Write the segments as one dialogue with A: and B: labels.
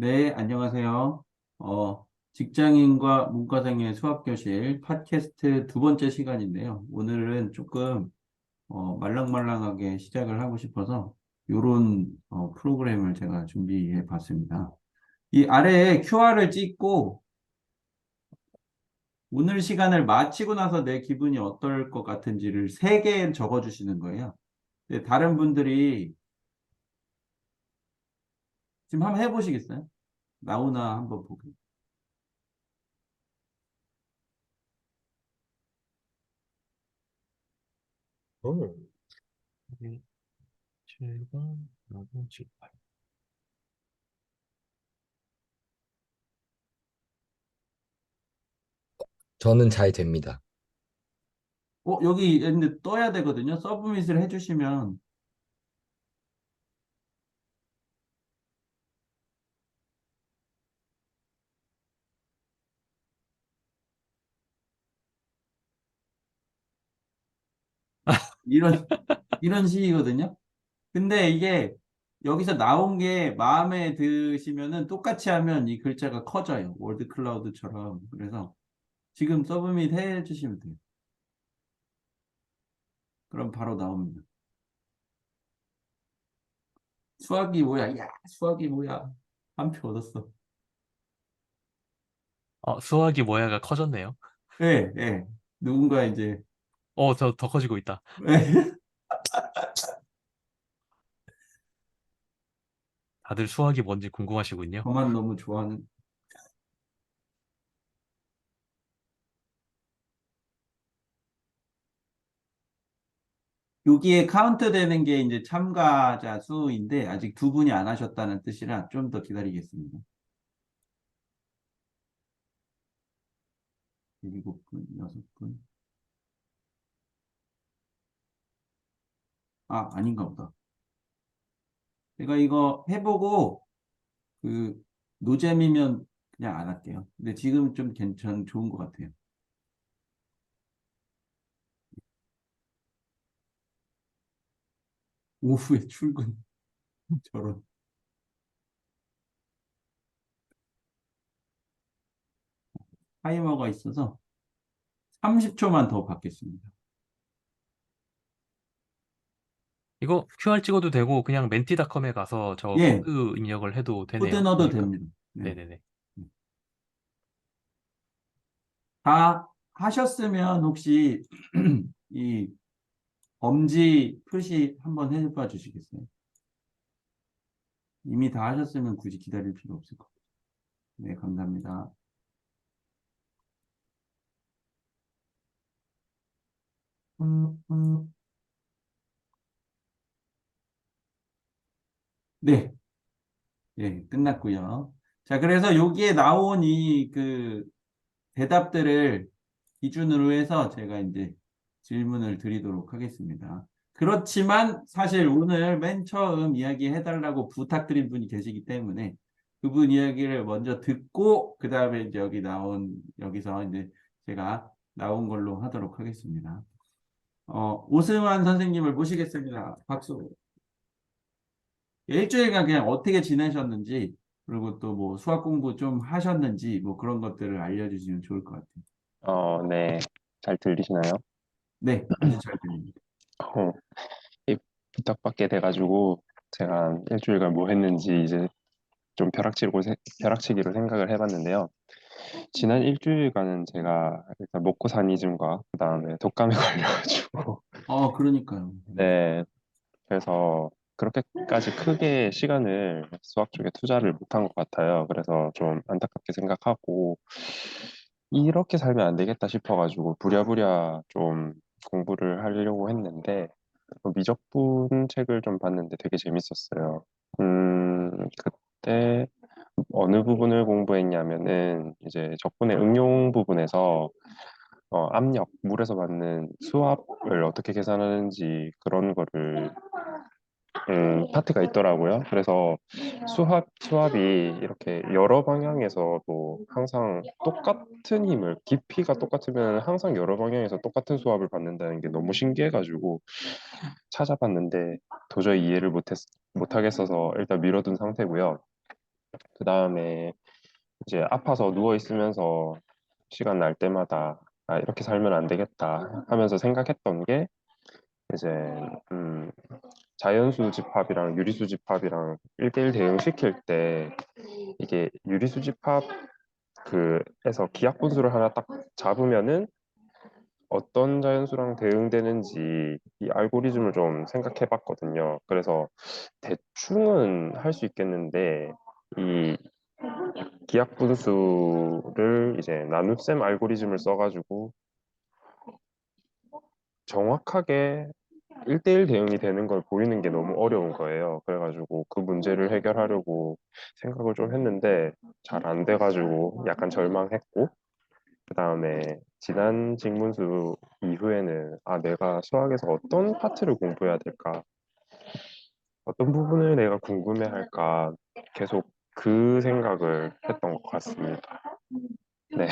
A: 네, 안녕하세요. 직장인과 문과생의 수학교실 팟캐스트 두 번째 시간인데요. 오늘은 조금 말랑말랑하게 시작을 하고 싶어서 요런 프로그램을 제가 준비해 봤습니다. 이 아래에 QR을 찍고 오늘 시간을 마치고 나서 내 기분이 어떨 것 같은지를 세 개 적어 주시는 거예요. 근데 다른 분들이 지금 한번 해보시겠어요? 나오나 한번 보게.
B: 오, 7번, 5번, 7, 8. 저는 잘 됩니다.
A: 여기 근데 떠야 되거든요. 서브밋을 해주시면 이런 이런 식이거든요. 근데 이게 여기서 나온 게 마음에 드시면은 똑같이 하면 이 글자가 커져요. 월드 클라우드처럼. 그래서 지금 서브밋 해주시면 돼요. 그럼 바로 나옵니다. 수학이 뭐야? 야, 수학이 뭐야? 한 표 얻었어.
B: 수학이 뭐야가 커졌네요.
A: 예, 예. 누군가 이제
B: 더 커지고 있다. 다들 수학이 뭔지 궁금하시군요.
A: 저만 너무 좋아하는. 여기에 카운트 되는 게 이제 참가자 수인데 아직 두 분이 안 하셨다는 뜻이라 좀 더 기다리겠습니다. 일곱 분, 여섯 분. 아, 아닌가 보다. 제가 이거 해보고 그 노잼이면 그냥 안 할게요. 근데 지금 좀 좋은 것 같아요. 오후에 출근. 저런. 타이머가 있어서 30초만 더 받겠습니다.
B: 이거 QR 찍어도 되고 그냥 멘티닷컴에 가서 저
A: 예,
B: 코드 입력을 해도
A: 코드
B: 되네요.
A: 넣어도
B: 보니까.
A: 됩니다. 네.
B: 네네네.
A: 다 하셨으면 혹시 이 엄지 표시 한번 해봐 주시겠어요? 이미 다 하셨으면 굳이 기다릴 필요 없을 것 같아요. 네, 감사합니다. 네, 예, 끝났고요. 자, 그래서 여기에 나온 이 그 대답들을 기준으로 해서 제가 이제 질문을 드리도록 하겠습니다. 그렇지만 사실 오늘 맨 처음 이야기 해달라고 부탁드린 분이 계시기 때문에 그분 이야기를 먼저 듣고 그 다음에 이제 여기서 이제 제가 나온 걸로 하도록 하겠습니다. 오승환 선생님을 모시겠습니다. 박수. 일주일간 그냥 어떻게 지내셨는지, 그리고 또 뭐 수학 공부 좀 하셨는지, 뭐 그런 것들을 알려주시면 좋을 것 같아요.
C: 네. 잘 들리시나요?
A: 네, 아주 잘 들립니다.
C: 어, 이 부탁받게 돼가지고 제가 한 일주일간 뭐 했는지 이제 좀 벼락치기로 생각을 해봤는데요. 지난 일주일간은 제가 일단 먹고 사니즘과 그다음에 독감에 걸려가지고
A: 그러니까요.
C: 네. 그래서 그렇게까지 크게 시간을 수학 쪽에 투자를 못한 것 같아요. 그래서 좀 안타깝게 생각하고 이렇게 살면 안 되겠다 싶어가지고 부랴부랴 좀 공부를 하려고 했는데 그 미적분 책을 좀 봤는데 되게 재밌었어요. 그때 어느 부분을 공부했냐면은 이제 적분의 응용 부분에서 압력, 물에서 받는 수압을 어떻게 계산하는지 그런 거를 파트가 있더라고요. 그래서 수압이 이렇게 여러 방향에서도 항상 똑같은 힘을, 깊이가 똑같으면 항상 여러 방향에서 똑같은 수압을 받는다는 게 너무 신기해가지고 찾아봤는데 도저히 이해를 못하겠어서 일단 미뤄둔 상태고요. 그 다음에 이제 아파서 누워 있으면서 시간 날 때마다 아, 이렇게 살면 안 되겠다 하면서 생각했던 게 이제 음, 자연수 집합이랑 유리수 집합이랑 1대1 대응시킬 때 이게 유리수 집합 그에서 기하 분수를 하나 딱 잡으면은 어떤 자연수랑 대응되는지 이 알고리즘을 좀 생각해 봤거든요. 그래서 대충은 할 수 있겠는데 이 기하 분수를 이제 나눗셈 알고리즘을 써가지고 정확하게 1대1 대응이 되는 걸 보이는 게 너무 어려운 거예요. 그래가지고 그 문제를 해결하려고 생각을 좀 했는데 잘 안 돼가지고 약간 절망했고 그 다음에 지난 직문수 이후에는 아 내가 수학에서 어떤 파트를 공부해야 될까? 어떤 부분을 내가 궁금해할까? 계속 그 생각을 했던 것 같습니다. 네.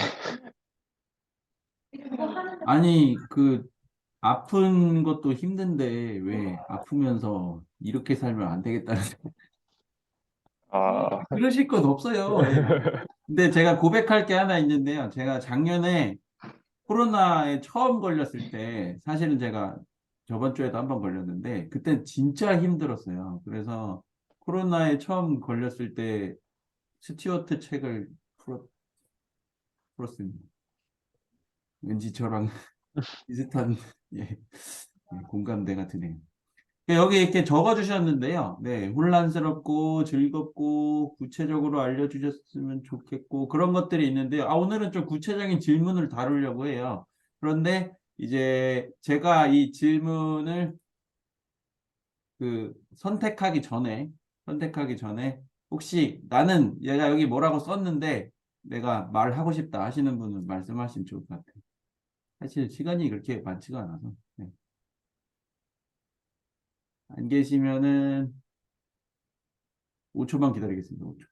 A: 아니, 그, 아픈 것도 힘든데, 왜 아프면서 이렇게 살면 안 되겠다는,
C: 아,
A: 그러실 것 없어요. 예. 근데 제가 고백할 게 하나 있는데요. 제가 작년에 코로나에 처음 걸렸을 때, 사실은 제가 저번 주에도 한 번 걸렸는데, 그때 진짜 힘들었어요. 그래서 코로나에 처음 걸렸을 때 스튜어트 책을 풀었습니다. 왠지 저랑 비슷한, 예, 예, 공감대가 드네요. 여기 이렇게 적어 주셨는데요. 네, 혼란스럽고 즐겁고 구체적으로 알려주셨으면 좋겠고 그런 것들이 있는데요. 아, 오늘은 좀 구체적인 질문을 다루려고 해요. 그런데 이제 제가 이 질문을 그 선택하기 전에 혹시 나는 얘가 여기 뭐라고 썼는데 내가 말하고 싶다 하시는 분은 말씀하시면 좋을 것 같아요. 사실 시간이 그렇게 많지가 않아서. 네. 안 계시면은 5초만 기다리겠습니다. 5초.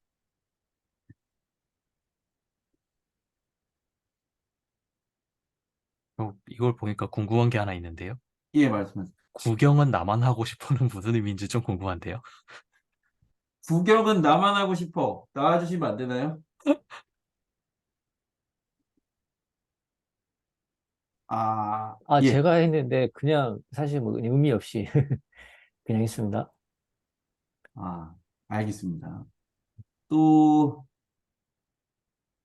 B: 이걸 보니까 궁금한 게 하나 있는데요.
A: 예, 말씀하세요.
B: 구경은 나만 하고 싶어는 무슨 의미인지 좀 궁금한데요.
A: 구경은 나만 하고 싶어. 나와주시면 안 되나요? 아,
D: 아,
A: 예.
D: 제가 했는데 그냥 사실 뭐 의미 없이 그냥 했습니다.
A: 아, 알겠습니다. 또,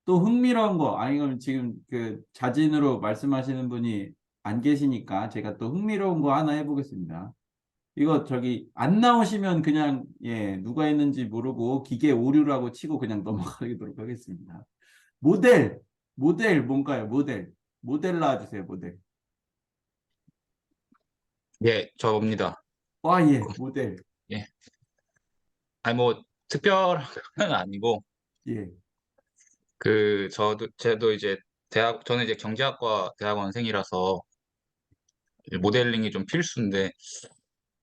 A: 또 흥미로운 거, 아니, 그럼 지금 그 자진으로 말씀하시는 분이 안 계시니까 제가 또 흥미로운 거 하나 해보겠습니다. 이거 저기 안 나오시면 그냥, 예, 누가 있는지 모르고 기계 오류라고 치고 그냥 넘어가도록 하겠습니다. 모델, 모델 뭔가요? 모델. 모델 나와주세요, 모델.
E: 예, 저입니다.
A: 와, 예, 모델.
E: 예. 아니, 뭐, 특별한 건 아니고,
A: 예.
E: 저도 이제 저는 이제 경제학과 대학원생이라서 이제 모델링이 좀 필수인데,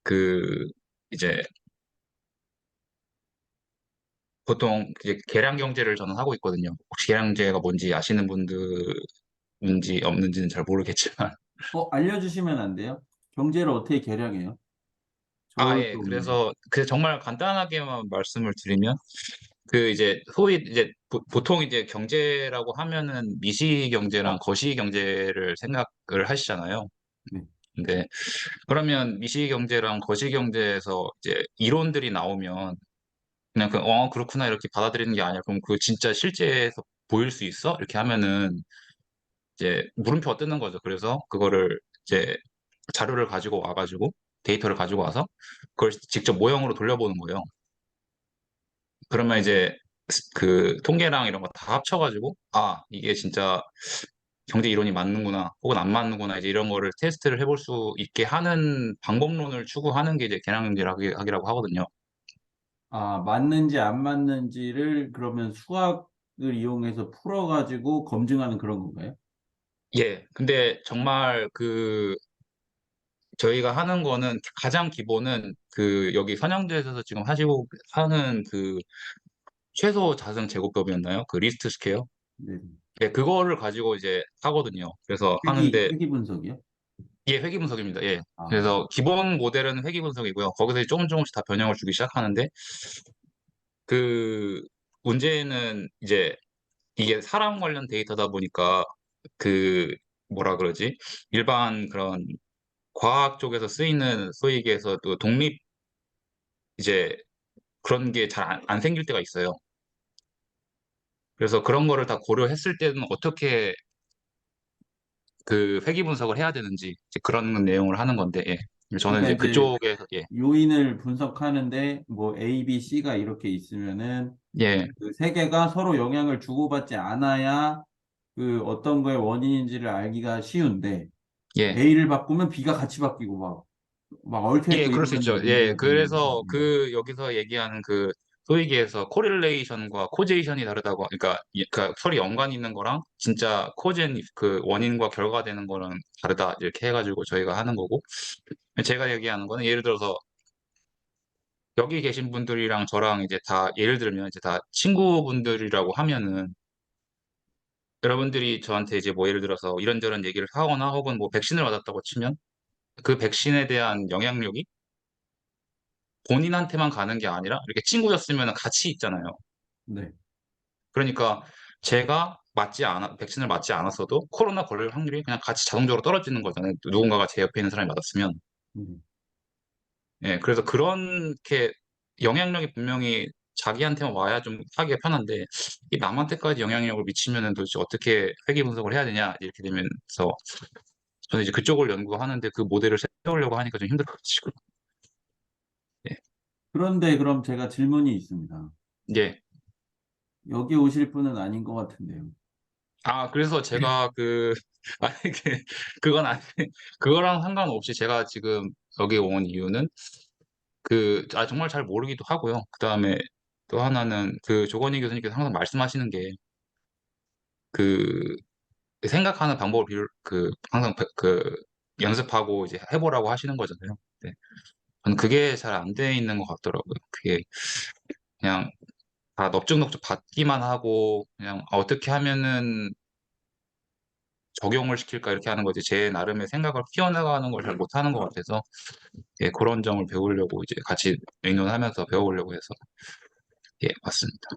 E: 그, 이제 보통 이제 계량 경제를 저는 하고 있거든요. 혹시 계량 경제가 뭔지 아시는 분들인지 없는지는 잘 모르겠지만.
A: 알려주시면 안 돼요? 경제를 어떻게 계량해요?
E: 아,
A: 저도
E: 예.
A: 없는데.
E: 그래서 정말 간단하게만 말씀을 드리면, 이제 소위 이제 보통 이제 경제라고 하면은 미시 경제랑 거시 경제를 생각을 하시잖아요.
A: 네.
E: 근데 그러면 미시 경제랑 거시 경제에서 이제 이론들이 나오면 그냥 그렇구나 이렇게 받아들이는 게 아니라 그럼 그 진짜 실제에서 보일 수 있어? 이렇게 하면은 이제 물음표가 뜨는 거죠. 그래서 그거를 이제 자료를 가지고 와가지고 데이터를 가지고 와서 그걸 직접 모형으로 돌려보는 거예요. 그러면 이제 그 통계랑 이런 거 다 합쳐가지고 아 이게 진짜 경제 이론이 맞는구나 혹은 안 맞는구나 이제 이런 거를 테스트를 해볼 수 있게 하는 방법론을 추구하는 게 이제 계량경제학이라고 하거든요.
A: 아, 맞는지 안 맞는지를 그러면 수학을 이용해서 풀어가지고 검증하는 그런 건가요?
E: 예, 근데 정말 저희가 하는 거는 가장 기본은 여기 선영대에서 지금 하시고 하는 최소 자승 제곱법이었나요? 그 리스트 스퀘어?
A: 네.
E: 예, 그거를 가지고 이제 하거든요. 그래서 하는데
A: 회기 분석이요?
E: 예, 회귀 분석입니다. 예.
A: 아,
E: 그래서 기본 모델은 회귀 분석이고요. 거기서 조금씩 다 변형을 주기 시작하는데 그 문제는 이제 이게 사람 관련 데이터다 보니까 그 뭐라 그러지? 일반 그런 과학 쪽에서 쓰이는 소위 얘기해서 또 독립 이제 그런 게 잘 안 생길 때가 있어요. 그래서 그런 거를 다 고려했을 때는 어떻게 그 회귀 분석을 해야 되는지 이제 그런 내용을 하는 건데, 예. 저는
A: 그러니까
E: 이제
A: 이제
E: 그쪽에서, 예,
A: 요인을 분석하는데 뭐 A, B, C가 이렇게 있으면은
E: 예,
A: 그 세 개가 서로 영향을 주고받지 않아야 그 어떤 거의 원인인지를 알기가 쉬운데
E: 예,
A: A를 바꾸면 B가 같이 바뀌고 막 얽혀
E: 예,
A: 있고
E: 그럴 수
A: 이러면 이제
E: 있죠. 예,
A: 문제가 되는 거죠.
E: 그래서 그 여기서 얘기하는 그 소위기에서 코릴레이션과 코제이션이 다르다고, 그러니까, 그러니까 서로 연관이 있는 거랑 진짜 코젠 그 원인과 결과되는 거랑 다르다 이렇게 해가지고 저희가 하는 거고, 제가 얘기하는 거는 예를 들어서 여기 계신 분들이랑 저랑 이제 다 예를 들면 이제 다 친구분들이라고 하면은 여러분들이 저한테 이제 뭐 예를 들어서 이런저런 얘기를 하거나 혹은 뭐 백신을 맞았다고 치면 그 백신에 대한 영향력이 본인한테만 가는 게 아니라 이렇게 친구였으면 같이 있잖아요.
A: 네.
E: 그러니까 제가 백신을 맞지 않았어도 코로나 걸릴 확률이 그냥 같이 자동적으로 떨어지는 거잖아요. 누군가가 제 옆에 있는 사람이 맞았으면.
A: 음.
E: 예, 그래서 그렇게 영향력이 분명히 자기한테만 와야 좀 하기가 편한데, 이 남한테까지 영향력을 미치면은 도대체 어떻게 회귀 분석을 해야 되냐, 이렇게 되면서, 저는 이제 그쪽을 연구하는데 그 모델을 세우려고 하니까 좀 힘들어가지고. 예.
A: 그런데 그럼 제가 질문이 있습니다.
E: 예.
A: 여기 오실 분은 아닌 것 같은데요.
E: 아, 그래서 제가 아니, 그건 아니, 그거랑 상관없이 제가 지금 여기 온 이유는 정말 잘 모르기도 하고요. 그 다음에 또 하나는 조건희 교수님께서 항상 말씀하시는 게 그, 생각하는 방법을 항상 연습하고 이제 해보라고 하시는 거잖아요. 네. 저는 그게 잘 안 돼 있는 것 같더라고요. 그게 그냥 다 넙죽넙죽 받기만 하고 그냥 어떻게 하면은 적용을 시킬까 이렇게 하는 거지 제 나름의 생각을 키워나가는 걸 잘 못하는 것 같아서 예, 그런 점을 배우려고 이제 같이 의논하면서 배워보려고 해서 예, 맞습니다.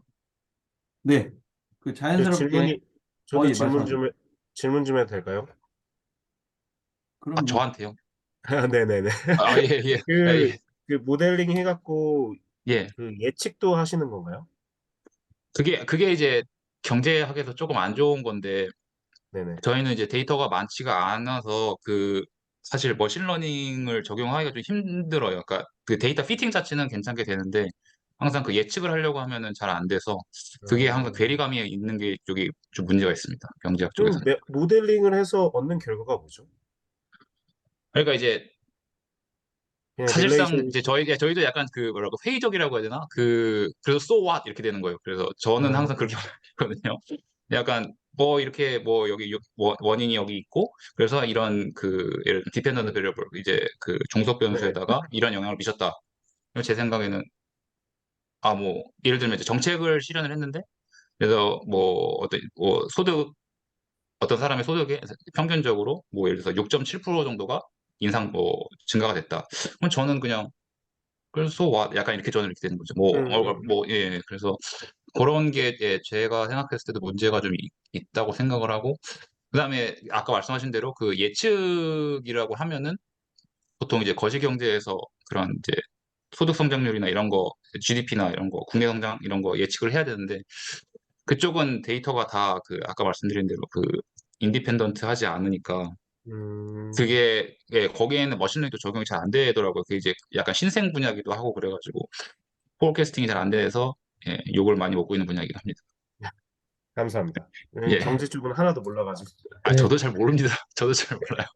A: 네. 그
F: 저
A: 자연스럽게
F: 저도
A: 예, 말씀하세요.
F: 질문 좀 해도 될까요?
E: 아,
A: 그럼요.
E: 저한테요?
F: 아, 네네네.
E: 아, 예, 예. 아,
F: 그,
E: 예.
F: 그 모델링 해갖고
E: 예.
F: 그 예측도 하시는 건가요?
E: 그게 이제 경제학에서 조금 안 좋은 건데
F: 네네.
E: 저희는 이제 데이터가 많지가 않아서 사실 머신러닝을 적용하기가 좀 힘들어요. 그러니까 그 데이터 피팅 자체는 괜찮게 되는데 항상 그 예측을 하려고 하면은 잘 안 돼서 그게 항상
F: 어,
E: 괴리감이 있는 게 쪽이 좀 문제가 있습니다. 경제학
F: 그럼
E: 쪽에서는.
F: 모델링을 해서 얻는 결과가 뭐죠?
E: 그러니까 이제
F: 그냥
E: 사실상
F: 릴레이션,
E: 이제 저희도 약간 뭐라고 회의적이라고 해야 되나? 그래서 so what 이렇게 되는 거예요. 그래서 저는 항상 그렇게 말했거든요. 약간 뭐 이렇게 뭐 여기 원인이 여기 있고 그래서 이런 예를 들면 디펜던트 베리어블 이제 종속
F: 네.
E: 변수에다가 이런 영향을 미쳤다. 그래서 제 생각에는 뭐 예를 들면 이제 정책을 실현을 했는데 그래서 뭐 어떤 사람의 소득이 평균적으로 뭐 예를 들어서 6.7% 정도가 증가가 됐다. 그럼 저는 그냥 그래서 약간 이렇게 저는 이렇게 되는 거죠. 예. 그래서 그런 게 예, 제가 생각했을 때도 문제가 좀 있다고 생각을 하고 그다음에 아까 말씀하신 대로 그 예측이라고 하면은 보통 이제 거시경제에서 그런 이제 소득 성장률이나 이런 거, GDP나 이런 거, 국내 성장 이런 거 예측을 해야 되는데 그쪽은 데이터가 다 아까 말씀드린 대로 인디펜던트 하지 않으니까
F: 음,
E: 그게 예, 거기에는 머신러닝도 적용이 잘 안 되더라고요. 그게 이제 약간 신생 분야기도 하고 그래가지고 포캐스팅이 잘 안 돼서 예, 욕을 많이 먹고 있는 분야이긴 합니다.
F: 감사합니다.
E: 예.
F: 경제 쪽은 하나도 몰라가지고.
E: 아,
D: 네.
E: 저도 잘 모릅니다. 저도 잘 몰라요.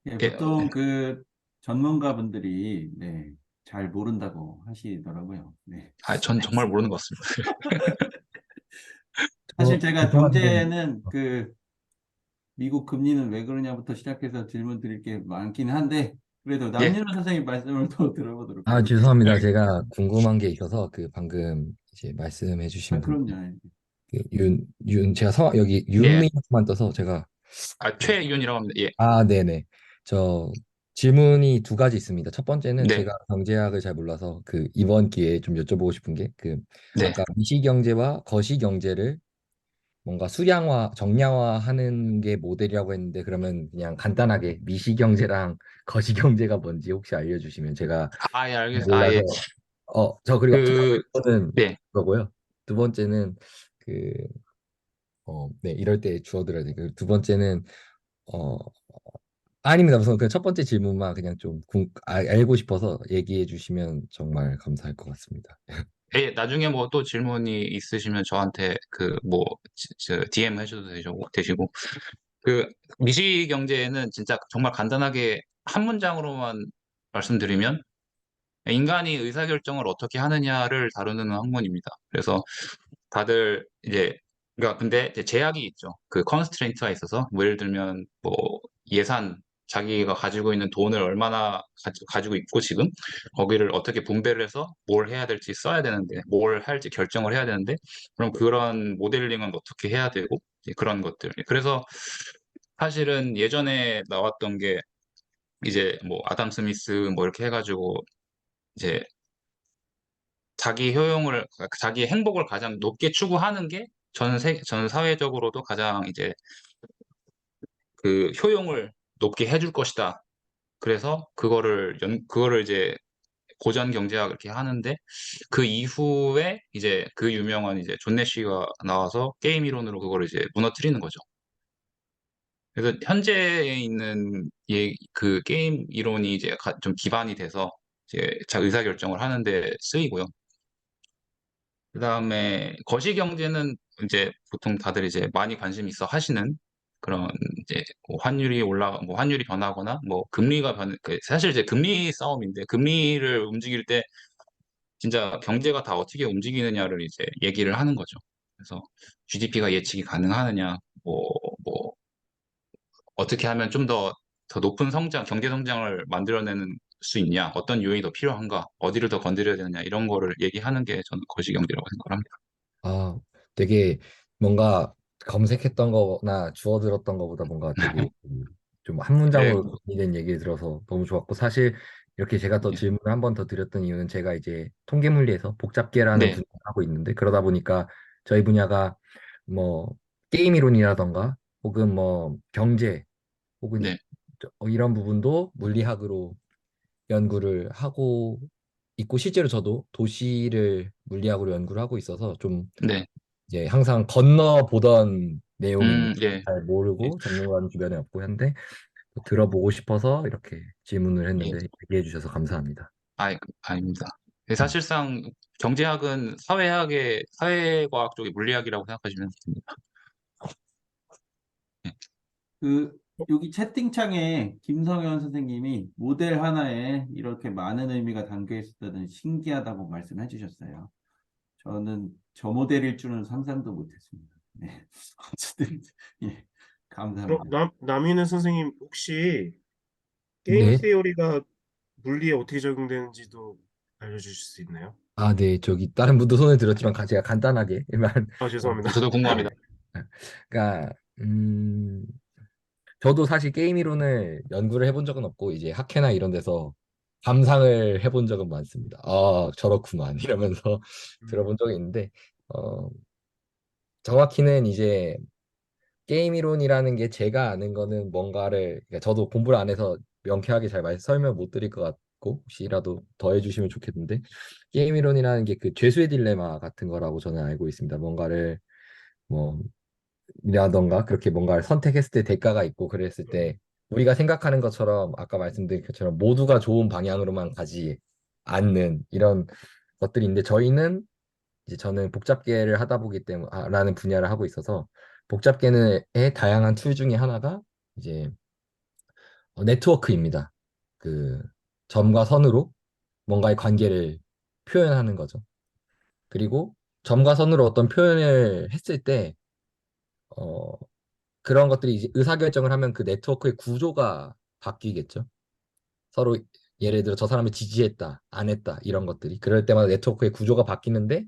A: 예,
E: 예,
A: 보통 그 전문가분들이 네, 잘 모른다고 하시더라고요. 네.
E: 전 정말 모르는 것 같습니다.
A: 사실 제가
D: 죄송한데,
A: 경제는 미국 금리는 왜 그러냐부터 시작해서 질문 드릴 게 많긴 한데 그래도
E: 예,
A: 남윤호 선생님 말씀을 또 들어보도록
G: 아,
A: 하겠습니다.
G: 죄송합니다. 제가 궁금한 게 있어서 방금 이제 말씀해 주신 분,
A: 그럼요.
G: 제가 여기
E: 예.
G: 윤리만 떠서 제가 그,
E: 최윤이라고 합니다. 예,
G: 네네. 저 질문이 두 가지 있습니다. 첫 번째는
E: 네,
G: 제가 경제학을 잘 몰라서 그 이번 기회에 좀 여쭤보고 싶은 게 그
E: 네.
G: 아까 미시경제와 거시경제를 뭔가 수량화, 정량화하는 게 모델이라고 했는데 그러면 그냥 간단하게 미시경제랑 거시경제가 뭔지 혹시 알려주시면 제가
E: 예,
G: 몰라서
E: 예.
G: 저 그리고 두
E: 그,
G: 번째는
E: 네.
G: 그거고요. 두 번째는 그 네, 이럴 때 주어들어야 돼. 그 두 번째는 어 아닙니다. 우선 그 첫 번째 질문만 그냥 좀 알고 싶어서 얘기해 주시면 정말 감사할 것 같습니다.
E: 예, 나중에 뭐 또 질문이 있으시면 저한테 DM 해줘도 되시고. 그 미시경제는 진짜 정말 간단하게 한 문장으로만 말씀드리면 인간이 의사결정을 어떻게 하느냐를 다루는 학문입니다. 그래서 다들 이제 그러니까 근데 이제 제약이 있죠. 그 컨스트레인트가 있어서 뭐 예를 들면 뭐 예산 자기가 가지고 있는 돈을 얼마나 가지고 있고 지금 거기를 어떻게 분배를 해서 뭘 해야 될지 써야 되는데 뭘 할지 결정을 해야 되는데 그럼 그런 모델링은 어떻게 해야 되고 이제 그런 것들. 그래서 사실은 예전에 나왔던 게 이제 뭐 아담 스미스 뭐 이렇게 해가지고 이제 자기 행복을 가장 높게 추구하는 게 전 사회적으로도 가장 이제 그 효용을 높게 해줄 것이다. 그래서 그거를 이제 고전 경제학 이렇게 하는데 그 이후에 이제 그 유명한 이제 존 내시가 나와서 게임 이론으로 그거를 이제 무너뜨리는 거죠. 그래서 현재에 있는 그 게임 이론이 이제 좀 기반이 돼서 이제 의사결정을 하는데 쓰이고요. 그다음에 거시경제는 이제 보통 다들 이제 많이 관심 있어 하시는 그런 이제 뭐 환율이 변하거나 뭐 사실 이제 금리 싸움인데 금리를 움직일 때 진짜 경제가 다 어떻게 움직이느냐를 이제 얘기를 하는 거죠. 그래서 GDP가 예측이 가능하느냐, 뭐 어떻게 하면 좀 더 높은 경제 성장을 만들어내는 수 있냐, 어떤 요인이 더 필요한가, 어디를 더 건드려야 되느냐 이런 거를 얘기하는 게 저는 거시경제라고 생각을 합니다.
G: 아, 되게 뭔가 검색했던 거나 주워 들었던 거보다 뭔가 되게 좀 한
E: 네,
G: 문장으로 정리된 얘기를 들어서 너무 좋았고 사실 이렇게 제가 더
E: 네,
G: 질문을 한 번 더 드렸던 이유는 제가 이제 통계물리에서 복잡계라는
E: 네,
G: 분야를 하고 있는데 그러다 보니까 저희 분야가 뭐 게임 이론이라던가 혹은 뭐 경제 혹은
E: 네,
G: 이런 부분도 물리학으로 연구를 하고 있고 실제로 저도 도시를 물리학으로 연구를 하고 있어서 좀
E: 네,
G: 이제 항상 건너 보던 내용입니다.
E: 예,
G: 잘
E: 예,
G: 모르고 전문가는 주변에 없고 한데 들어보고 싶어서 이렇게 질문을
E: 예.
G: 했는데 얘기해 주셔서 감사합니다.
E: 아닙니다. 네,
G: 음.
E: 사실상 경제학은 사회과학 쪽의 물리학이라고 생각하시면 됩니다. 네,
A: 그 여기 채팅창에 김성현 선생님이 모델 하나에 이렇게 많은 의미가 담겨 있었다는 신기하다고 말씀해 주셨어요. 저는 저 모델일 줄은 상상도 못했습니다. 네. 어쨌든 예,
F: 그럼
A: 감사합니다.
F: 남인은 선생님 혹시 게임
G: 네.
F: 세오리가 물리에 어떻게 적용되는지도 알려주실 수 있나요?
G: 네. 저기 다른 분도 손을 들었지만 제가 간단하게만
F: 죄송합니다.
E: 저도 궁금합니다.
G: 그러니까 저도 사실 게임 이론을 연구를 해본 적은 없고 이제 학회나 이런 데서 감상을 해본 적은 많습니다. 저렇구만 이러면서 들어본 적이 있는데 어, 정확히는 이제 게임 이론이라는 게 제가 아는 거는 뭔가를 그러니까 저도 공부를 안 해서 명쾌하게 잘 설명 못 드릴 것 같고 혹시라도 더 해주시면 좋겠는데 게임 이론이라는 게 그 죄수의 딜레마 같은 거라고 저는 알고 있습니다. 뭔가를 뭐 이라던가 그렇게 뭔가를 선택했을 때 대가가 있고 그랬을 때 우리가 생각하는 것처럼 아까 말씀드린 것처럼 모두가 좋은 방향으로만 가지 않는 이런 것들이 있는데 저는 복잡계를 하다 보기 때문에 라는 분야를 하고 있어서 복잡계의 다양한 툴 중에 하나가 이제 네트워크입니다. 그 점과 선으로 뭔가의 관계를 표현하는 거죠. 그리고 점과 선으로 어떤 표현을 했을 때 어, 그런 것들이 이제 의사결정을 하면 그 네트워크의 구조가 바뀌겠죠. 서로 예를 들어 저 사람을 지지했다, 안 했다 이런 것들이 그럴 때마다 네트워크의 구조가 바뀌는데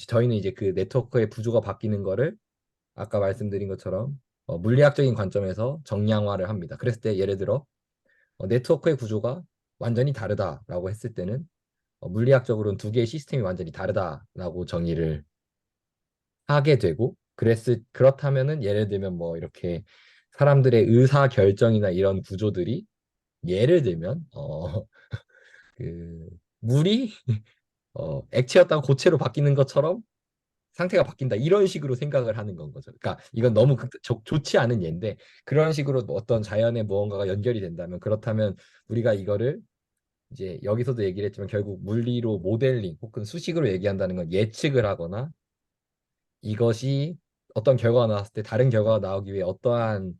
G: 저희는 이제 그 네트워크의 구조가 바뀌는 거를 아까 말씀드린 것처럼 물리학적인 관점에서 정량화를 합니다. 그랬을 때 예를 들어 네트워크의 구조가 완전히 다르다라고 했을 때는 물리학적으로는 두 개의 시스템이 완전히 다르다라고 정의를 하게 되고 그렇다면은 예를 들면 뭐 이렇게 사람들의 의사 결정이나 이런 구조들이 예를 들면 그 물이 액체였다가 고체로 바뀌는 것처럼 상태가 바뀐다 이런 식으로 생각을 하는 건 거죠. 그러니까 이건 너무 좋지 않은 예인데 그런 식으로 뭐 어떤 자연의 무언가가 연결이 된다면 그렇다면 우리가 이거를 이제 여기서도 얘기를 했지만 결국 물리로 모델링 혹은 수식으로 얘기한다는 건 예측을 하거나 이것이 어떤 결과가 나왔을 때 다른 결과가 나오기 위해 어떠한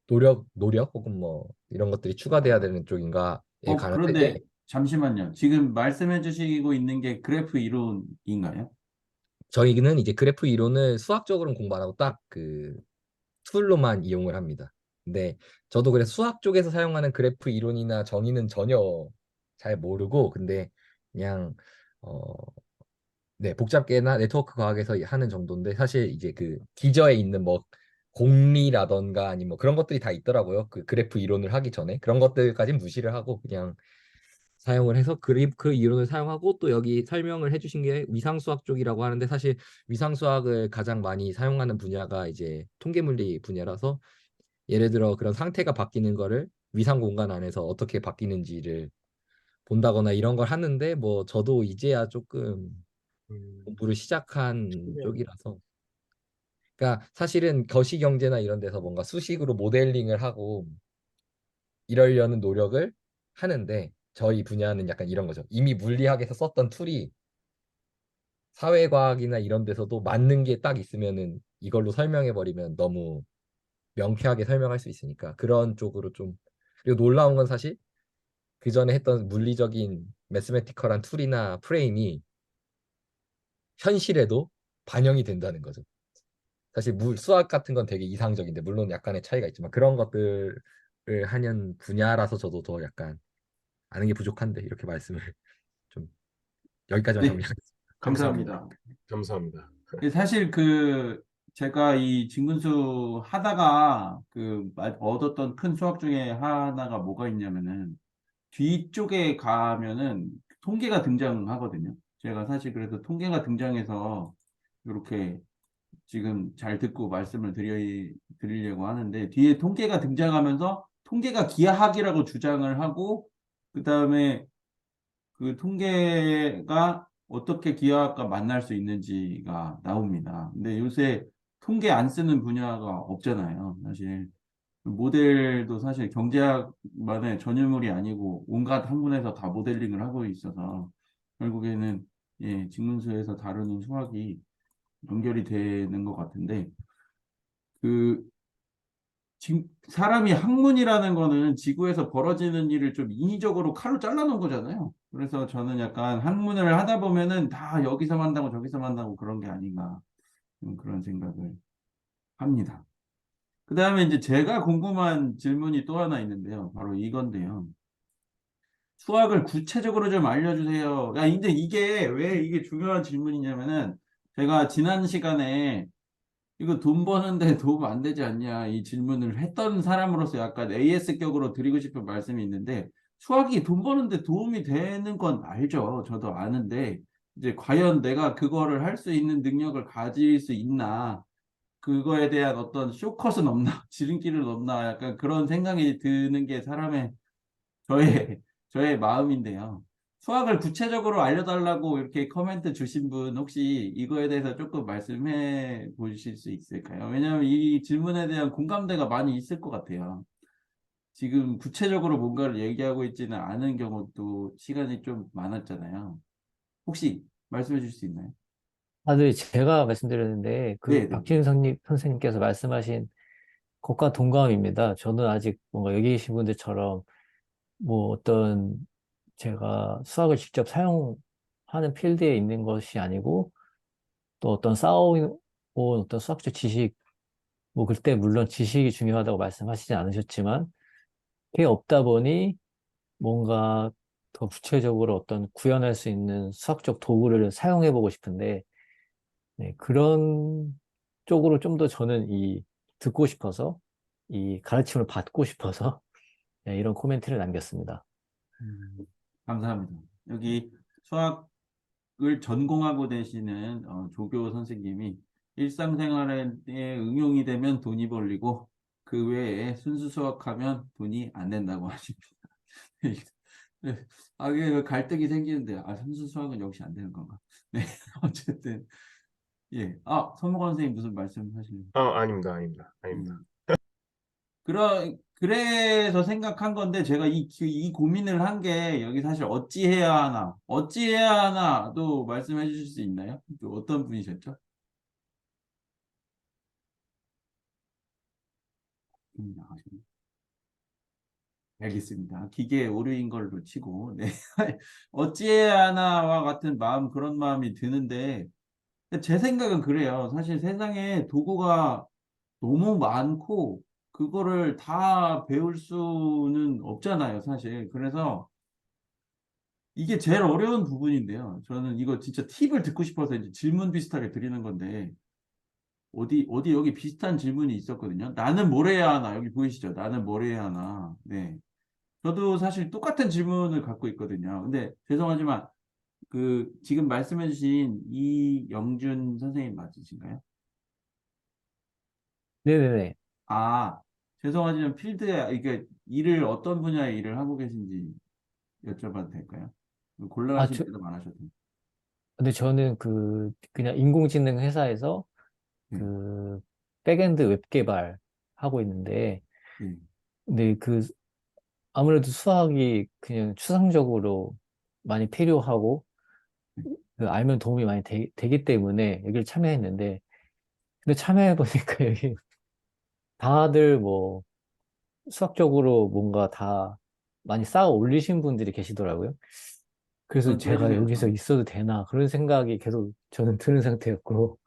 G: 노력 혹은 뭐 이런 것들이 추가돼야 되는 쪽인가에 관한
A: 그런데 잠시만요. 지금 말씀해 주시고 있는 게 그래프 이론인가요?
G: 저희는 이제 그래프 이론을 수학적으로는 공부 안 하고 딱 그 툴로만 이용을 합니다. 근데 저도 그래서 수학 쪽에서 사용하는 그래프 이론이나 정의는 전혀 잘 모르고 근데 그냥 네, 복잡계나 네트워크 과학에서 하는 정도인데 사실 이제 그 기저에 있는 뭐 공리라던가 아니면 뭐 그런 것들이 다 있더라고요. 그 그래프 이론을 하기 전에 그런 것들까지는 무시를 하고 그냥 사용을 해서 그 이론을 사용하고 또 여기 설명을 해주신 게 위상수학 쪽이라고 하는데 사실 위상수학을 가장 많이 사용하는 분야가 이제 통계물리 분야라서 예를 들어 그런 상태가 바뀌는 거를 위상 공간 안에서 어떻게 바뀌는지를 본다거나 이런 걸 하는데 뭐 저도 이제야 조금
F: 음,
G: 공부를 시작한
F: 신기하네.
G: 쪽이라서 그러니까 사실은 거시경제나 이런 데서 뭔가 수식으로 모델링을 하고 이러려는 노력을 하는데 저희 분야는 약간 이런 거죠. 이미 물리학에서 썼던 툴이 사회과학이나 이런 데서도 맞는 게 딱 있으면은 이걸로 설명해 버리면 너무 명쾌하게 설명할 수 있으니까 그런 쪽으로 좀 그리고 놀라운 건 사실 그 전에 했던 물리적인 매스메티컬한 툴이나 프레임이 현실에도 반영이 된다는 거죠. 사실 수학 같은 건 되게 이상적인데 물론 약간의 차이가 있지만 그런 것들을 하는 분야라서 저도 더 약간 아는 게 부족한데 이렇게 말씀을 좀 여기까지만
A: 네,
G: 정리하겠습니다.
A: 감사합니다.
F: 감사합니다.
A: 사실 제가 이 진군수 하다가 얻었던 큰 수학 중에 하나가 뭐가 있냐면은 뒤쪽에 가면은 통계가 등장하거든요. 제가 사실 그래서 통계가 등장해서 이렇게 지금 잘 듣고 말씀을 드리려고 하는데 뒤에 통계가 등장하면서 통계가 기하학이라고 주장을 하고 그다음에 그 통계가 어떻게 기하학과 만날 수 있는지가 나옵니다. 근데 요새 통계 안 쓰는 분야가 없잖아요. 사실 모델도 사실 경제학만의 전유물이 아니고 온갖 학문에서 다 모델링을 하고 있어서 결국에는 직문수에서 다루는 수학이 연결이 되는 것 같은데 그 사람이 학문이라는 거는 지구에서 벌어지는 일을 좀 인위적으로 칼로 잘라놓은 거잖아요. 그래서 저는 약간 학문을 하다 보면은 다 여기서 만나고 저기서 만나고 그런 게 아닌가 그런 생각을 합니다. 그 다음에 이제 제가 궁금한 질문이 또 하나 있는데요. 바로 이건데요. 수학을 구체적으로 좀 알려주세요. 야, 근데 왜 이게 중요한 질문이냐면은 제가 지난 시간에 이거 돈 버는데 도움 안 되지 않냐 이 질문을 했던 사람으로서 약간 AS격으로 드리고 싶은 말씀이 있는데 수학이 돈 버는데 도움이 되는 건 알죠. 저도 아는데 이제 과연 내가 그거를 할 수 있는 능력을 가질 수 있나 그거에 대한 어떤 쇼컷은 없나 지름길은 없나 약간 그런 생각이 드는 게 저의 저의 마음인데요. 수학을 구체적으로 알려달라고 이렇게 코멘트 주신 분 혹시 이거에 대해서 조금 말씀해 보실 수 있을까요? 왜냐하면 이 질문에 대한 공감대가 많이 있을 것 같아요. 지금 구체적으로 뭔가를 얘기하고 있지는 않은 경우도 시간이 좀 많았잖아요. 혹시 말씀해 주실 수 있나요?
D: 네, 제가 말씀드렸는데,
A: 네, 네.
D: 박지윤 선생님께서 말씀하신 것과 동감입니다. 저는 아직 뭔가 여기 계신 분들처럼 뭐 어떤 제가 수학을 직접 사용하는 필드에 있는 것이 아니고 또 어떤 쌓아온 어떤 수학적 지식, 뭐 그때 물론 지식이 중요하다고 말씀하시지 않으셨지만 그게 없다 보니 뭔가 더 구체적으로 어떤 구현할 수 있는 수학적 도구를 사용해 보고 싶은데 네, 그런 쪽으로 좀 더 저는 듣고 싶어서 이 가르침을 받고 싶어서 네, 이런 코멘트를 남겼습니다.
A: 감사합니다. 여기 수학을 전공하고 되시는 조교 선생님이 일상생활에 응용이 되면 돈이 벌리고 그 외에 순수 수학하면 돈이 안 된다고 하십니다. 네. 아, 이게 갈등이 생기는데, 순수 수학은 역시 안 되는 건가? 네, 어쨌든, 예. 손목원 선생님 무슨 말씀 하시는?
F: 아닙니다, 아닙니다, 아닙니다.
A: 그래서 생각한 건데, 제가 이 고민을 한 게, 여기 사실 어찌해야 하나도 말씀해 주실 수 있나요? 또 어떤 분이셨죠? 나가셨네. 알겠습니다. 기계의 오류인 걸로 치고, 네. 어찌해야 하나와 같은 마음, 그런 마음이 드는데, 제 생각은 그래요. 사실 세상에 도구가 너무 많고, 그거를 다 배울 수는 없잖아요, 사실. 그래서 이게 제일 어려운 부분인데요. 저는 이거 진짜 팁을 듣고 싶어서 이제 질문 비슷하게 드리는 건데, 어디 여기 비슷한 질문이 있었거든요. 나는 뭘 해야 하나? 여기 보이시죠? 나는 뭘 해야 하나? 네. 저도 사실 똑같은 질문을 갖고 있거든요. 근데 죄송하지만 지금 말씀해주신 이영준 선생님 맞으신가요?
D: 네네네.
A: 죄송하지만 필드에 이게 어떤 분야의 일을 하고 계신지 여쭤봐도 될까요?
D: 아,
A: 곤란하신 대답 안 하셔도 돼요.
D: 근데 저는 그냥 인공지능 회사에서
A: 네,
D: 그 백엔드 웹 개발 하고 있는데,
A: 네,
D: 근데 아무래도 수학이 그냥 추상적으로 많이 필요하고,
A: 네.
D: 알면 도움이 많이 되기 때문에 여기를 참여했는데, 근데 참여해보니까 여기 다들 뭐 수학적으로 뭔가 다 많이 쌓아 올리신 분들이 계시더라고요. 그래서
A: 전
D: 제가
A: 빼주세요.
D: 여기서 있어도 되나 그런 생각이 계속 저는 드는 상태였고.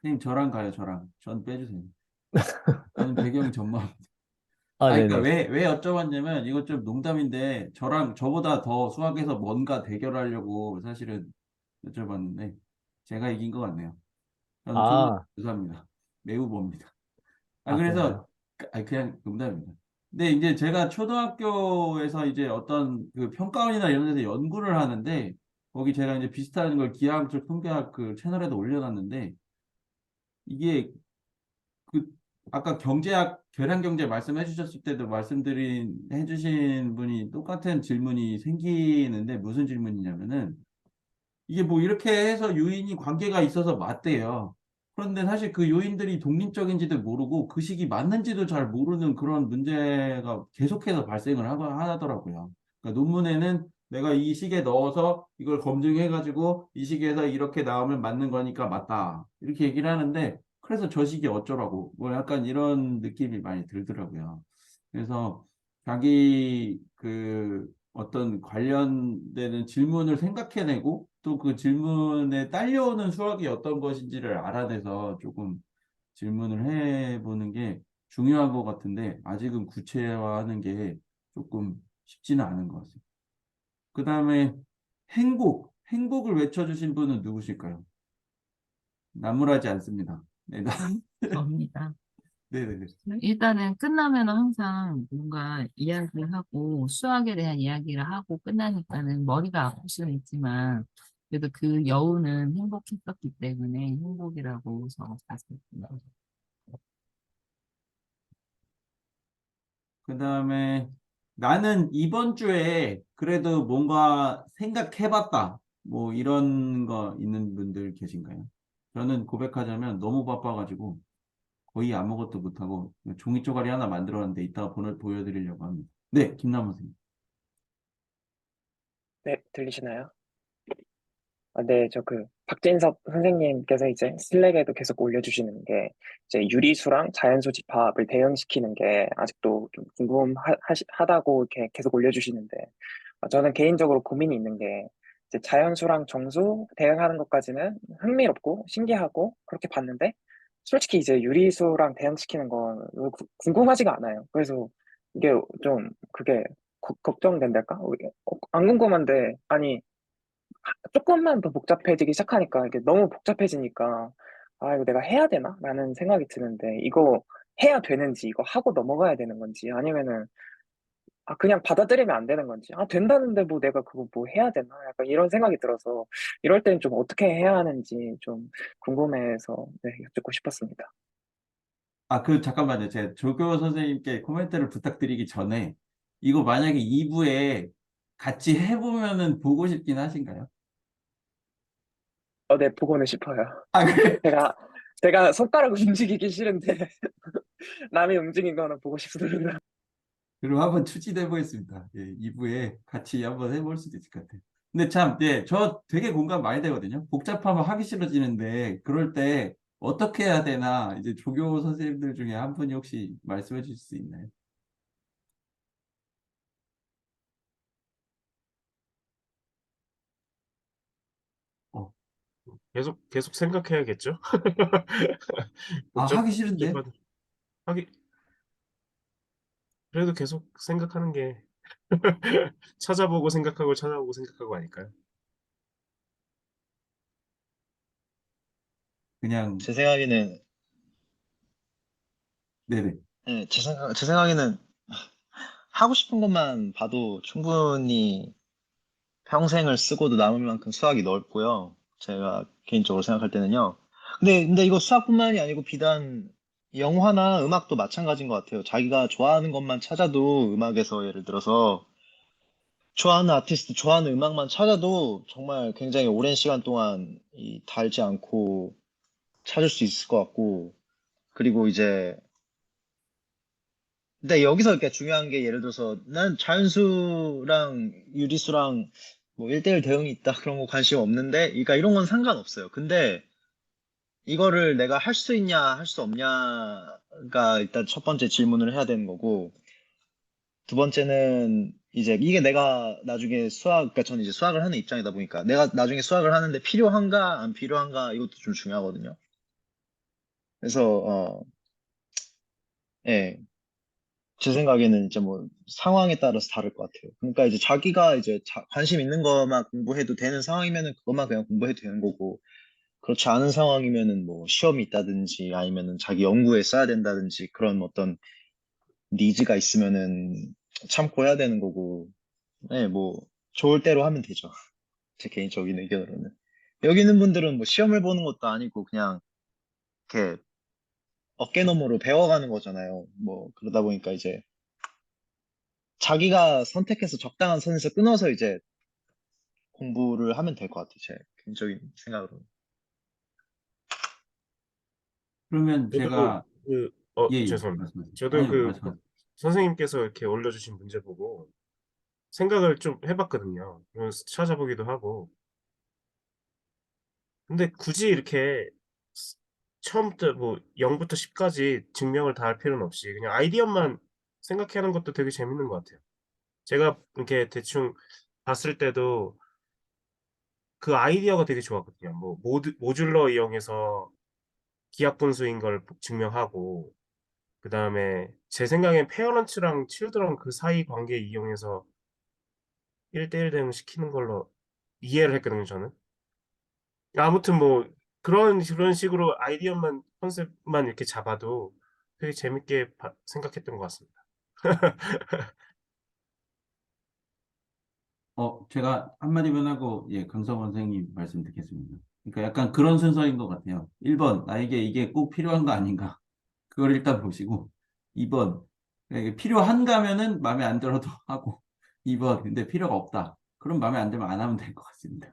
A: 선생님 저랑 가요, 저랑. 전 빼주세요. 저는 배경이 전망.
D: 아,
A: 그러니까
D: 네네.
A: 왜 여쭤봤냐면 이거 좀 농담인데 저보다 더 수학에서 뭔가 대결하려고 사실은 여쭤봤는데 제가 이긴 것 같네요. 저는 충분히
D: 아,
A: 유사합니다. 매우 봅니다. 그래서
D: 그런가요?
A: 그냥 농담입니다. 근데 이제 제가 초등학교에서 이제 어떤 그 평가원이나 이런 데서 연구를 하는데 거기 제가 이제 비슷한 걸 기하학적 통계학 그 채널에도 올려놨는데 이게 그 아까 경제학 계량경제 말씀해 주셨을 때도 해주신 분이 똑같은 질문이 생기는데 무슨 질문이냐면은 이게 뭐 이렇게 해서 요인이 관계가 있어서 맞대요. 그런데 사실 그 요인들이 독립적인지도 모르고 그 식이 맞는지도 잘 모르는 그런 문제가 계속해서 발생을 하더라고요. 그러니까 논문에는 내가 이 식에 넣어서 이걸 검증해가지고 이 식에서 이렇게 나오면 맞는 거니까 맞다. 이렇게 얘기를 하는데 그래서 저 식이 어쩌라고 뭐 약간 이런 느낌이 많이 들더라고요. 그래서 자기 어떤 관련되는 질문을 생각해내고 또 그 질문에 딸려오는 수학이 어떤 것인지를 알아내서 조금 질문을 해보는 게 중요한 것 같은데 아직은 구체화하는 게 조금 쉽지는 않은 것 같습니다. 그 다음에 행복을 외쳐주신 분은 누구실까요? 나무라지 않습니다. 네,
H: 접니다.
A: 네네네.
H: 일단은 끝나면 항상 뭔가 이야기를 하고 수학에 대한 이야기를 하고 끝나니까는 머리가 아플 수는 있지만 그래도 그 여운은 행복했었기 때문에 행복이라고 적었습니다.
A: 그 다음에 나는 이번 주에 그래도 뭔가 생각해봤다. 뭐 이런 거 있는 분들 계신가요? 저는 고백하자면 너무 바빠가지고 거의 아무것도 못하고 종이 쪼가리 하나 만들었는데 이따가 보여드리려고 합니다. 네, 김남호 선생님.
I: 네, 들리시나요? 네, 박진섭 선생님께서 이제 슬랙에도 계속 올려주시는 게, 이제 유리수랑 자연수 집합을 대응시키는 게 아직도 좀 궁금하다고 이렇게 계속 올려주시는데, 저는 개인적으로 고민이 있는 게, 이제 자연수랑 정수 대응하는 것까지는 흥미롭고 신기하고 그렇게 봤는데, 솔직히 이제 유리수랑 대응시키는 건 궁금하지가 않아요. 그래서 이게 그게 걱정된달까? 안 궁금한데, 아니, 조금만 더 복잡해지기 시작하니까 이게 너무 복잡해지니까 이거 내가 해야 되나? 라는 생각이 드는데 이거 해야 되는지 이거 하고 넘어가야 되는 건지 아니면은 그냥 받아들이면 안 되는 건지, 된다는데 뭐 내가 그거 뭐 해야 되나? 약간 이런 생각이 들어서 이럴 땐 좀 어떻게 해야 하는지 좀 궁금해서 네, 여쭙고 싶었습니다.
A: 잠깐만요. 제가 조교 선생님께 코멘트를 부탁드리기 전에, 이거 만약에 2부에 같이 해보면은 보고 싶긴 하신가요?
I: 네, 보고는 싶어요.
A: 그래.
I: 제가 손가락 움직이기 싫은데 남이 움직인 거는 보고 싶습니다.
A: 그럼 한번 추진해 보겠습니다. 예, 2부에 같이 한번 해볼 수도 있을 것 같아요. 근데 참, 예, 저 되게 공감 많이 되거든요. 복잡하면 하기 싫어지는데, 그럴 때 어떻게 해야 되나, 이제 조교 선생님들 중에 한 분이 혹시 말씀해 주실 수 있나요? 어,
F: 계속 생각해야겠죠?
A: 하기 싫은데?
F: 복잡하다. 하기, 그래도 계속 생각하는 게 찾아보고 생각하고 찾아보고 생각하고 하니까요.
A: 그냥,
J: 제 생각에는,
A: 네네.
J: 예, 제 생각에는 하고 싶은 것만 봐도 충분히 평생을 쓰고도 남을 만큼 수학이 넓고요. 제가 개인적으로 생각할 때는요. 근데 이거 수학뿐만이 아니고 비단 영화나 음악도 마찬가지인 것 같아요. 자기가 좋아하는 것만 찾아도 음악에서 예를 들어서 좋아하는 아티스트, 좋아하는 음악만 찾아도 정말 굉장히 오랜 시간 동안 달지 않고 찾을 수 있을 것 같고, 그리고 이제 근데 여기서 이렇게 중요한 게 예를 들어서 난 자연수랑 유리수랑 뭐 1대1 대응이 있다 그런 거 관심 없는데 그러니까 이런 건 상관없어요. 근데 이거를 내가 할 수 있냐 할 수 없냐가 일단 첫 번째 질문을 해야 되는 거고 두 번째는 이제 이게 내가 나중에 그러니까 저는 이제 수학을 하는 입장이다 보니까 내가 나중에 수학을 하는데 필요한가 안 필요한가 이것도 좀 중요하거든요. 그래서 예. 제 생각에는 이제 뭐 상황에 따라서 다를 것 같아요. 그러니까 이제 자기가 이제 관심 있는 것만 공부해도 되는 상황이면은 그것만 그냥 공부해도 되는 거고, 그렇지 않은 상황이면은 뭐 시험이 있다든지 아니면은 자기 연구에 써야 된다든지 그런 어떤 니즈가 있으면은 참고 해야 되는 거고, 네, 뭐 좋을 대로 하면 되죠. 제 개인적인 의견으로는. 여기 있는 분들은 뭐 시험을 보는 것도 아니고 그냥 이렇게 어깨너머로 배워가는 거잖아요. 뭐 그러다 보니까 이제 자기가 선택해서 적당한 선에서 끊어서 이제 공부를 하면 될 것 같아요. 제 개인적인 생각으로.
A: 그러면
F: 저도
A: 제가, 예, 예,
F: 죄송합니다.
A: 말씀하세요.
F: 저도
A: 아니요, 말씀하세요.
F: 선생님께서 이렇게 올려주신 문제 보고 생각을 좀 해봤거든요. 그래서 찾아보기도 하고. 근데 굳이 이렇게 스- 처음부터 뭐 0부터 10까지 증명을 다 할 필요는 없이 그냥 아이디어만 생각하는 것도 되게 재밌는 것 같아요. 제가 이렇게 대충 봤을 때도 그 아이디어가 되게 좋았거든요. 뭐 모듈러 이용해서 기하 분수인 걸 증명하고 그다음에 제 생각엔 페어런츠랑 칠드런 그 사이 관계 이용해서 1대1 대응 시키는 걸로 이해를 했거든요, 저는. 아무튼 뭐 그런 식으로 아이디어만 컨셉만 이렇게 잡아도 되게 재밌게 생각했던 것 같습니다.
A: 제가 한마디만 하고, 예, 강성원 선생님 말씀 듣겠습니다. 그러니까 약간 그런 순서인 것 같아요. 1번, 나에게 이게 꼭 필요한 거 아닌가? 그걸 일단 보시고, 2번, 이게 필요한가면은 마음에 안 들어도 하고, 2번, 근데 필요가 없다. 그럼 마음에 안 들면 안 하면 될 것 같습니다.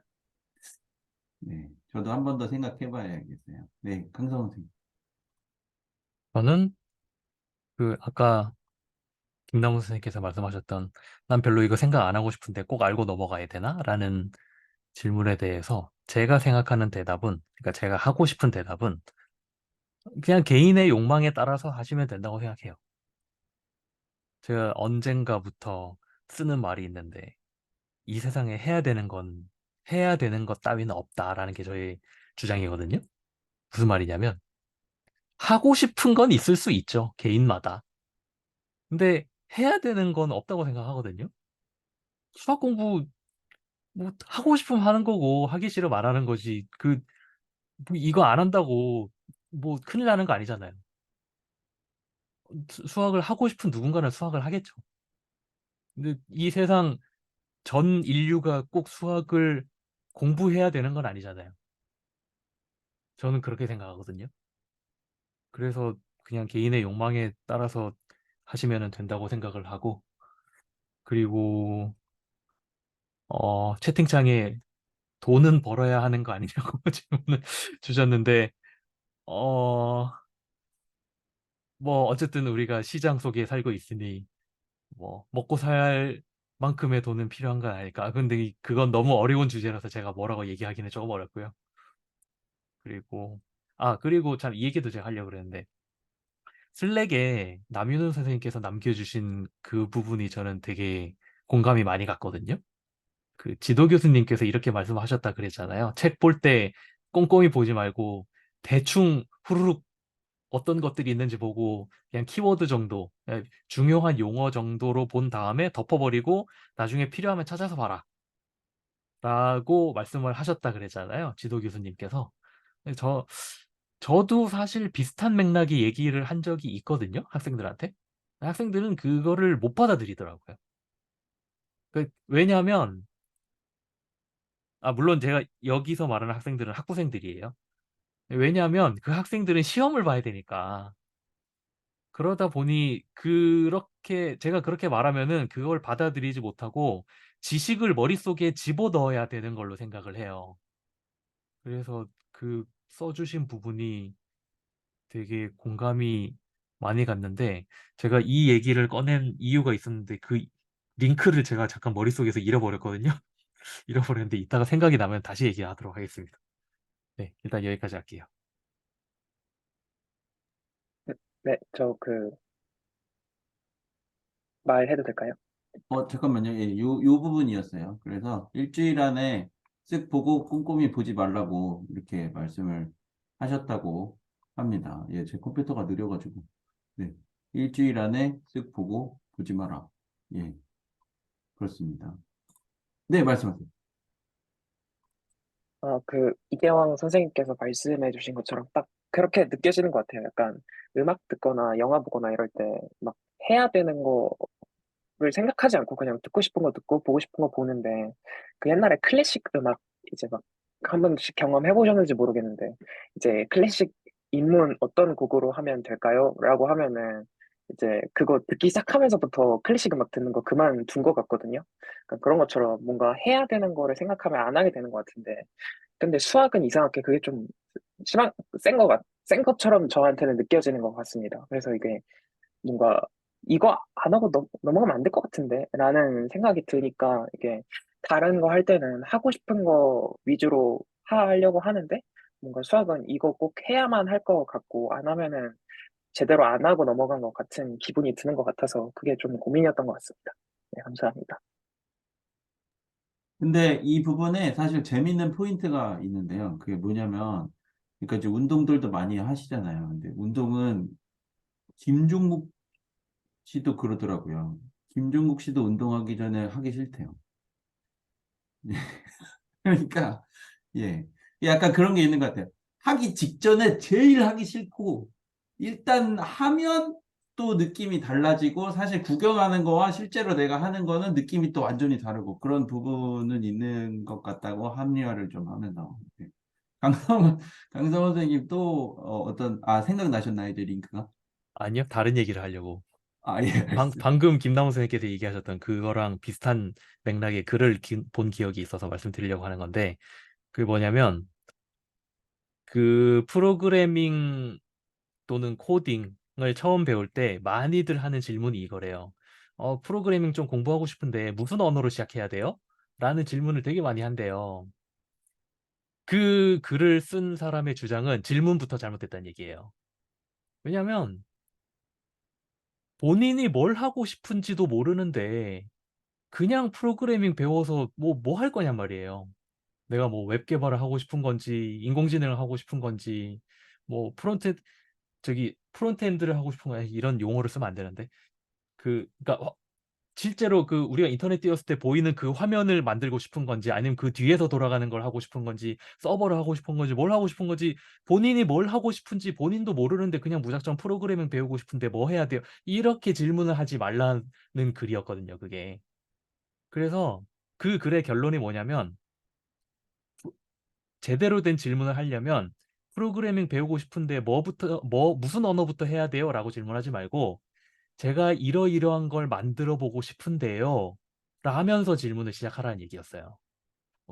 A: 네, 저도 한 번 더 생각해 봐야겠어요. 네, 강성원 선생님.
B: 저는 아까 김남우 선생님께서 말씀하셨던 난 별로 이거 생각 안 하고 싶은데 꼭 알고 넘어가야 되나? 라는 질문에 대해서 제가 생각하는 대답은, 그러니까 제가 하고 싶은 대답은 그냥 개인의 욕망에 따라서 하시면 된다고 생각해요. 제가 언젠가부터 쓰는 말이 있는데 이 세상에 해야 되는 것 따위는 없다라는 게 저의 주장이거든요. 무슨 말이냐면 하고 싶은 건 있을 수 있죠. 개인마다. 근데 해야 되는 건 없다고 생각하거든요. 수학 공부 뭐 하고 싶으면 하는 거고 하기 싫으면 안 하는 거지. 뭐 이거 안 한다고 뭐 큰일 나는 거 아니잖아요. 수학을 하고 싶은 누군가는 수학을 하겠죠. 근데 이 세상 전 인류가 꼭 수학을 공부해야 되는 건 아니잖아요. 저는 그렇게 생각하거든요. 그래서 그냥 개인의 욕망에 따라서 하시면 된다고 생각을 하고, 그리고 채팅창에 돈은 벌어야 하는 거 아니냐고 질문을 주셨는데, 어, 뭐 어쨌든 우리가 시장 속에 살고 있으니 뭐 먹고 살 만큼의 돈은 필요한 건 아닐까. 근데 그건 너무 어려운 주제라서 제가 뭐라고 얘기하기는 조금 어렵고요. 그리고 그리고 참 이 얘기도 제가 하려고 그랬는데, 슬랙에 남윤은 선생님께서 남겨주신 그 부분이 저는 되게 공감이 많이 갔거든요. 그 지도 교수님께서 이렇게 말씀하셨다 그랬잖아요. 책 볼 때 꼼꼼히 보지 말고 대충 후루룩 어떤 것들이 있는지 보고 그냥 키워드 정도, 중요한 용어 정도로 본 다음에 덮어버리고 나중에 필요하면 찾아서 봐라. 라고 말씀을 하셨다 그랬잖아요. 지도 교수님께서. 근데 저도 사실 비슷한 맥락의 얘기를 한 적이 있거든요. 학생들한테. 학생들은 그거를 못 받아들이더라고요. 왜냐하면, 물론 제가 여기서 말하는 학생들은 학부생들이에요. 왜냐하면 그 학생들은 시험을 봐야 되니까. 그러다 보니 그렇게 제가 그렇게 말하면은 그걸 받아들이지 못하고 지식을 머릿속에 집어넣어야 되는 걸로 생각을 해요. 그래서 그 써주신 부분이 되게 공감이 많이 갔는데, 제가 이 얘기를 꺼낸 이유가 있었는데 그 링크를 제가 잠깐 머릿속에서 잃어버렸거든요. 잃어버렸는데 이따가 생각이 나면 다시 얘기하도록 하겠습니다. 네, 일단 여기까지 할게요.
I: 네, 저 말해도 될까요?
A: 잠깐만요. 예, 요 부분이었어요. 그래서 일주일 안에 쓱 보고 꼼꼼히 보지 말라고 이렇게 말씀을 하셨다고 합니다. 예, 제 컴퓨터가 느려가지고. 네. 일주일 안에 쓱 보고 보지 마라. 예, 그렇습니다. 네, 말씀하세요.
I: 이대왕 선생님께서 말씀해 주신 것처럼 딱 그렇게 느껴지는 것 같아요. 약간 음악 듣거나 영화 보거나 이럴 때 막 해야 되는 거를 생각하지 않고 그냥 듣고 싶은 거 듣고 보고 싶은 거 보는데, 그 옛날에 클래식 음악 이제 막 한 번씩 경험해 보셨는지 모르겠는데, 이제 클래식 입문 어떤 곡으로 하면 될까요? 라고 하면은 이제 그거 듣기 시작하면서부터 클래식 음악 듣는 거 그만둔 것 같거든요. 그러니까 그런 것처럼 뭔가 해야 되는 거를 생각하면 안 하게 되는 것 같은데, 근데 수학은 이상하게 그게 좀 센 것처럼 저한테는 느껴지는 것 같습니다. 그래서 이게 뭔가 이거 안 하고 넘어가면 안 될 것 같은데? 라는 생각이 드니까 이게 다른 거 할 때는 하고 싶은 거 위주로 하려고 하는데, 뭔가 수학은 이거 꼭 해야만 할 것 같고 안 하면은 제대로 안 하고 넘어간 것 같은 기분이 드는 것 같아서 그게 좀 고민이었던 것 같습니다. 네, 감사합니다.
A: 근데 이 부분에 사실 재밌는 포인트가 있는데요. 그게 뭐냐면, 그러니까 이제 운동들도 많이 하시잖아요. 근데 운동은 김종국 씨도 그러더라고요. 김종국 씨도 운동하기 전에 하기 싫대요. 그러니까, 예. 약간 그런 게 있는 것 같아요. 하기 직전에 제일 하기 싫고, 일단 하면 또 느낌이 달라지고, 사실 구경하는 거와 실제로 내가 하는 거는 느낌이 또 완전히 다르고, 그런 부분은 있는 것 같다고 합리화를 좀 하면서. 예. 강성원, 강성원 선생님 또, 생각나셨나요, 이제 링크가?
B: 아니요, 다른 얘기를 하려고.
A: 예, 알겠습니다.
B: 방금 김남우 선생님께서 얘기하셨던 그거랑 비슷한 맥락의 글을 본 기억이 있어서 말씀드리려고 하는 건데, 그게 뭐냐면, 그 프로그래밍 또는 코딩을 처음 배울 때 많이들 하는 질문이 이거래요. 프로그래밍 좀 공부하고 싶은데 무슨 언어로 시작해야 돼요? 라는 질문을 되게 많이 한대요. 그 글을 쓴 사람의 주장은 질문부터 잘못됐다는 얘기예요. 왜냐면 본인이 뭘 하고 싶은지도 모르는데 그냥 프로그래밍 배워서 뭐 할 거냔 말이에요. 내가 뭐 웹 개발을 하고 싶은 건지, 인공지능을 하고 싶은 건지, 뭐 프론트엔드를 하고 싶은 건지, 이런 용어를 쓰면 안 되는데. 그러니까 실제로 그 우리가 인터넷 띄웠을 때 보이는 그 화면을 만들고 싶은 건지 아니면 그 뒤에서 돌아가는 걸 하고 싶은 건지 서버를 하고 싶은 건지 뭘 하고 싶은 건지 본인이 뭘 하고 싶은지 본인도 모르는데 그냥 무작정 프로그래밍 배우고 싶은데 뭐 해야 돼요? 이렇게 질문을 하지 말라는 글이었거든요, 그게. 그래서 그 글의 결론이 뭐냐면 제대로 된 질문을 하려면 프로그래밍 배우고 싶은데 무슨 언어부터 해야 돼요? 라고 질문하지 말고 제가 이러이러한 걸 만들어 보고 싶은데요. 라면서 질문을 시작하라는 얘기였어요.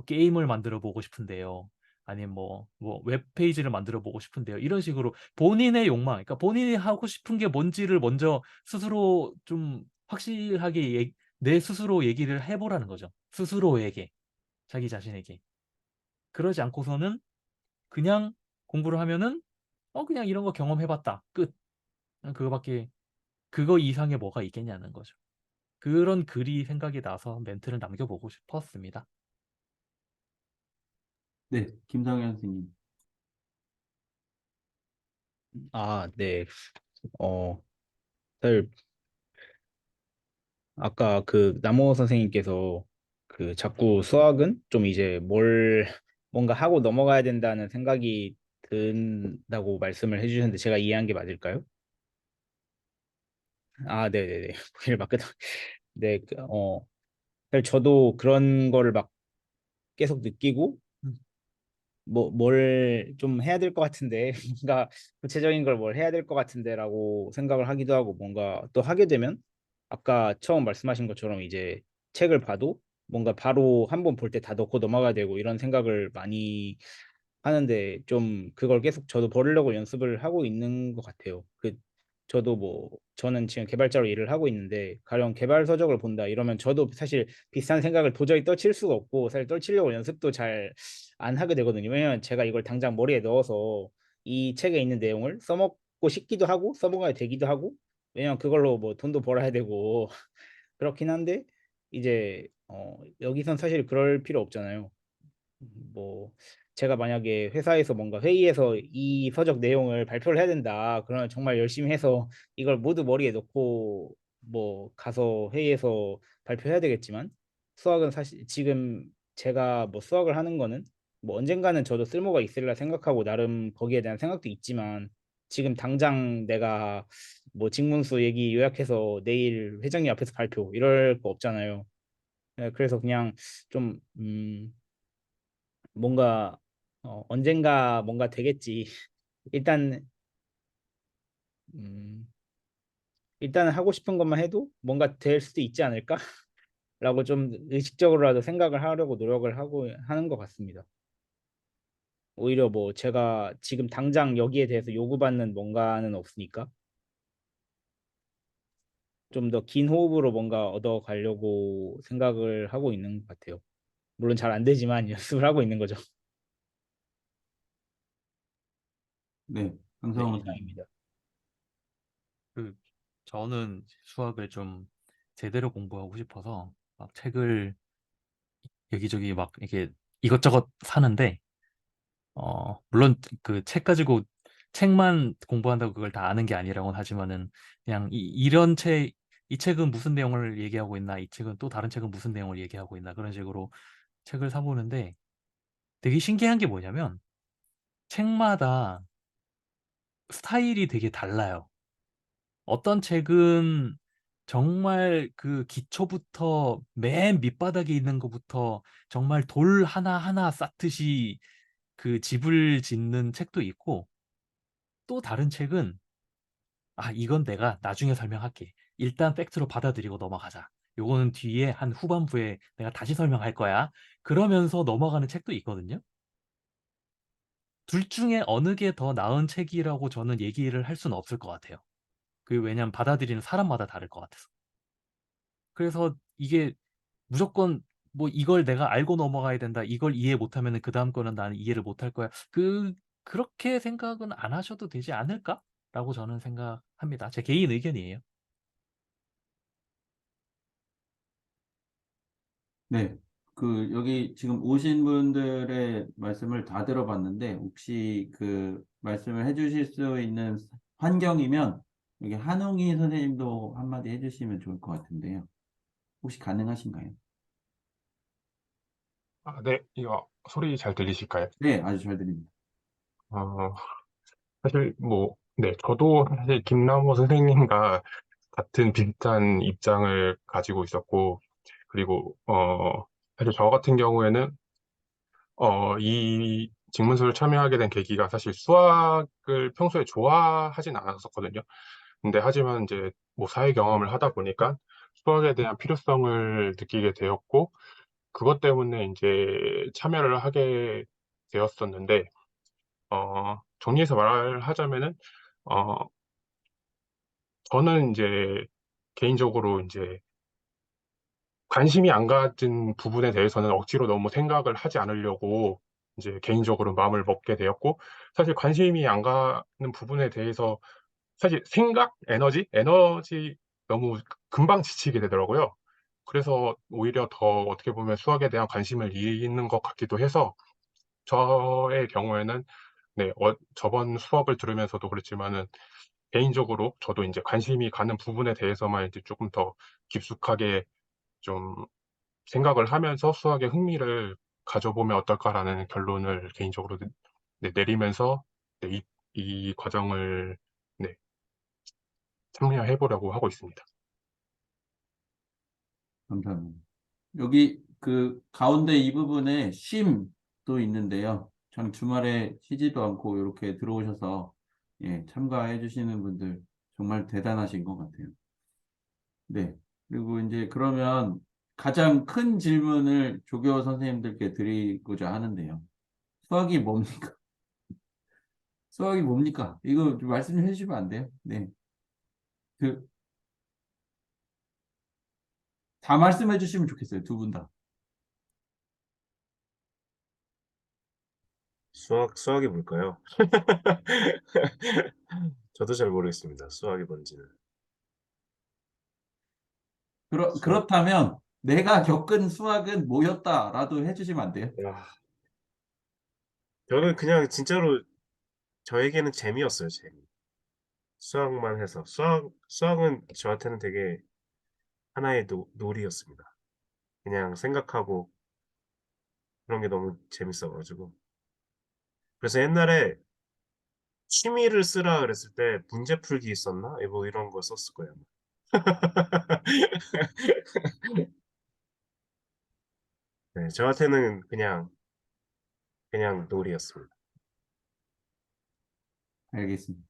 B: 게임을 만들어 보고 싶은데요. 아니면 뭐 웹페이지를 만들어 보고 싶은데요. 이런 식으로 본인의 욕망, 그러니까 본인이 하고 싶은 게 뭔지를 먼저 스스로 좀 확실하게 내 스스로 얘기를 해보라는 거죠. 스스로에게, 자기 자신에게. 그러지 않고서는 그냥 공부를 하면은 그냥 이런 거 경험해봤다. 끝. 그냥 그거밖에 그거 이상의 뭐가 있겠냐는 거죠. 그런 글이 생각이 나서 멘트를 남겨보고 싶었습니다.
A: 네, 김성현 선생님.
K: 아, 네. 어, 사실 아까 그 남호 선생님께서 그 자꾸 수학은 좀 이제 뭔가 하고 넘어가야 된다는 생각이 든다고 말씀을 해주셨는데 제가 이해한 게 맞을까요? 아, 네네네. 일 맞거든. 네, 사실 저도 그런 거를 막 계속 느끼고 뭘 좀 해야 될 것 같은데 뭔가 구체적인 걸 뭘 해야 될 것 같은데라고 생각을 하기도 하고 뭔가 또 하게 되면 아까 처음 말씀하신 것처럼 이제 책을 봐도 뭔가 바로 한 번 볼 때 다 넣고 넘어가야 되고 이런 생각을 많이 하는데 좀 그걸 계속 저도 버리려고 연습을 하고 있는 것 같아요. 저도 저는 지금 개발자로 일을 하고 있는데 가령 개발 서적을 본다 이러면 저도 사실 비슷한 생각을 도저히 떨칠 수가 없고 사실 떨치려고 연습도 잘 안 하게 되거든요. 왜냐면 제가 이걸 당장 머리에 넣어서 이 책에 있는 내용을 써먹고 싶기도 하고 써먹어야 되기도 하고 왜냐면 그걸로 뭐 돈도 벌어야 되고 그렇긴 한데 이제 여기선 사실 그럴 필요 없잖아요. 뭐 제가 만약에 회사에서 뭔가 회의에서 이 서적 내용을 발표를 해야 된다. 그러면 정말 열심히 해서 이걸 모두 머리에 넣고 가서 회의에서 발표해야 되겠지만 수학은 사실 지금 제가 수학을 하는 거는 언젠가는 저도 쓸모가 있으리라 생각하고 나름 거기에 대한 생각도 있지만 지금 당장 내가 직문수 얘기 요약해서 내일 회장님 앞에서 발표 이럴 거 없잖아요. 네, 그래서 그냥 좀 뭔가 언젠가 뭔가 되겠지. 일단 음, 일단은 하고 싶은 것만 해도 뭔가 될 수도 있지 않을까라고 좀 의식적으로라도 생각을 하려고 노력을 하고 하는 것 같습니다. 오히려 제가 지금 당장 여기에 대해서 요구받는 뭔가는 없으니까 좀 더 긴 호흡으로 뭔가 얻어 가려고 생각을 하고 있는 것 같아요. 물론 잘 안 되지만 연습을 하고 있는 거죠.
A: 네,
K: 네,
A: 강성호 선생님.
K: 이상입니다.
B: 저는 수학을 좀 제대로 공부하고 싶어서 막 책을 여기저기 막 이렇게 이것저것 사는데 물론 그 책 가지고 책만 공부한다고 그걸 다 아는 게 아니라고는 하지만은 그냥 이 책은 무슨 내용을 얘기하고 있나, 이 책은 또 다른 책은 무슨 내용을 얘기하고 있나 그런 식으로 책을 사보는데 되게 신기한 게 뭐냐면 책마다 스타일이 되게 달라요. 어떤 책은 정말 그 기초부터 맨 밑바닥에 있는 것부터 정말 돌 하나하나 쌓듯이 그 집을 짓는 책도 있고 또 다른 책은 이건 내가 나중에 설명할게. 일단 팩트로 받아들이고 넘어가자. 요거는 뒤에 한 후반부에 내가 다시 설명할 거야. 그러면서 넘어가는 책도 있거든요. 둘 중에 어느 게 더 나은 책이라고 저는 얘기를 할 수는 없을 것 같아요. 왜냐면 받아들이는 사람마다 다를 것 같아서. 그래서 이게 무조건 이걸 내가 알고 넘어가야 된다. 이걸 이해 못하면은 그 다음 거는 나는 이해를 못할 거야. 그렇게 생각은 안 하셔도 되지 않을까? 라고 저는 생각합니다. 제 개인 의견이에요.
A: 네, 여기 지금 오신 분들의 말씀을 다 들어봤는데, 혹시 그 말씀을 해주실 수 있는 환경이면, 여기 한웅이 선생님도 한마디 해주시면 좋을 것 같은데요. 혹시 가능하신가요?
L: 네, 이거 소리 잘 들리실까요?
A: 네, 아주 잘 들립니다.
L: 어, 사실 네, 저도 사실 김남호 선생님과 같은 비슷한 입장을 가지고 있었고, 그리고 사실 저 같은 경우에는 이 직문서를 참여하게 된 계기가 사실 수학을 평소에 좋아하진 않았었거든요. 근데 하지만 이제 사회 경험을 하다 보니까 수학에 대한 필요성을 느끼게 되었고, 그것 때문에 이제 참여를 하게 되었었는데, 정리해서 말하자면은, 어, 저는 이제 개인적으로 이제 관심이 안 가진 부분에 대해서는 억지로 너무 생각을 하지 않으려고 이제 개인적으로 마음을 먹게 되었고, 사실 관심이 안 가는 부분에 대해서 사실 생각, 에너지 너무 금방 지치게 되더라고요. 그래서 오히려 더 어떻게 보면 수학에 대한 관심을 잃는 것 같기도 해서 저의 경우에는 네, 저번 수업을 들으면서도 그랬지만은 개인적으로 저도 이제 관심이 가는 부분에 대해서만 이제 조금 더 깊숙하게 좀 생각을 하면서 수학에 흥미를 가져보면 어떨까라는 결론을 개인적으로 네, 내리면서 네, 이 과정을 네, 참여해 보려고 하고 있습니다.
A: 감사합니다. 여기 그 가운데 이 부분에 쉼도 있는데요. 참 주말에 쉬지도 않고 이렇게 들어오셔서 예, 참가해 주시는 분들 정말 대단하신 것 같아요. 네. 그리고 이제 그러면 가장 큰 질문을 조교 선생님들께 드리고자 하는데요. 수학이 뭡니까? 수학이 뭡니까? 이거 좀 말씀 좀 해주시면 안 돼요? 네. 그, 다 말씀해 주시면 좋겠어요. 두 분 다.
F: 수학이 뭘까요? 저도 잘 모르겠습니다. 수학이 뭔지는. 수학.
A: 그렇다면 내가 겪은 수학은 뭐였다라도 해주시면 안 돼요?
F: 야, 저는 그냥 진짜로 저에게는 재미였어요, 재미. 수학만 해서. 수학은 저한테는 되게 하나의 놀이였습니다. 그냥 생각하고 그런 게 너무 재밌어가지고. 그래서 옛날에 취미를 쓰라 그랬을 때 문제 풀기 있었나? 뭐 이런 거 썼을 거예요. 네, 저한테는 그냥 놀이였습니다.
A: 알겠습니다.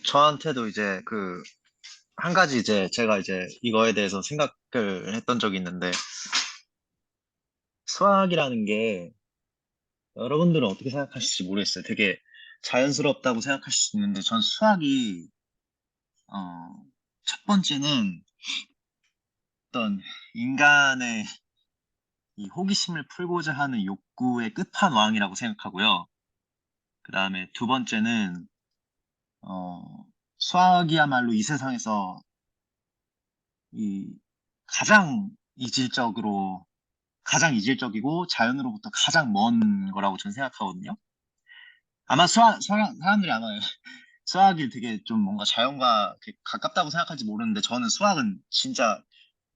J: 저한테도 이제 한 가지 이제 제가 이제 이거에 대해서 생각을 했던 적이 있는데, 수학이라는 게 여러분들은 어떻게 생각하실지 모르겠어요. 되게 자연스럽다고 생각하실 수 있는데, 전 수학이, 첫 번째는 어떤 인간의 이 호기심을 풀고자 하는 욕구의 끝판왕이라고 생각하고요. 그 다음에 두 번째는, 수학이야말로 이 세상에서 이 가장 이질적이고 자연으로부터 가장 먼 거라고 저는 생각하거든요. 아마 사람들이 아마 수학이 되게 좀 뭔가 자연과 이렇게 가깝다고 생각할지 모르는데, 저는 수학은 진짜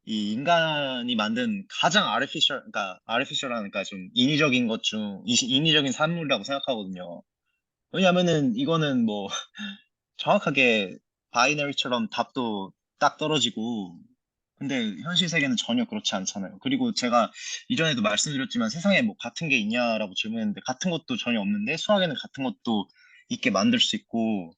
J: 이 인간이 만든 가장 아르티피셜하니까 좀 인위적인 산물이라고 생각하거든요. 왜냐면은 이거는 뭐 정확하게 바이너리처럼 답도 딱 떨어지고, 근데 현실 세계는 전혀 그렇지 않잖아요. 그리고 제가 이전에도 말씀드렸지만 세상에 뭐 같은 게 있냐라고 질문했는데, 같은 것도 전혀 없는데 수학에는 같은 것도 있게 만들 수 있고.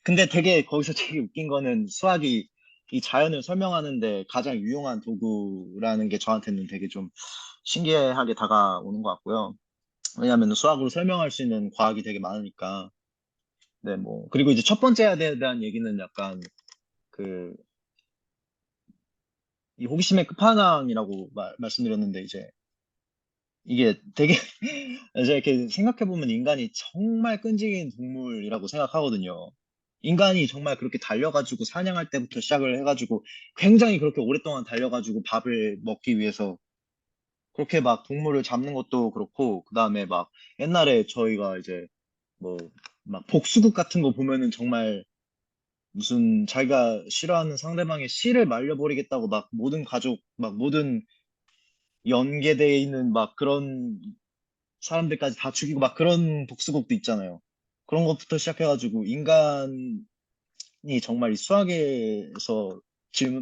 J: 근데 거기서 되게 웃긴 거는, 수학이 이 자연을 설명하는데 가장 유용한 도구라는 게 저한테는 되게 좀 신기하게 다가오는 것 같고요. 왜냐하면 수학으로 설명할 수 있는 과학이 되게 많으니까. 네, 뭐. 그리고 이제 첫 번째에 대한 얘기는 약간 그, 이 호기심의 끝판왕이라고 말씀드렸는데, 이제 이게 되게 제가 이렇게 생각해보면 인간이 정말 끈질긴 동물이라고 생각하거든요. 인간이 정말 그렇게 달려가지고 사냥할 때부터 시작을 해가지고 굉장히 그렇게 오랫동안 달려가지고 밥을 먹기 위해서 그렇게 막 동물을 잡는 것도 그렇고, 그 다음에 막 옛날에 저희가 이제 뭐 막 복수국 같은 거 보면은 정말 무슨 자기가 싫어하는 상대방의 씨를 말려버리겠다고 막 모든 가족, 막 모든 연계되어 있는 막 그런 사람들까지 다 죽이고 막 그런 복수극도 있잖아요. 그런 것부터 시작해가지고 인간이 정말 이 수학에서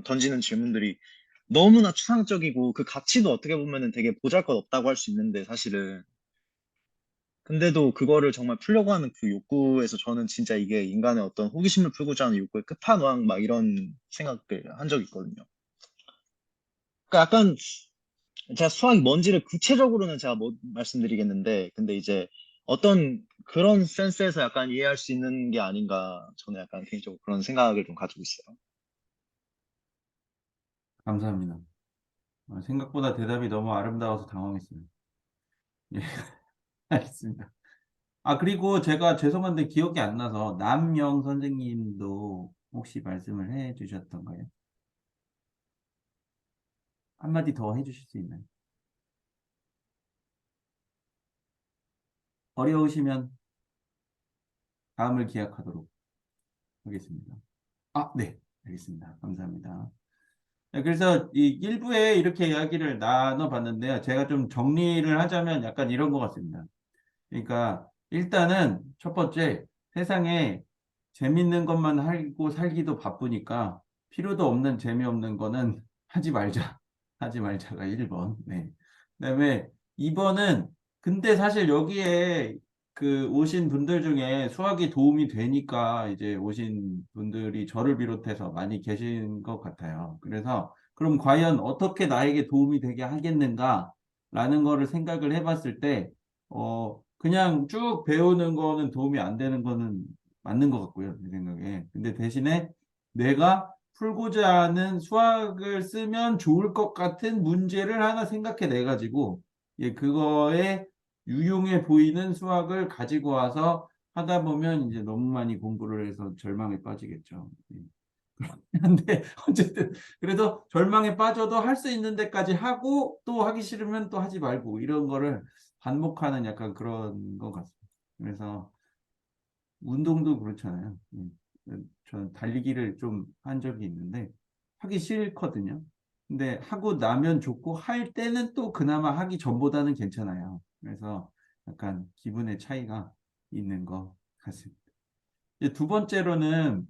J: 던지는 질문들이 너무나 추상적이고 그 가치도 어떻게 보면은 되게 보잘것없다고 할 수 있는데 사실은 근데도 그거를 정말 풀려고 하는 그 욕구에서 저는 진짜 이게 인간의 어떤 호기심을 풀고자 하는 욕구의 끝판왕 막 이런 생각을 한 적이 있거든요. 그러니까 약간 제가 수학이 뭔지를 구체적으로는 제가 못 말씀드리겠는데 근데 이제 어떤 그런 센스에서 약간 이해할 수 있는 게 아닌가 저는 약간 개인적으로 그런 생각을 좀 가지고 있어요.
A: 감사합니다. 생각보다 대답이 너무 아름다워서 당황했어요. 예, 알겠습니다. 그리고 제가 죄송한데 기억이 안 나서 남영 선생님도 혹시 말씀을 해 주셨던가요? 한마디 더 해주실 수 있나요? 어려우시면 다음을 기약하도록 하겠습니다. 네. 알겠습니다. 감사합니다. 네, 그래서 이 일부에 이렇게 이야기를 나눠봤는데요. 제가 좀 정리를 하자면 약간 이런 것 같습니다. 그러니까 일단은 첫 번째, 세상에 재밌는 것만 하고 살기도 바쁘니까 필요도 없는 재미없는 거는 하지 말자. 하지 말자가 1번. 네. 그다음에 2번은 근데 사실 여기에 그 오신 분들 중에 수학이 도움이 되니까 이제 오신 분들이 저를 비롯해서 많이 계신 것 같아요. 그래서 그럼 과연 어떻게 나에게 도움이 되게 하겠는가라는 거를 생각을 해봤을 때 그냥 쭉 배우는 거는 도움이 안 되는 거는 맞는 것 같고요, 제 생각에. 근데 대신에 내가 풀고자 하는 수학을 쓰면 좋을 것 같은 문제를 하나 생각해 내 가지고, 그거에 유용해 보이는 수학을 가지고 와서 하다 보면 이제 너무 많이 공부를 해서 절망에 빠지겠죠. 예. 근데 어쨌든 그래도 절망에 빠져도 할 수 있는 데까지 하고 또 하기 싫으면 또 하지 말고 이런 거를 반복하는 약간 그런 것 같습니다. 그래서 운동도 그렇잖아요. 저는 달리기를 좀 한 적이 있는데 하기 싫거든요. 근데 하고 나면 좋고 할 때는 또 그나마 하기 전보다는 괜찮아요. 그래서 약간 기분의 차이가 있는 것 같습니다. 이제 두 번째로는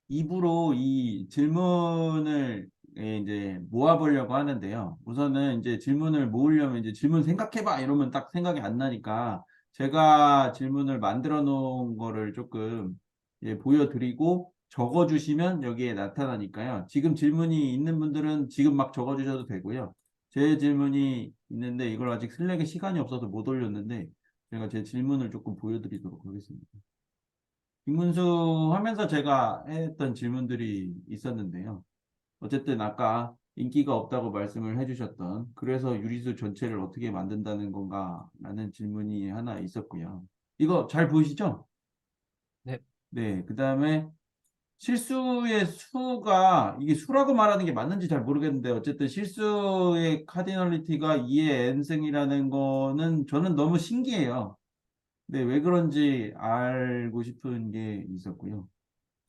A: 입으로 이 질문을 이제 모아보려고 하는데요. 우선은 이제 질문을 모으려면 이제 질문 생각해봐 이러면 딱 생각이 안 나니까 제가 질문을 만들어 놓은 거를 조금 보여드리고 적어주시면 여기에 나타나니까요. 지금 질문이 있는 분들은 지금 막 적어주셔도 되고요. 제 질문이 있는데 이걸 아직 슬랙에 시간이 없어서 못 올렸는데 제가 제 질문을 조금 보여드리도록 하겠습니다. 김문수 하면서 제가 했던 질문들이 있었는데요. 어쨌든 아까 인기가 없다고 말씀을 해주셨던 그래서 유리수 전체를 어떻게 만든다는 건가 라는 질문이 하나 있었고요. 이거 잘 보이시죠?
B: 네.
A: 네. 그 다음에 실수의 수가 이게 수라고 말하는 게 맞는지 잘 모르겠는데 어쨌든 실수의 카디널리티가 2의 n승이라는 거는 저는 너무 신기해요. 네, 왜 그런지 알고 싶은 게 있었고요.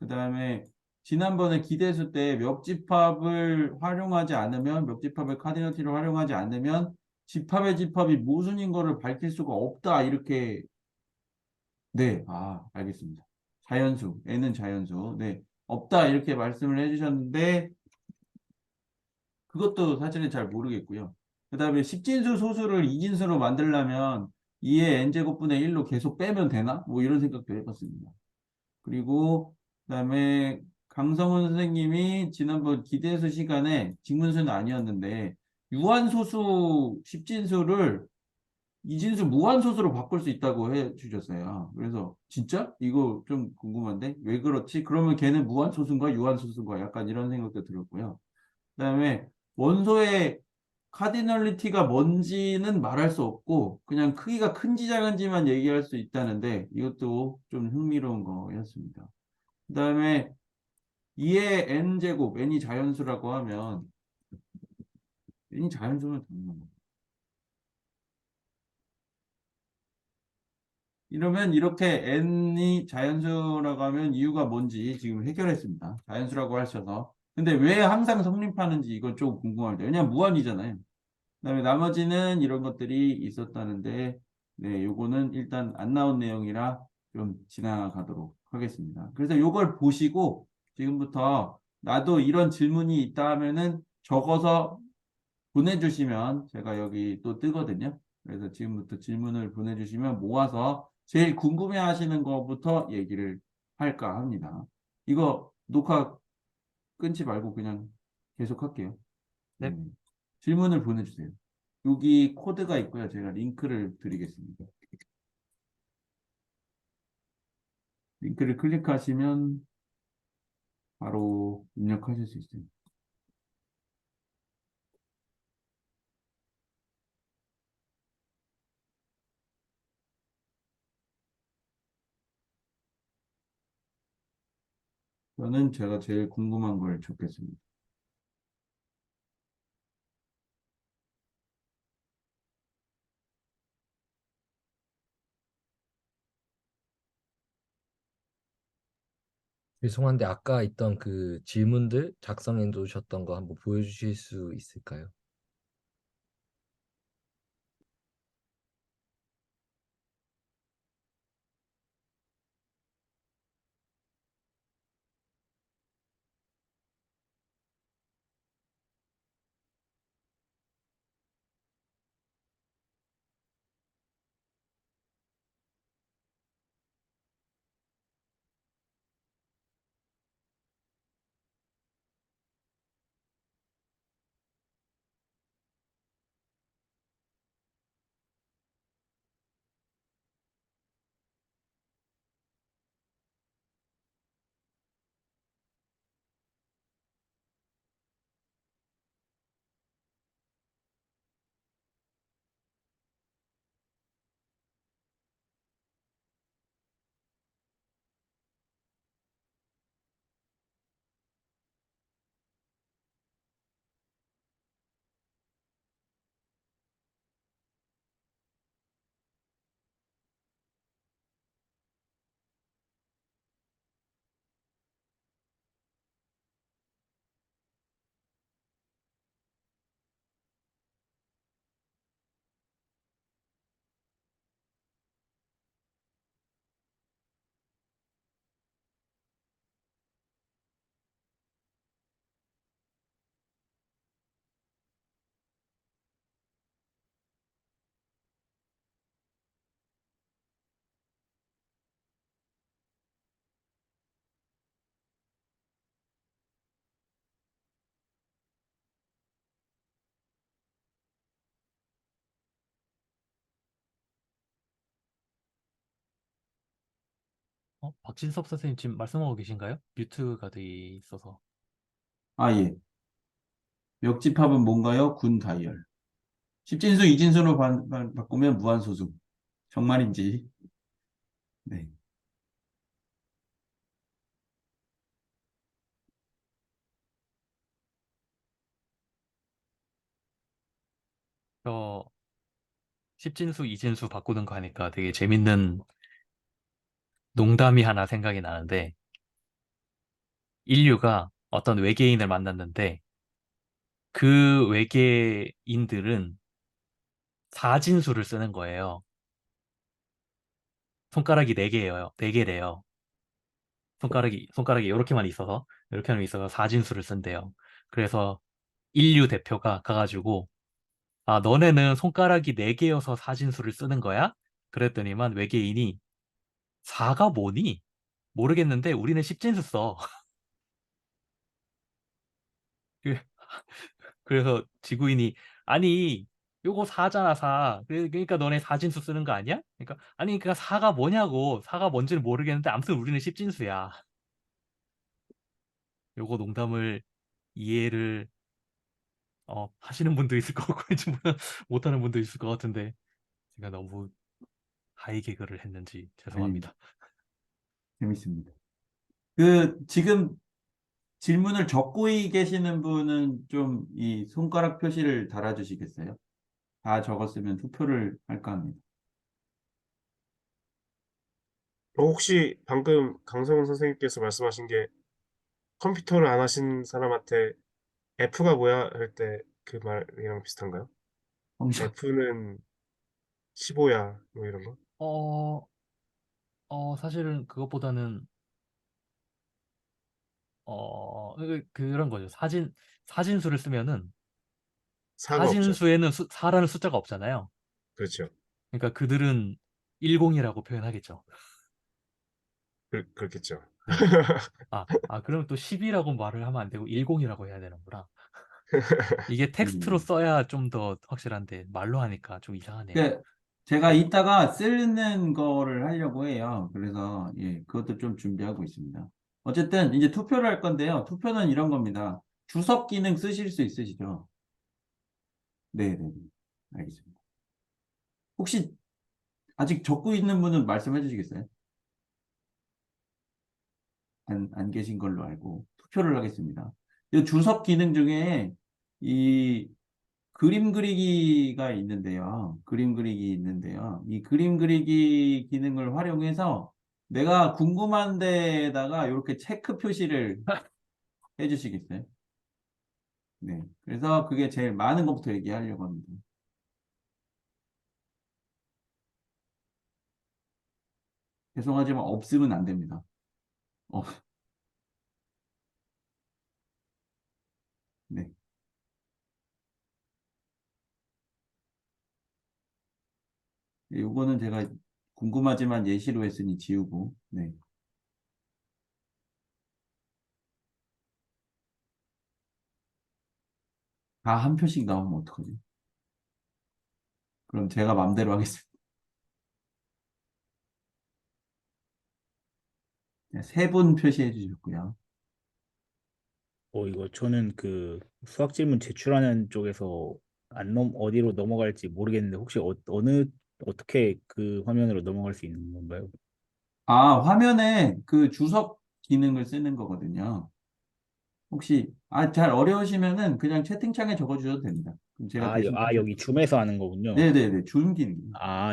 A: 그 다음에 지난번에 기대수 때 멱집합을 활용하지 않으면 멱집합의 카디널티를 활용하지 않으면 집합의 집합이 모순인 거를 밝힐 수가 없다 이렇게 네, 알겠습니다. 자연수, n은 자연수, 네, 없다 이렇게 말씀을 해주셨는데 그것도 사실은 잘 모르겠고요. 그 다음에 십진수 소수를 이진수로 만들려면 2의 n제곱분의 1로 계속 빼면 되나? 뭐 이런 생각도 해봤습니다. 그리고 그다음에 강성훈 선생님이 지난번 기대수 시간에 직문수는 아니었는데 유한소수 십진수를 이진수 무한소수로 바꿀 수 있다고 해주셨어요. 그래서 진짜 이거 좀 궁금한데 왜 그렇지? 그러면 걔는 무한소수인가 유한소수인가 약간 이런 생각도 들었고요. 그다음에 원소의 카디널리티가 뭔지는 말할 수 없고 그냥 크기가 큰지 작은지만 얘기할 수 있다는데 이것도 좀 흥미로운 거였습니다. 그 다음에 2의 n제곱, n이 자연수라고 하면 n이 자연수는 당연한 거 이러면 이렇게 n이 자연수라고 하면 이유가 뭔지 지금 해결했습니다. 자연수라고 하셔서. 근데 왜 항상 성립하는지 이건 좀 궁금할 때. 왜냐면 무한이잖아요. 그다음에 나머지는 이런 것들이 있었다는데, 네, 요거는 일단 안 나온 내용이라 좀 지나가도록 하겠습니다. 그래서 요걸 보시고 지금부터 나도 이런 질문이 있다 하면은 적어서 보내주시면 제가 여기 또 뜨거든요. 그래서 지금부터 질문을 보내주시면 모아서 제일 궁금해 하시는 것부터 얘기를 할까 합니다. 이거 녹화 끊지 말고 그냥 계속 할게요.
B: 네.
A: 질문을 보내주세요. 여기 코드가 있고요. 제가 링크를 드리겠습니다. 링크를 클릭하시면 바로 입력하실 수 있어요. 저는 제가 제일 궁금한 걸 적겠습니다.
G: 죄송한데 아까 있던 그 질문들 작성해 놓으셨던 거 한번 보여주실 수 있을까요?
B: 박진섭 선생님 지금 말씀하고 계신가요? 뮤트가 돼 있어서.
A: 아, 예. 역집합은 뭔가요? 군 다이얼. 십진수, 이진수로 바꾸면 무한소수. 정말인지. 네.
B: 저 십진수, 이진수 바꾸는 거 하니까 되게 재밌는 농담이 하나 생각이 나는데, 인류가 어떤 외계인을 만났는데 그 외계인들은 사진수를 쓰는 거예요. 손가락이 4개예요. 4개래요. 손가락이 이렇게만 있어서, 이렇게만 있어서 사진수를 쓴대요. 그래서 인류 대표가 가가지고, 아, 너네는 손가락이 4개여서 사진수를 쓰는 거야? 그랬더니만 외계인이 4가 뭐니? 모르겠는데 우리는 십진수 써. 그- 그래서 지구인이, 아니, 요거 4잖아, 4. 그러니까 너네 사진수 쓰는 거 아니야? 그러니까, 아니, 그러니까 4가 뭐냐고. 4가 뭔지는 모르겠는데 아무튼 우리는 십진수야. 요거 농담을 이해를 하시는 분도 있을 거고 이제 못하는 분도 있을 것 같은데 제가 너무 하이 개그를 했는지
A: 아닙니다.
B: 죄송합니다.
A: 재밌습니다. 지금 질문을 적고 계시는 분은 좀 이 손가락 표시를 달아주시겠어요? 다 적었으면 투표를 할까 합니다.
F: 혹시 방금 강성훈 선생님께서 말씀하신 게 컴퓨터를 안 하신 사람한테 F가 뭐야 할 때 그 말이랑 비슷한가요? F는 15야 뭐 이런 거?
B: 어, 사실은 그것보다는 그런 거죠. 사진수를 쓰면은
F: 사가 없죠.
B: 사진수에는 4라는 숫자가 없잖아요.
F: 그렇죠.
B: 그러니까 그들은 10이라고 표현하겠죠.
F: 그렇겠죠.
B: 네. 그러면 또 10이라고 말을 하면 안 되고 10이라고 해야 되는구나. 이게 텍스트로 써야 좀 더 확실한데 말로 하니까 좀 이상하네요.
A: 그 제가 이따가 쓰는 거를 하려고 해요. 그래서 예, 그것도 좀 준비하고 있습니다. 어쨌든 이제 투표를 할 건데요. 투표는 이런 겁니다. 주석 기능 쓰실 수 있으시죠? 네, 네, 네. 알겠습니다. 혹시 아직 적고 있는 분은 말씀해 주시겠어요? 안 계신 걸로 알고 투표를 하겠습니다. 이 주석 기능 중에 이 그림 그리기가 있는데요. 그림 그리기 있는데요. 이 그림 그리기 기능을 활용해서 내가 궁금한 데에다가 이렇게 체크 표시를 해주시겠어요? 네. 그래서 그게 제일 많은 것부터 얘기하려고 합니다. 죄송하지만 없으면 안 됩니다. 어, 네. 요거는 제가 궁금하지만 예시로 했으니 지우고, 네. 다 한 표씩 나오면 어떡하지? 그럼 제가 맘대로 하겠습니다. 세 분 표시해 주셨고요.
K: 이거 저는 그 수학 질문 제출하는 쪽에서 어디로 넘어갈지 모르겠는데 혹시 어떻게 그 화면으로 넘어갈 수 있는 건가요?
A: 화면에 그 주석 기능을 쓰는 거거든요. 혹시, 잘 어려우시면은 그냥 채팅창에 적어주셔도 됩니다. 그럼 제가 대신,
K: 여기 줌에서 하는 거군요.
A: 네네네, 줌 기능.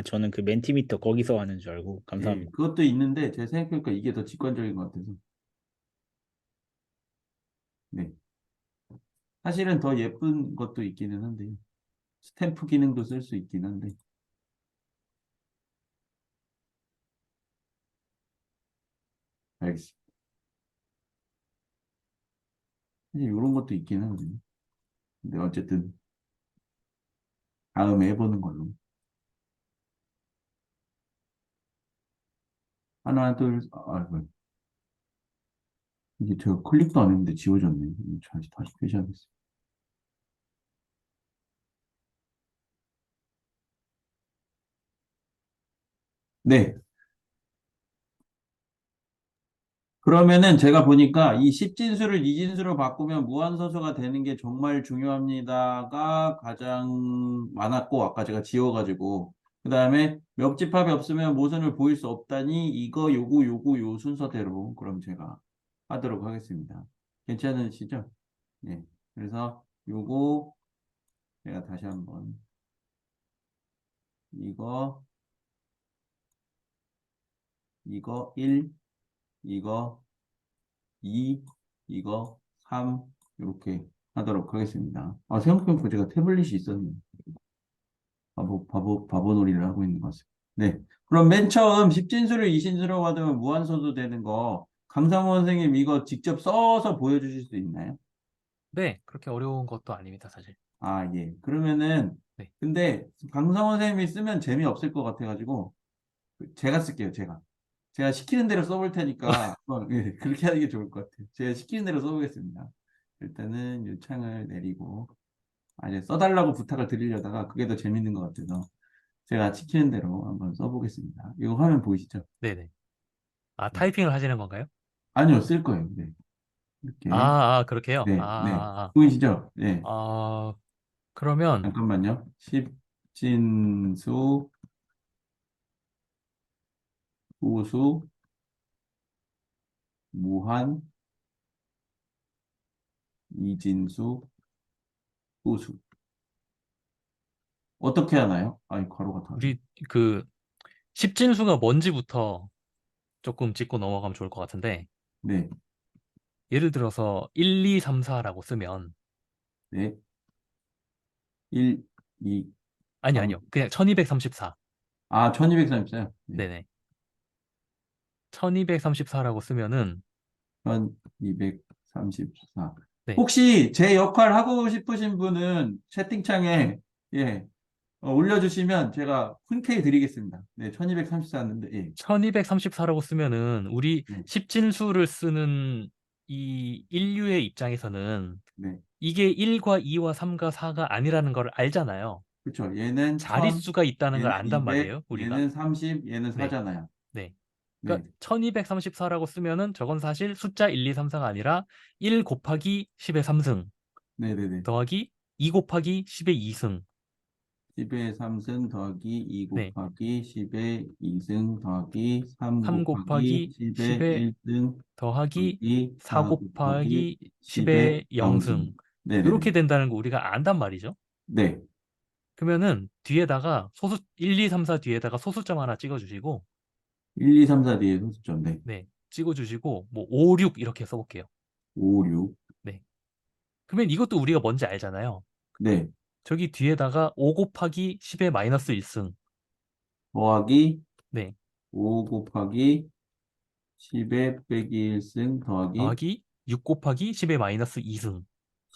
K: 저는 그 멘티미터 거기서 하는 줄 알고
A: 네,
K: 감사합니다.
A: 그것도 있는데, 제가 생각해보니까 이게 더 직관적인 것 같아서. 네. 사실은 더 예쁜 것도 있기는 한데요. 스탬프 기능도 쓸 수 있긴 한데. 알겠습니다. 사실 이런 것도 있긴 하거든요. 근데 어쨌든, 다음에 해보는 걸로. 하나, 둘, 뭐야. 이게 제가 클릭도 안 했는데 지워졌네. 다시 표시하겠습니다. 네. 그러면은 제가 보니까 이 10진수를 2진수로 바꾸면 무한소수가 되는 게 정말 중요합니다가 가장 많았고, 아까 제가 지워가지고. 그 다음에 몇집합이 없으면 모순을 보일 수 없다니 이거 요거 요 순서대로 그럼 제가 하도록 하겠습니다. 괜찮으시죠? 네. 그래서 요거 제가 다시 한번 이거 1 이거 2 이거 3 이렇게 하도록 하겠습니다. 생각해보니까 제가 태블릿이 있었네. 바보 놀이를 하고 있는 것 같습니다. 네. 그럼 맨 처음 10진수를 2진수로 받으면 무한소수 되는 거 강상원 선생님 이거 직접 써서 보여주실 수 있나요?
B: 네, 그렇게 어려운 것도 아닙니다, 사실.
A: 예. 그러면은
B: 네.
A: 근데 강상원 선생님이 쓰면 재미없을 것 같아가지고 제가 쓸게요, 제가. 제가 시키는 대로 써볼 테니까 예, 그렇게 하는 게 좋을 것 같아요. 제가 시키는 대로 써보겠습니다. 일단은 이 창을 내리고 이제 써달라고 부탁을 드리려다가 그게 더 재밌는 것 같아서 제가 시키는 대로 한번 써보겠습니다. 이거 화면 보이시죠?
B: 네네. 타이핑을 하시는 건가요?
A: 아니요, 쓸 거예요. 네. 이렇게.
B: 그렇게요?
A: 네, 네. 보이시죠? 네.
B: 그러면,
A: 잠깐만요. 10진수, 소수, 무한, 이진수, 소수. 어떻게 하나요? 괄호가 다.
B: 우리 그 10진수가 뭔지부터 조금 짚고 넘어가면 좋을 것 같은데,
A: 네,
B: 예를 들어서 1, 2, 3, 4라고 쓰면,
A: 네. 1, 2,
B: 아니요.
A: 3.
B: 그냥 1234.
A: 아, 1234요? 네.
B: 네네. 1234라고 쓰면은,
A: 1234.
B: 네.
A: 혹시 제 역할 하고 싶으신 분은 채팅창에, 예, 올려주시면 제가 흔쾌히 드리겠습니다. 네, 1234였는데, 예.
B: 1234라고 쓰면은, 우리
A: 네,
B: 십진수를 쓰는 이 인류의 입장에서는,
A: 네.
B: 이게 1과 2와 3과 4가 아니라는 걸 알잖아요.
A: 그렇죠. 얘는 1000,
B: 자릿수가 있다는 걸
A: 얘는
B: 안단
A: 200,
B: 말이에요, 우리가.
A: 얘는 30, 얘는
B: 네.
A: 4잖아요.
B: 네.
A: 네,
B: 그러니까 1234라고 쓰면은 저건 사실 숫자 1, 2, 3, 4가 아니라 1 곱하기 10의 3승
A: 네네네.
B: 더하기 2 곱하기 10의 2승.
A: 10의 3승 더하기 2
B: 네.
A: 곱하기 10의 2승 더하기 3
B: 3
A: 곱하기
B: 곱하기
A: 10의
B: 10의
A: 1승
B: 더하기
A: 더하기
B: 4
A: 4 곱하기
B: 곱하기
A: 10의
B: 10의
A: 0승.
B: 0승.
A: 네네네.
B: 이렇게 된다는 거 우리가 안단 말이죠.
A: 네.
B: 그러면은 뒤에다가 1, 2, 3, 4 뒤에다가 소수점 하나 찍어주시고,
A: 1, 2, 3, 4 뒤에 소수점. 네.
B: 네. 찍어주시고, 뭐 5, 6 이렇게 써볼게요.
A: 5, 6.
B: 네. 그러면 이것도 우리가 뭔지 알잖아요.
A: 네.
B: 저기 뒤에다가 5 곱하기 10의 마이너스 1승.
A: 더하기
B: 네.
A: 5 곱하기 10의 빼기 1승 더하기
B: 더하기 6 곱하기 10의 마이너스 2승.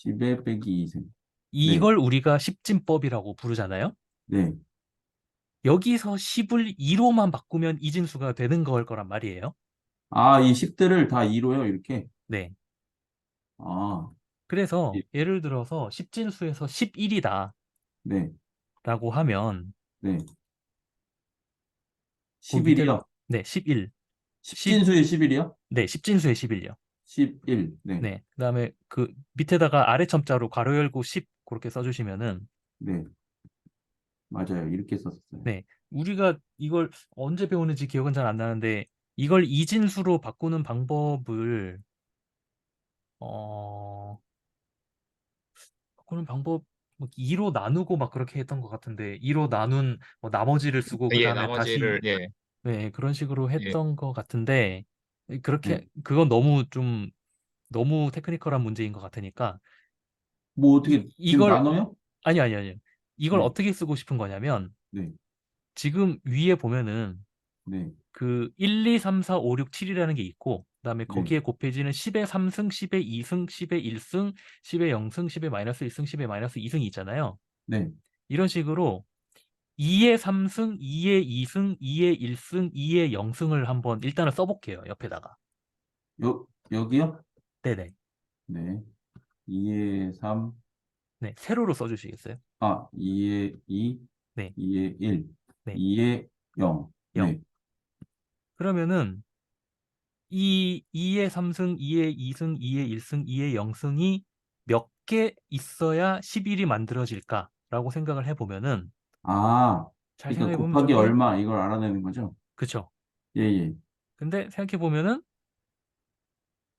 A: 10의 빼기 2승. 네.
B: 이걸 우리가 십진법이라고 부르잖아요.
A: 네.
B: 여기서 10을 2로만 바꾸면 이진수가 되는 걸 거란 말이에요.
A: 아, 이 10들을 다 2로요, 이렇게?
B: 네.
A: 아,
B: 그래서
A: 예.
B: 예를 들어서 십진수에서 11이다
A: 네.
B: 라고 하면
A: 네.
B: 그 밑에다
A: 11이요?
B: 네, 11. 10
A: 십진수의 11이요?
B: 네, 십진수의 11이요.
A: 11. 네.
B: 네. 그다음에 그 밑에다가 아래 첨자로 괄호 열고 10 그렇게 써 주시면은
A: 네. 맞아요. 이렇게 썼어요.
B: 네. 우리가 이걸 언제 배우는지 기억은 잘 안 나는데 이걸 이진수로 바꾸는 방법을 어 바꾸는 방법 뭐 2로 나누고 막 그렇게 했던 것 같은데 2로 나눈 뭐 나머지를 쓰고
E: 예,
B: 그다음에 다시
E: 나머지를, 예,
B: 네, 그런 식으로
E: 예.
B: 했던 것 같은데
A: 네.
B: 그렇게 그건 너무 테크니컬한 문제인 것 같으니까
A: 뭐 어떻게 지금
B: 이걸
A: 나눠요?
B: 아니요. 이걸
A: 네.
B: 어떻게 쓰고 싶은 거냐면
A: 네.
B: 지금 위에 보면은
A: 네.
B: 그 1, 2, 3, 4, 5, 6, 7이라는 게 있고 그다음에
A: 네.
B: 거기에 곱해지는 10의 3승, 10의 2승, 10의 1승, 10의 0승, 10의 마이너스 1승, 10의 마이너스 2승이 있잖아요.
A: 네.
B: 이런 식으로 2의 3승, 2의 2승, 2의 1승, 2의 0승을 한번 일단은 써볼게요. 옆에다가.
A: 여기요?
B: 네네.
A: 네. 2의 3,
B: 네, 세로로 써주시겠어요?
A: 2의 2,
B: 네,
A: 2의 1,
B: 네,
A: 2의 0.
B: 0.
A: 네.
B: 그러면은 이 2의 3승, 2의 2승, 2의 1승, 2의 0승이 몇 개 있어야 11이 만들어질까라고 생각을 해보면은
A: 아,
B: 잘
A: 그러니까
B: 생각해보면
A: 곱하기
B: 저게
A: 얼마 이걸 알아내는 거죠?
B: 그쵸?
A: 예, 예.
B: 근데 생각해보면은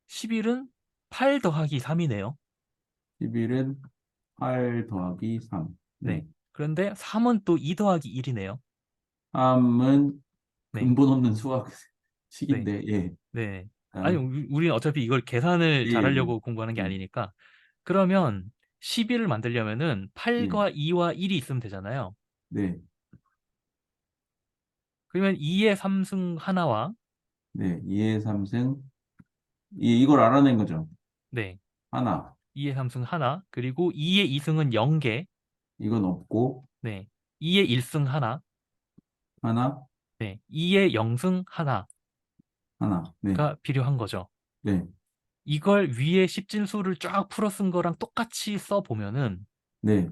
B: 11은 8 더하기 3이네요.
A: 11은 8 더하기 3. 네.
B: 네. 그런데 3은 또 2 더하기 1이네요.
A: 3은
B: 네,
A: 근본 없는
B: 네,
A: 수학식인데, 예.
B: 네. 아니,
A: 다음.
B: 우리는 어차피 이걸 계산을
A: 예, 예,
B: 잘하려고 공부하는 게
A: 예.
B: 아니니까. 그러면 11을 만들려면은
A: 예.
B: 8과 2와 1이 있으면 되잖아요.
A: 네.
B: 그러면 2의 3승 하나와
A: 네. 2의 3승. 이걸 알아낸 거죠.
B: 네,
A: 하나.
B: 2의 3승 하나, 그리고 2의 2승은 0개,
A: 이건 없고,
B: 네, 2의 1승 하나,
A: 하나,
B: 네, 2의 0승 하나가
A: 하나. 네.
B: 필요한 거죠.
A: 네.
B: 이걸 위에 십진수를 쫙 풀어 쓴 거랑 똑같이 써 보면은
A: 네.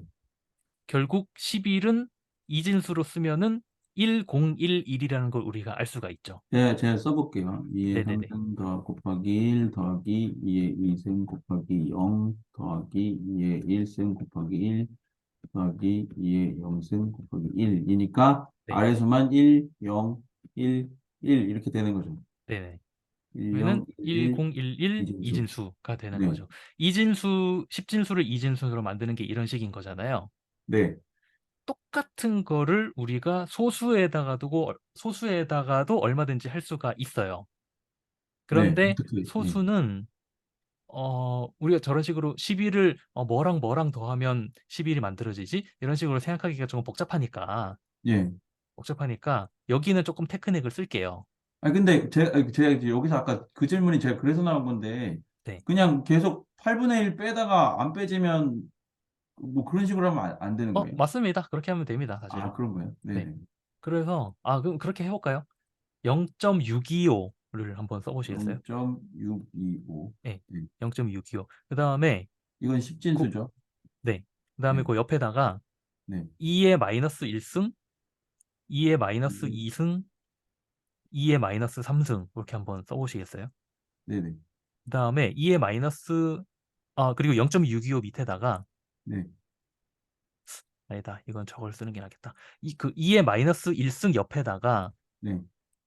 B: 결국 11은 이진수로 쓰면은 1011이라는 걸 우리가 알 수가 있죠.
A: 제가 써볼게요. 2의
B: 네네네.
A: 3승 곱하기 1 더하기 2의 2승 곱하기 0 더하기 2의 1승 곱하기 1 더하기 2의 0승 곱하기 1이니까
B: 네,
A: 아래수만 1, 0, 1, 1 이렇게 되는 거죠.
B: 네네.
A: 1, 0,
B: 그러면은
A: 1, 1
B: 1011
A: 이진수.
B: 이진수가 되는
A: 네.
B: 거죠. 십진수를 이진수로 만드는 게 이런 식인 거잖아요.
A: 네.
B: 똑같은 거를 우리가 소수에다가도 얼마든지 할 수가 있어요.
A: 네,
B: 그런데
A: 어떻게, 예,
B: 소수는 우리가 저런 식으로 11을 뭐랑 뭐랑 더하면 11이 만들어지지? 이런 식으로 생각하기가 좀
A: 예.
B: 복잡하니까 여기는 조금 테크닉을 쓸게요.
A: 아니, 근데 제가 이제 여기서 아까 그 질문이 제가 그래서 나온 건데,
B: 네.
A: 그냥 계속 8분의 1 빼다가 안 빼지면 뭐 그런 식으로 하면 안 되는 거예요?
B: 맞습니다. 그렇게 하면 됩니다, 사실은.
A: 아, 그런 거예요?
B: 네.
A: 네네.
B: 그래서, 그럼 그렇게 해볼까요? 0.625를 한번 써보시겠어요?
A: 0.625.
B: 네.
A: 네.
B: 0.625. 그 다음에,
A: 이건 십진수죠?
B: 네. 그 다음에
A: 네.
B: 그 옆에다가
A: 네.
B: 2의 마이너스 1승, 2의 마이너스
A: 음.
B: 2승, 2의 마이너스 3승. 이렇게 한번 써보시겠어요?
A: 네네.
B: 그 다음에 2의 마이너스, 그리고 0.625 밑에다가,
A: 네.
B: 아니다. 이건 저걸 쓰는 게 낫겠다. 2의 마이너스 1승 옆에다가
A: 네.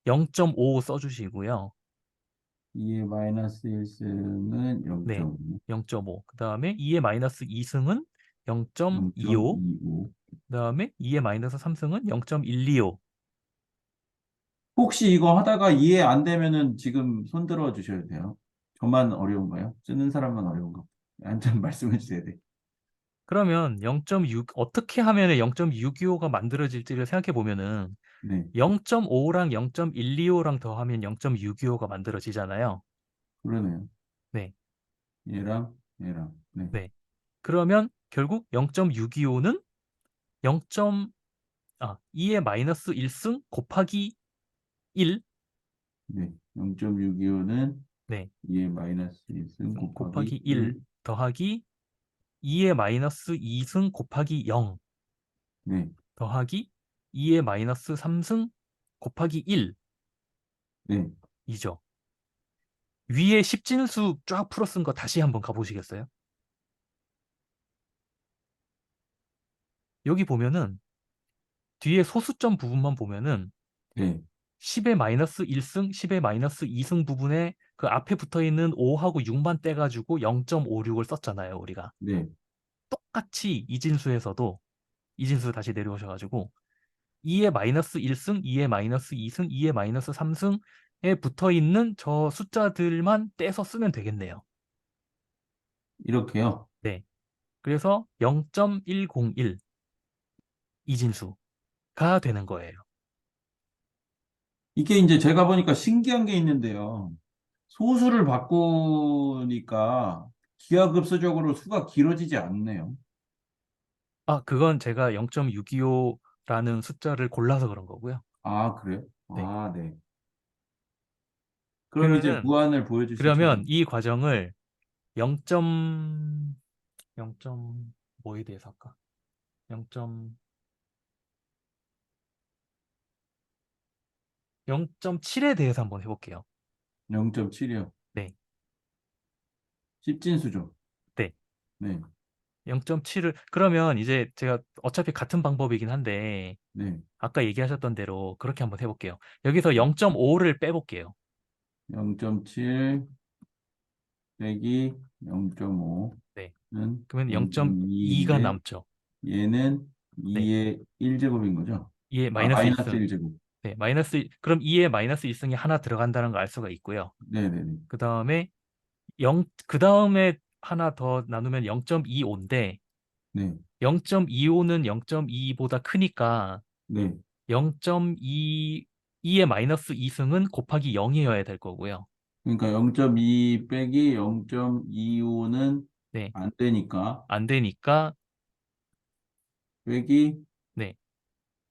B: 0.5 써주시고요.
A: 2의 마이너스 1승은
B: 네.
A: 0.5.
B: 0.5. 그 다음에 2의 마이너스 2승은 0.25.
A: 0.25.
B: 그 다음에 2의 마이너스 3승은 0.125.
A: 혹시 이거 하다가 이해 안 되면은 지금 손 들어 주셔도 돼요. 저만 어려운가요? 쓰는 사람만 어려운가? 한번 말씀해 주셔야 돼.
B: 그러면 0.6, 어떻게 하면 0.625가 만들어질지를 생각해 보면은
A: 네.
B: 0.5랑 0.125랑 더하면 0.625가 만들어지잖아요.
A: 그러네요.
B: 네.
A: 얘랑 얘랑. 네.
B: 네. 그러면 결국 0.625는 2의 마이너스 1승 곱하기 1.
A: 네. 0.625는
B: 네.
A: 2의 마이너스 1승 곱하기
B: 곱하기 1 더하기 2의 마이너스 2승 곱하기 0
A: 네.
B: 더하기 2의 마이너스 3승 곱하기 1
A: 네.
B: 이죠. 위에 십진수 쫙 풀어 쓴 거 다시 한번 가보시겠어요? 여기 보면은 뒤에 소수점 부분만 보면은
A: 네.
B: 10의 마이너스 1승, 10의 마이너스 2승 부분에 그 앞에 붙어 있는 5하고 6만 떼가지고 0.56을 썼잖아요, 우리가.
A: 네.
B: 똑같이 이진수 다시 내려오셔가지고 2의 마이너스 1승, 2의 마이너스 2승, 2의 마이너스 3승에 붙어 있는 저 숫자들만 떼서 쓰면 되겠네요.
A: 이렇게요.
B: 네. 그래서 0.101 이진수가 되는 거예요.
A: 이게 이제 제가 보니까 신기한 게 있는데요. 소수를 바꾸니까 기하급수적으로 수가 길어지지 않네요.
B: 그건 제가 0.625라는 숫자를 골라서 그런 거고요.
A: 아, 그래요?
B: 네.
A: 아, 네. 그럼 이제 무한을 보여주실
B: 그러면
A: 차례.
B: 이 과정을 0. 뭐에 대해서 할까? 0.7에 대해서 한번 해볼게요.
A: 0.7이요.
B: 네.
A: 십진수죠.
B: 네.
A: 네.
B: 0.7을 그러면 이제 제가 어차피 같은 방법이긴 한데
A: 네.
B: 아까 얘기하셨던 대로 그렇게 한번 해볼게요. 여기서 0.5를 빼볼게요.
A: 0.7 빼기 0.5는
B: 네. 그러면 0.2가
A: 0.2인데
B: 남죠.
A: 얘는
B: 네.
A: 2의 1제곱인 거죠?
B: 2의 마이너스
A: 마이너스
B: 1승.
A: 1제곱.
B: 네, 그럼 2의 마이너스 1승이 하나 들어간다는 걸 알 수가 있고요.
A: 네네네.
B: 그 다음에 하나 더 나누면 0.25인데
A: 네.
B: 0.25는 0.2보다 크니까
A: 네.
B: 2의 마이너스 2승은 곱하기 0이어야 될 거고요.
A: 그러니까 0.2 빼기 0.25는
B: 네.
A: 안 되니까
B: 안 되니까
A: 빼기
B: 네.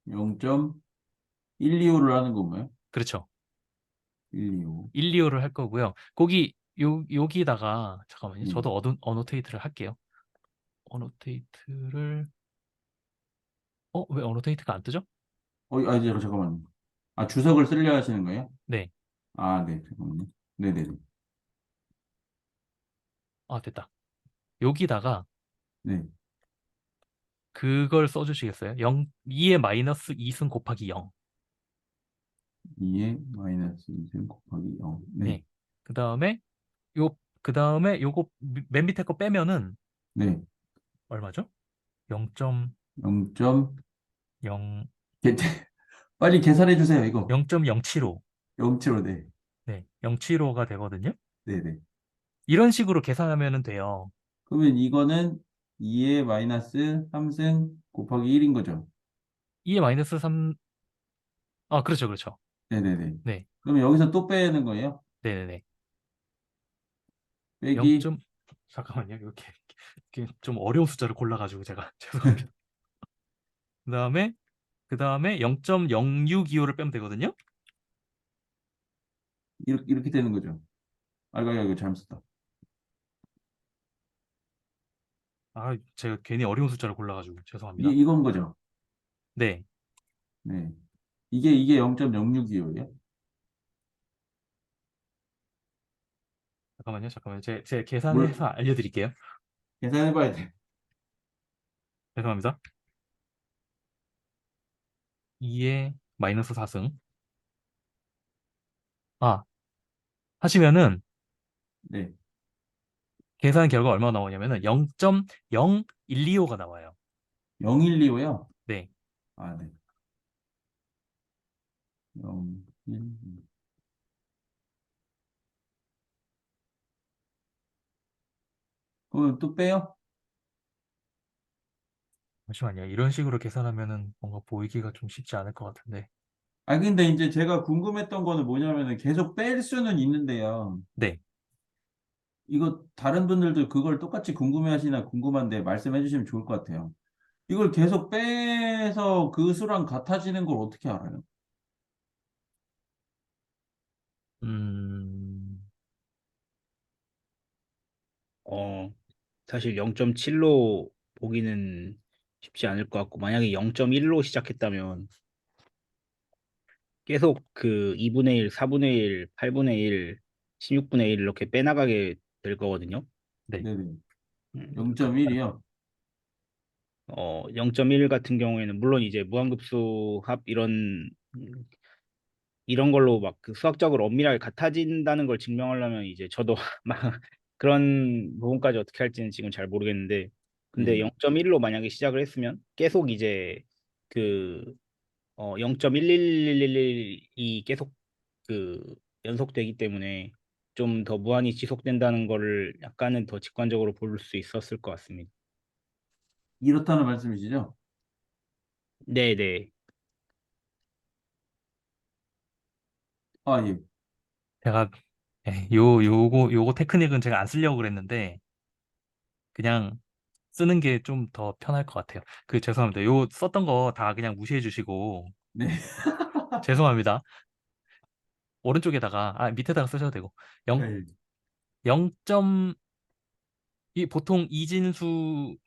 A: 0.125를 하는 건가요?
B: 그렇죠.
A: 125.
B: 125를 할 거고요. 여기다가 잠깐만요. 저도 어노테이트를 할게요. 어노테이트를 왜 어노테이트가 안 뜨죠?
A: 잠깐만요. 주석을 쓰려 하시는 거예요?
B: 네.
A: 네. 잠깐만요. 네네네.
B: 됐다. 여기다가
A: 네.
B: 그걸 써주시겠어요? 2의 마이너스 2승 곱하기 0.
A: 2의 마이너스 2승 곱하기 0. 네.
B: 네. 그 다음에 요거 맨 밑에 거 빼면은
A: 네.
B: 얼마죠?
A: 0.125.
B: 0,
A: 개- 빨리 계산해 주세요, 이거.
B: 0.075.
A: 075, 네.
B: 네, 075가 되거든요.
A: 네네.
B: 이런 식으로 계산하면 돼요.
A: 그러면 이거는 2의 마이너스 3승 곱하기 1인 거죠.
B: 2의 마이너스 3, 아, 그렇죠, 그렇죠.
A: 네네네.
B: 네,
A: 그러면 여기서 또 빼는 거예요?
B: 네네네.
A: 빼기
B: 0. 잠깐만요. 이렇게 좀 어려운 숫자를 골라가지고 제가 죄송합니다. 그 다음에 0.062호를 빼면 되거든요.
A: 이렇게 되는 거죠. 아이고, 이거 잘못 썼다.
B: 아, 제가 괜히 어려운 숫자를 골라가지고 죄송합니다.
A: 이건 거죠.
B: 네,
A: 네. 이게 0.062호예요?
B: 잠깐만요. 제 계산해서 알려드릴게요.
A: 계산해봐야 돼.
B: 죄송합니다. 2의 마이너스 4승. 아, 하시면은
A: 네.
B: 계산 결과 얼마 나오냐면은 0.0125가 나와요.
A: 0125요?
B: 네,
A: 아, 네. 0, 1, 2. 그럼 또 빼요?
B: 잠시만요. 이런 식으로 계산하면은 뭔가 보이기가 좀 쉽지 않을 것 같은데.
A: 아, 근데 이제 제가 궁금했던 거는 뭐냐면은 계속 뺄 수는 있는데요.
B: 네,
A: 이거 다른 분들도 그걸 똑같이 궁금해 하시나 궁금한데 말씀해 주시면 좋을 것 같아요. 이걸 계속 빼서 그 수랑 같아지는 걸 어떻게 알아요?
B: 음,
K: 사실 0.7로 보기는 쉽지 않을 것 같고, 만약에 0.1로 시작했다면 계속 그 2분의 1, 4분의 1, 8분의 1, 16분의 1 이렇게 빼나가게 될 거거든요.
B: 네,
A: 네네.
K: 그러니까
A: 0.1이요?
K: 0.1 같은 경우에는 물론 이제 무한급수 합 이런 걸로 막 그 수학적으로 엄밀하게 같아진다는 걸 증명하려면 이제 저도 막 그런 부분까지 어떻게 할지는 지금 잘 모르겠는데, 근데
A: 네.
K: 0.1로 만약에 시작을 했으면 계속 이제 그 0.11111이 계속 그 연속되기 때문에 좀 더 무한히 지속된다는 거를 약간은 더 직관적으로 볼 수 있었을 것 같습니다.
A: 이렇다는 말씀이시죠?
K: 네네.
A: 아, 예.
B: 제가 요거 테크닉은 제가 안 쓰려고 그랬는데 그냥 쓰는 게 좀 더 편할 것 같아요. 죄송합니다. 요 썼던 거 다 그냥 무시해 주시고
A: 네.
B: 죄송합니다. 오른쪽에다가 밑에다가 쓰셔도 되고 0,
A: 네.
B: 0. 이 보통 이진수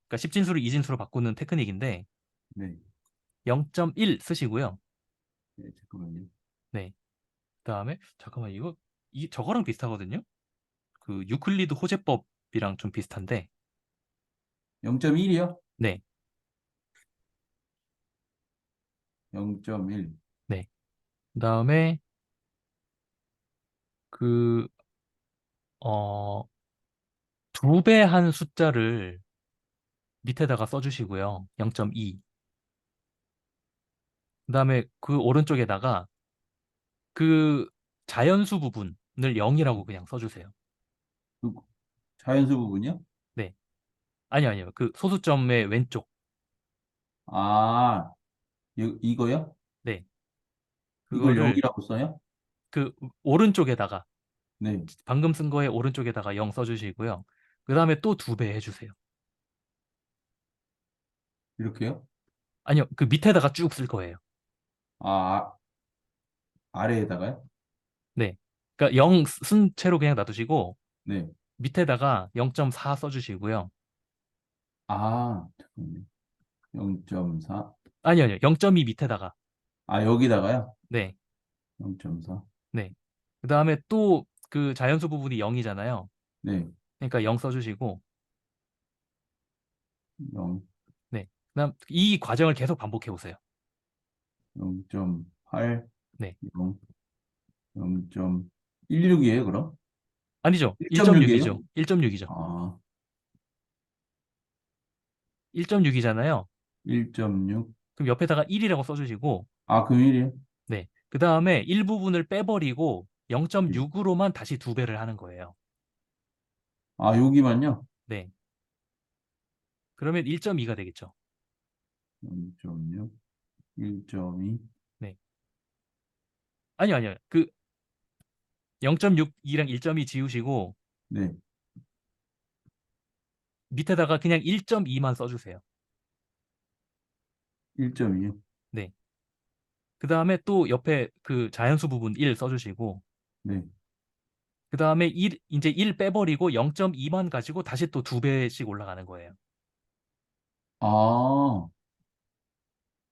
B: 그러니까 십진수를 이진수로 바꾸는 테크닉인데
A: 네.
B: 0.1 쓰시고요.
A: 네, 잠깐만요.
B: 네. 그다음에 잠깐만 저거랑 비슷하거든요. 그 유클리드 호재법이랑 좀 비슷한데
A: 0.1이요?
B: 네.
A: 0.1.
B: 네. 그다음에 그 두 배 한 숫자를 밑에다가 써주시고요. 0.2. 그다음에 그 오른쪽에다가 그 자연수 부분을 0이라고 그냥 써주세요.
A: 그 자연수 부분이요?
B: 네. 아니요. 그 소수점의 왼쪽.
A: 아, 이거요?
B: 네.
A: 이걸
B: 그거를
A: 0이라고 써요?
B: 그 오른쪽에다가
A: 네.
B: 방금 쓴 거에 오른쪽에다가 0 써주시고요. 그다음에 또 두 배 해주세요.
A: 이렇게요?
B: 아니요. 그 밑에다가 쭉 쓸 거예요.
A: 아, 아래에다가요?
B: 네. 그러니까 0 쓴 채로 그냥 놔두시고
A: 네.
B: 밑에다가 0.4 써주시고요.
A: 아, 잠깐만요. 0.4.
B: 아니요. 0.2 밑에다가.
A: 아, 여기다가요?
B: 네.
A: 0.4.
B: 네. 그다음에 또 그 자연수 부분이 0이잖아요.
A: 네.
B: 그러니까 0 써주시고
A: 0,
B: 네. 그다음 이 과정을 계속 반복해 보세요.
A: 0.8,
B: 네.
A: 0, 0.16이에요, 그럼?
B: 아니죠.
A: 1.6이에요?
B: 1.6이죠. 1.6이죠.
A: 아,
B: 1.6이잖아요.
A: 1.6.
B: 그럼 옆에다가 1이라고 써주시고,
A: 아, 금일이요?
B: 네. 그 다음에 일부분을 빼버리고 0.6으로만 다시 2배를 하는 거예요.
A: 아, 여기만요?
B: 네. 그러면 1.2가 되겠죠.
A: 0.6, 1.2.
B: 네. 아니요. 그 0.62랑 1.2 지우시고
A: 네.
B: 밑에다가 그냥 1.2만 써주세요.
A: 1.2요?
B: 네. 그 다음에 또 옆에 그 자연수 부분 1 써주시고,
A: 네.
B: 그 다음에 이제 1 빼버리고 0.2만 가지고 다시 또 2배씩 올라가는 거예요.
A: 아,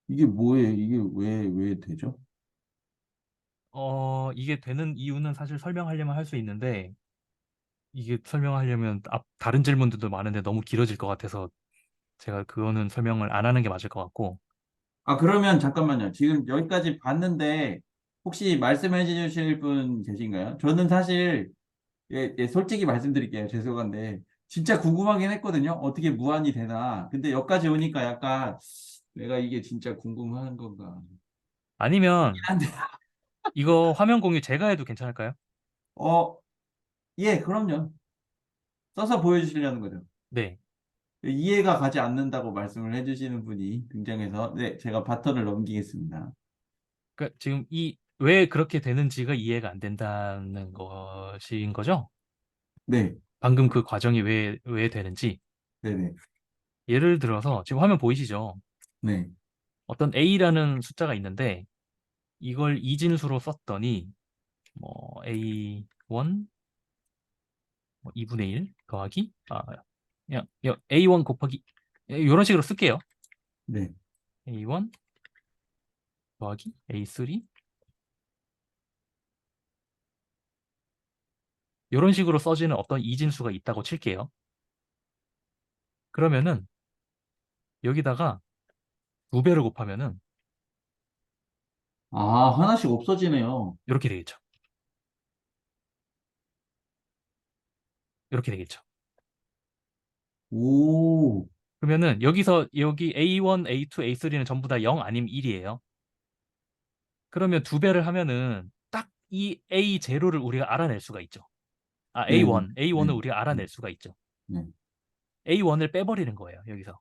A: 이게 뭐예요? 이게 왜 되죠?
B: 이게 되는 이유는 사실 설명하려면 할 수 있는데, 이게 설명하려면 다른 질문들도 많은데 너무 길어질 것 같아서 제가 그거는 설명을 안 하는 게 맞을 것 같고,
A: 아, 그러면 잠깐만요. 지금 여기까지 봤는데, 혹시 말씀해 주실 분 계신가요? 저는 사실, 솔직히 말씀드릴게요. 죄송한데, 진짜 궁금하긴 했거든요. 어떻게 무한이 되나. 근데 여기까지 오니까 약간, 내가 이게 진짜 궁금한 건가.
B: 아니면
A: 한데,
B: 이거 화면 공유 제가 해도 괜찮을까요?
A: 어, 예, 그럼요. 써서 보여주시려는 거죠.
B: 네.
A: 이해가 가지 않는다고 말씀을 해주시는 분이 등장해서, 네, 제가 바톤을 넘기겠습니다.
B: 그러니까 지금 왜 그렇게 되는지가 이해가 안 된다는 것인 거죠?
A: 네,
B: 방금 그 과정이 왜 되는지.
A: 네네,
B: 예를 들어서 지금 화면 보이시죠?
A: 네,
B: 어떤 A라는 숫자가 있는데 이걸 이진수로 썼더니 뭐 A1 2분의 1 더하기 그냥 A1 곱하기 이런 식으로 쓸게요.
A: 네.
B: A1 더하기 A3 이런 식으로 써지는 어떤 이진수가 있다고 칠게요. 그러면은 여기다가 2배를 곱하면은
A: 아, 하나씩 없어지네요.
B: 이렇게 되겠죠. 이렇게 되겠죠.
A: 오,
B: 그러면은 여기 A1, A2, A3는 전부 다 0 아니면 1이에요. 그러면 2배를 하면은 딱 이 A0를 우리가 알아낼 수가 있죠.
A: 네네,
B: A1을
A: 네,
B: 우리가
A: 네,
B: 알아낼 수가 있죠.
A: 네.
B: A1을 빼버리는 거예요, 여기서.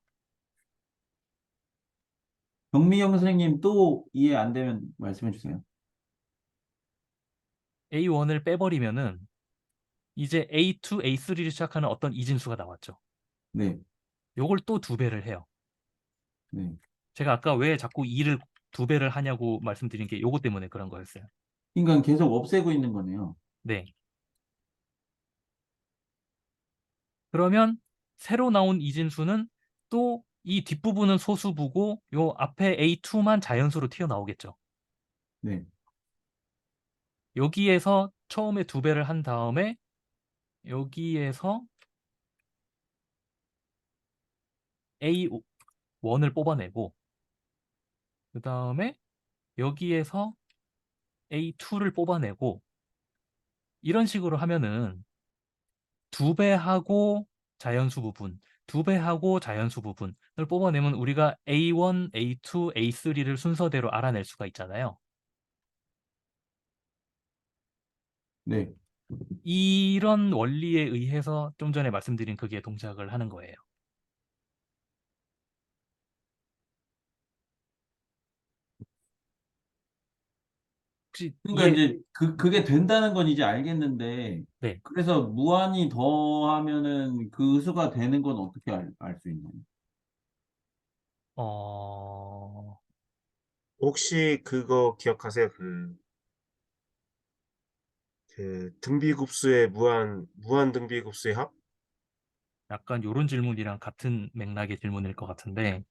A: 정미영 선생님 또 이해 안 되면 말씀해 주세요.
B: A1을 빼버리면은 이제 A2, A3를 시작하는 어떤 이진수가 나왔죠.
A: 네,
B: 요걸 또 2배를 해요.
A: 네.
B: 제가 아까 왜 자꾸 2를 2배를 하냐고 말씀드린 게 요거 때문에 그런 거였어요.
A: 그러니까 계속 없애고 있는 거네요.
B: 네. 그러면 새로 나온 이진수는 또 이 뒷부분은 소수부고 요 앞에 A2만 자연수로 튀어나오겠죠.
A: 네,
B: 여기에서 처음에 2배를 한 다음에 여기에서 A1을 뽑아내고 그 다음에 여기에서 A2를 뽑아내고 이런 식으로 하면은 2배하고 자연수 부분, 2배하고 자연수 부분을 뽑아내면 우리가 A1, A2, A3를 순서대로 알아낼 수가 있잖아요.
A: 네.
B: 이런 원리에 의해서 좀 전에 말씀드린 그게 동작을 하는 거예요. 혹시
A: 그러니까 이제 그게 된다는 건 이제 알겠는데,
B: 네.
A: 그래서 무한히 더하면은 그 수가 되는 건 어떻게 알 수 있나요?
B: 어,
F: 혹시 그거 기억하세요? 등비급수의 무한 등비급수의 합?
B: 약간 요런 질문이랑 같은 맥락의 질문일 것 같은데,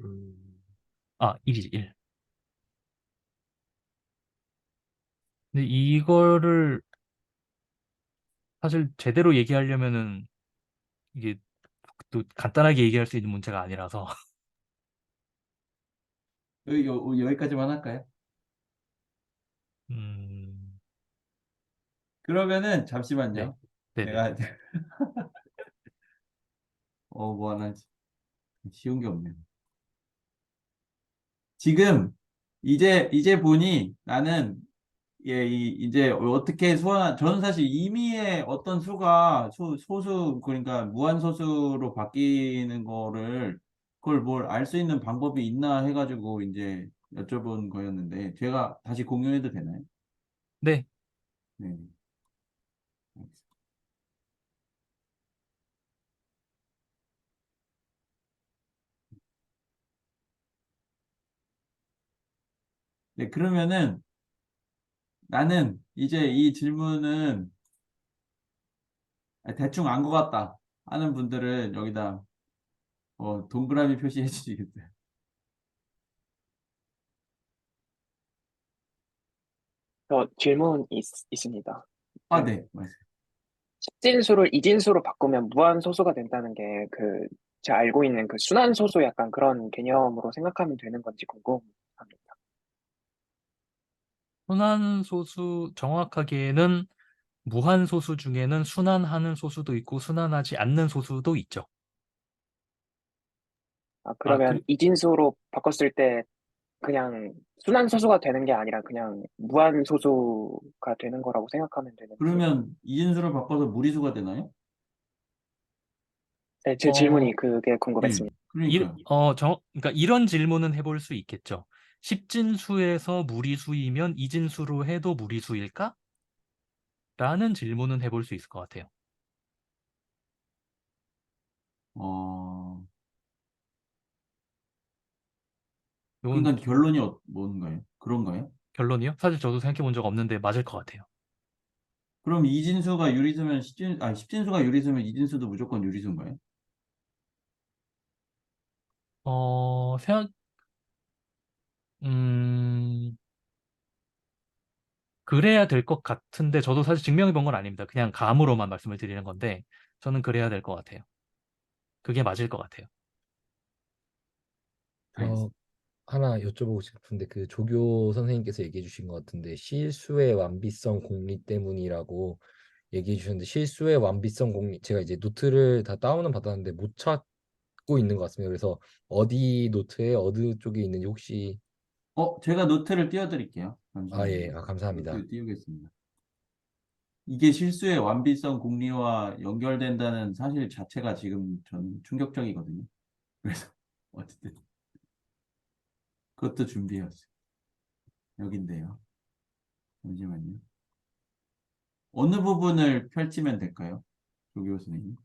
F: 음,
B: 1이지, 1. 근데 이거를 사실 제대로 얘기하려면은 이게 또 간단하게 얘기할 수 있는 문제가 아니라서,
A: 여기까지만 할까요?
B: 음,
A: 그러면은
B: 네.
A: 잠시만요.
B: 네네.
A: 제가 뭐 하나 하지? 쉬운 게 없네. 지금 이제 보니 나는 이제 어떻게 저는 사실 임의의 어떤 수가 소수 그러니까 무한소수로 바뀌는 그걸 뭘 알 수 있는 방법이 있나 해가지고 이제 여쭤본 거였는데 제가 다시 공유해도 되나요?
B: 네,
A: 네. 네, 그러면은 나는 이제 이 질문은 대충 안 것 같다 하는 분들은 여기다 동그라미 표시해 주시겠어요?
I: 저 질문 있습니다.
A: 아,
I: 그
A: 네, 맞아요.
I: 십진수를 이진수로 바꾸면 무한소수가 된다는 게 제가 알고 있는 그 순환소수 약간 그런 개념으로 생각하면 되는 건지 궁금합니다.
B: 순환소수 정확하게는 무한소수 중에는 순환하는 소수도 있고 순환하지 않는 소수도 있죠.
I: 아,
B: 아,
I: 그러면 이진수로 바꿨을 때 그냥 순환소수가 되는 게 아니라 그냥 무한소수가 되는 거라고 생각하면 되는지.
A: 그러면 이진수를 바꿔서 무리수가 되나요?
I: 네, 제 질문이 그게
A: 예,
I: 궁금했습니다.
A: 그러니까요.
B: 그러니까 이런 질문은 해볼 수 있겠죠. 십진수에서 무리수이면 이진수로 해도 무리수일까? 라는 질문은 해볼 수 있을 것 같아요.
A: 어,
B: 이건
A: 그러니까 결론이 뭔가요? 그런가요?
B: 결론이요? 사실 저도 생각해 본 적 없는데 맞을 것 같아요.
A: 그럼 이진수가 유리수면 십진수가 유리수면 이진수도 무조건 유리수인가요?
B: 어, 생각, 음, 그래야 될 것 같은데 저도 사실 증명해 본 건 아닙니다. 그냥 감으로만 말씀을 드리는 건데 저는 그래야 될 것 같아요. 그게 맞을 것 같아요.
G: 어, 하나 여쭤보고 싶은데 그 조교 선생님께서 얘기해 주신 것 같은데 실수의 완비성 공리 때문이라고 얘기해 주셨는데 실수의 완비성 공리 제가 이제 노트를 다 다운은 받았는데 못 찾고 있는 것 같습니다. 그래서 어디 노트에 어느 쪽에 있는지 혹시
A: 제가 노트를 띄워드릴게요.
G: 예,
A: 잠시만요.
G: 감사합니다.
A: 노트 띄우겠습니다. 이게 실수의 완비성 공리와 연결된다는 사실 자체가 지금 전 충격적이거든요. 그래서 어쨌든 그것도 준비해왔어요. 여긴데요. 잠시만요. 어느 부분을 펼치면 될까요? 조교 선생님.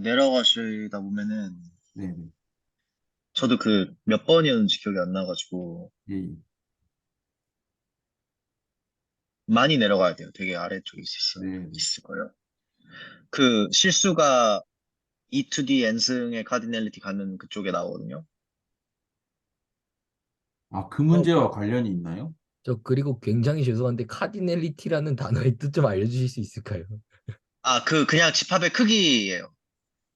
J: 내려가시다 보면은
A: 네네.
J: 저도 그 몇 번이었는지 기억이 안 나가지고
A: 예, 예.
J: 많이 내려가야 돼요. 되게 아래쪽에
A: 네, 네.
J: 있을 거예요. 그 실수가 E to D n승의 카디넬리티 가는 그쪽에 나오거든요.
A: 그 문제와 관련이 있나요?
G: 저 그리고 굉장히 죄송한데 카디넬리티라는 단어의 뜻 좀 알려주실 수 있을까요?
J: 그냥 집합의 크기예요.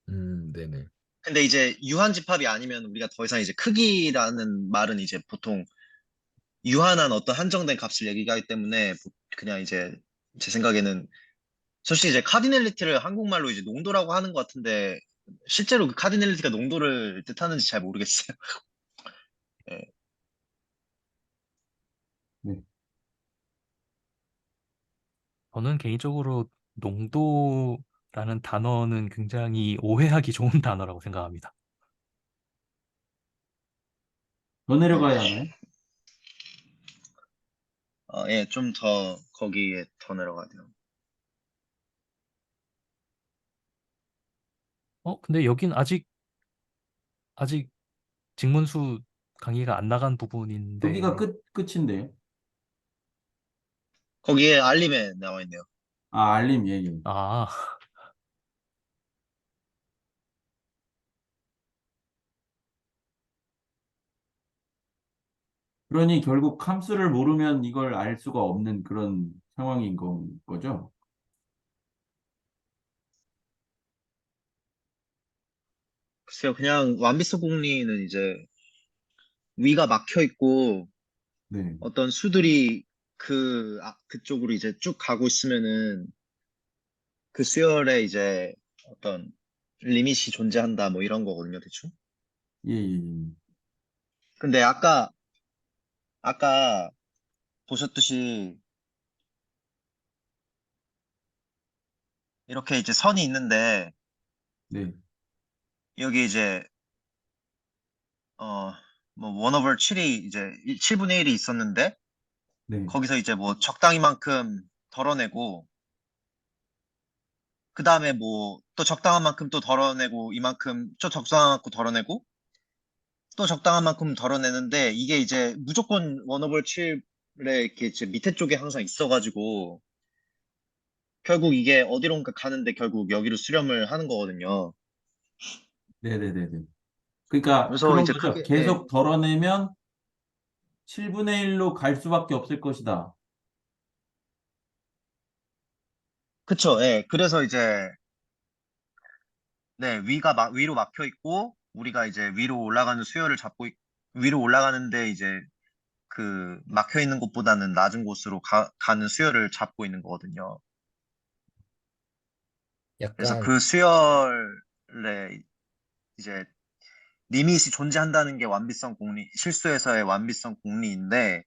G: 네네.
J: 근데 이제 유한 집합이 아니면 우리가 더 이상 이제 크기라는 말은 이제 보통 유한한 어떤 한정된 값을 얘기하기 때문에 그냥 이제 제 생각에는 솔직히 이제 카디넬리티를 한국말로 이제 농도라고 하는 것 같은데 실제로 그 카디넬리티가 농도를 뜻하는지 잘 모르겠어요. 예.
A: 네.
B: 저는 개인적으로 농도라는 단어는 굉장히 오해하기 좋은 단어라고 생각합니다.
A: 더 내려가야 하나요?
J: 예, 좀 더 거기에 더 내려가야 돼요.
B: 근데 여긴 아직 직문수 강의가 안 나간 부분인데,
A: 여기가 끝인데요.
J: 거기에 알림에 나와 있네요.
A: 알림, 예, 예.
B: 아,
A: 그러니 결국 함수를 모르면 이걸 알 수가 없는 그런 상황인 거죠?
J: 글쎄요, 그냥 완비성 공리는 이제 위가 막혀 있고
A: 네.
J: 어떤 수들이 그쪽으로 이제 쭉 가고 있으면은 그 수열에 이제 어떤 리밋이 존재한다 뭐 이런 거거든요, 대충.
A: 예, 예, 예.
J: 근데 아까 보셨듯이 이렇게 이제 선이 있는데
A: 네,
J: 여기 이제 뭐 1 over 7이 이제 7분의 1이 있었는데
A: 네,
J: 거기서 이제 뭐 적당히만큼 덜어내고 그 다음에 뭐 또 적당한 만큼 또 덜어내고 이만큼 또 적당한 만큼 덜어내고 또 적당한 만큼 덜어내는데 이게 이제 무조건 1 over 7에 이렇게 이제 밑에 쪽에 항상 있어가지고 결국 이게 어디론가 가는데 결국 여기로 수렴을 하는 거거든요.
A: 네, 네, 네, 네. 그러니까
J: 그래서
A: 그런
J: 이제
A: 거죠.
J: 그게 예.
A: 계속 덜어내면 7분의 1로 갈 수밖에 없을 것이다.
J: 그쵸. 예. 그래서 이제 네, 위로 막혀 있고 우리가 이제 위로 올라가는 수열을 잡고 위로 올라가는데 이제 그 막혀 있는 곳보다는 낮은 곳으로 가는 수열을 잡고 있는 거거든요. 그래서
G: 약간
J: 그 수열에 이제 리밋이 존재한다는 게 완비성 공리, 실수에서의 완비성 공리인데
A: 네.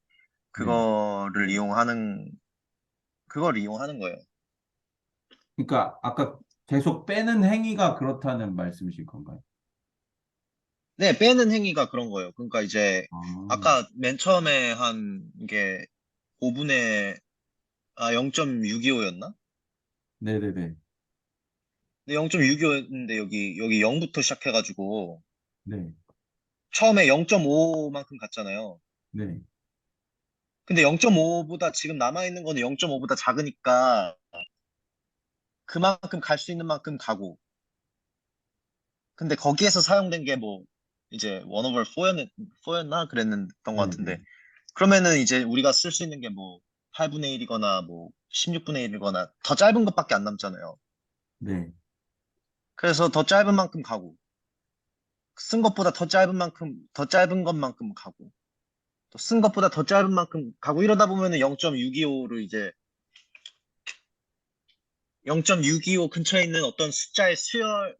J: 그걸 이용하는 거예요.
A: 그러니까 아까 계속 빼는 행위가 그렇다는 말씀이실 건가요?
J: 네, 빼는 행위가 그런 거예요. 그러니까 이제
A: 아,
J: 아까 맨 처음에 한 게 0.625였나?
A: 네, 네, 네.
J: 근데 0.625였는데 여기 0부터 시작해가지고
A: 네,
J: 처음에 0.5만큼 갔잖아요.
A: 네.
J: 근데 0.5보다 지금 남아있는 거는 0.5보다 작으니까 그만큼 갈 수 있는 만큼 가고. 근데 거기에서 사용된 게 뭐 이제 1 over 4였나 그랬던 것
A: 네,
J: 같은데
A: 네.
J: 그러면은 이제 우리가 쓸 수 있는 게 뭐 8분의 1이거나 뭐 16분의 1이거나 더 짧은 것밖에 안 남잖아요.
A: 네.
J: 그래서 더 짧은 만큼 가고 쓴 것보다 더 짧은 것만큼 가고 또 쓴 것보다 더 짧은 만큼 가고 이러다 보면은 0.625를 이제 0.625 근처에 있는 어떤 숫자에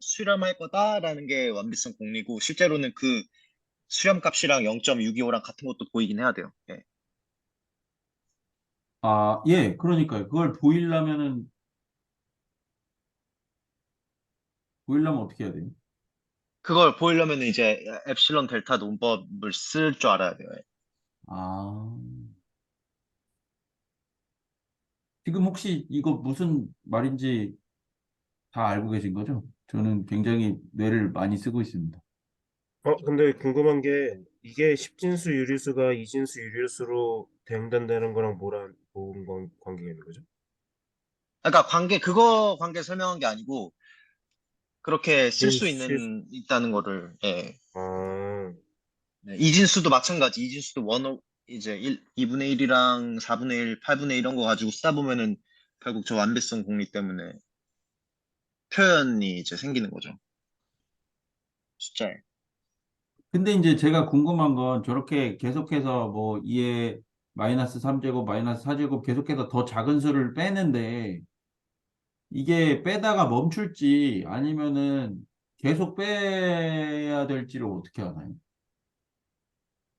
J: 수렴할 거다라는 게 완비성 공리고 실제로는 그 수렴 값이랑 0.625랑 같은 것도 보이긴 해야 돼요. 예.
A: 아, 예, 그러니까요. 그걸 보이려면 어떻게 해야 돼요?
J: 그걸 보이려면 이제 엡실론 델타 논법을 쓸 줄 알아야 돼요. 예.
A: 아, 지금 혹시 이거 무슨 말인지 다 알고 계신 거죠? 저는 굉장히 뇌를 많이 쓰고 있습니다.
F: 근데 궁금한 게 이게 십진수 유리수가 이진수 유리수로 대응된다는 거랑 뭔 관계가 있는 거죠?
J: 그러니까 그거 관계 설명한 게 아니고 그렇게 쓸 수
F: 실
J: 있다는 거를 예.
F: 아,
J: 네, 이진수도 마찬가지. 이진수도 이제 2분의 1이랑 4분의 1, 8분의 1 이런 거 가지고 쓰다 보면은 결국 저 완비성 공리 때문에 표현이 이제 생기는 거죠. 숫자에.
A: 근데 이제 제가 궁금한 건 저렇게 계속해서 뭐 2의 마이너스 3제곱, 마이너스 4제곱 계속해서 더 작은 수를 빼는데 이게 빼다가 멈출지 아니면은 계속 빼야 될지를 어떻게 하나요?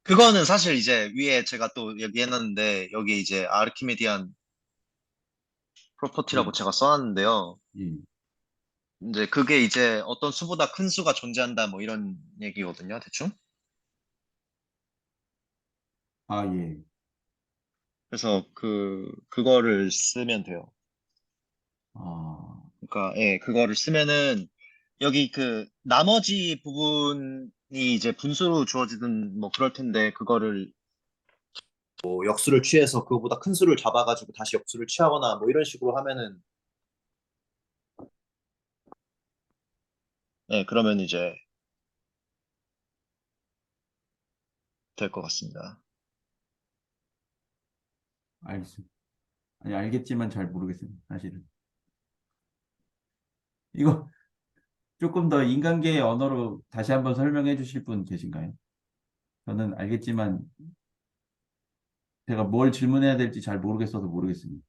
J: 그거는 사실 이제 위에 제가 또 얘기해놨는데 여기 이제 아르키메디안
A: 예,
J: 프로퍼티라고 제가 써놨는데요.
A: 예.
J: 이제 그게 이제 어떤 수보다 큰 수가 존재한다 뭐 이런 얘기거든요. 대충.
A: 아, 예.
J: 그래서 그거를 쓰면 돼요.
A: 아,
J: 그러니까 예, 그거를 쓰면은 여기 그 나머지 부분이 이제 분수로 주어지든 뭐 그럴 텐데 그거를 뭐 역수를 취해서 그거보다 큰 수를 잡아가지고 다시 역수를 취하거나 뭐 이런 식으로 하면은 예, 그러면 이제 될 것 같습니다.
A: 알겠습니다. 아니, 알겠지만 잘 모르겠습니다. 사실은. 이거 조금 더 인간계의 언어로 다시 한번 설명해 주실 분 계신가요? 저는 알겠지만 제가 뭘 질문해야 될지 잘 모르겠어서 모르겠습니다.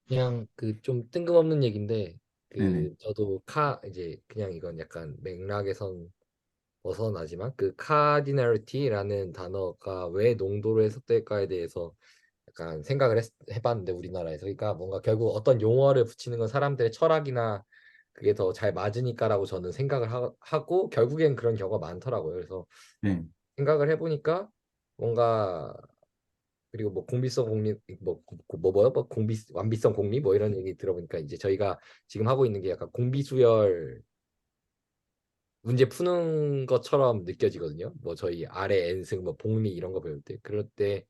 G: 그냥 그 좀 뜬금없는 얘기인데
A: 네네.
G: 저도 이제 그냥 이건 약간 맥락에선 벗어나지만 그 카디널리티라는 단어가 왜 농도로 해석될까에 대해서 약간 생각을 해봤는데 우리나라에서 그러니까 뭔가 결국 어떤 용어를 붙이는 건 사람들의 철학이나 그게 더 잘 맞으니까라고 저는 생각을 하고 결국엔 그런 경우가 많더라고요. 그래서
A: 네.
G: 생각을 해보니까 뭔가 그리고 뭐 공비성 공리 뭐 공비 완비성 공리 뭐 이런 얘기 들어보니까 이제 저희가 지금 하고 있는 게 약간 공비수열 문제 푸는 것처럼 느껴지거든요. 뭐 저희 아래 N승 뭐 복리 이런 거 배울 때 그럴 때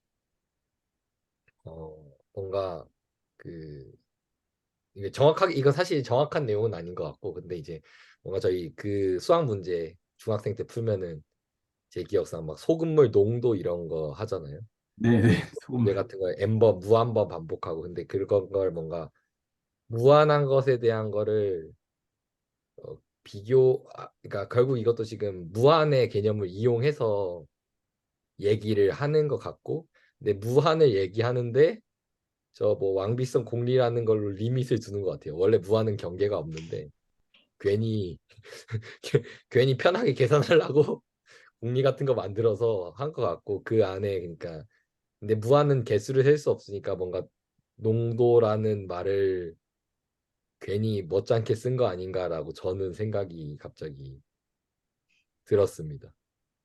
G: 뭔가 그 이게 정확하게 이건 사실 정확한 내용은 아닌 것 같고 근데 이제 뭔가 저희 그 수학 문제 중학생 때 풀면은 제 기억상 막 소금물 농도 이런 거 하잖아요.
A: 네네.
G: 문제
A: 소금물.
G: 같은 걸 n번 무한번 반복하고 근데 그런 걸 뭔가 무한한 것에 대한 거를 그러니까 결국 이것도 지금 무한의 개념을 이용해서 얘기를 하는 것 같고 근데 무한을 얘기하는데 저 뭐 왕비성 공리라는 걸로 리밋을 두는 것 같아요. 원래 무한은 경계가 없는데 괜히 괜히 편하게 계산하려고 공리 같은 거 만들어서 한 것 같고 그 안에 그러니까 근데 무한은 개수를 셀 수 없으니까 뭔가 농도라는 말을 괜히 못지않게 쓴 거 아닌가라고 저는 생각이 갑자기 들었습니다.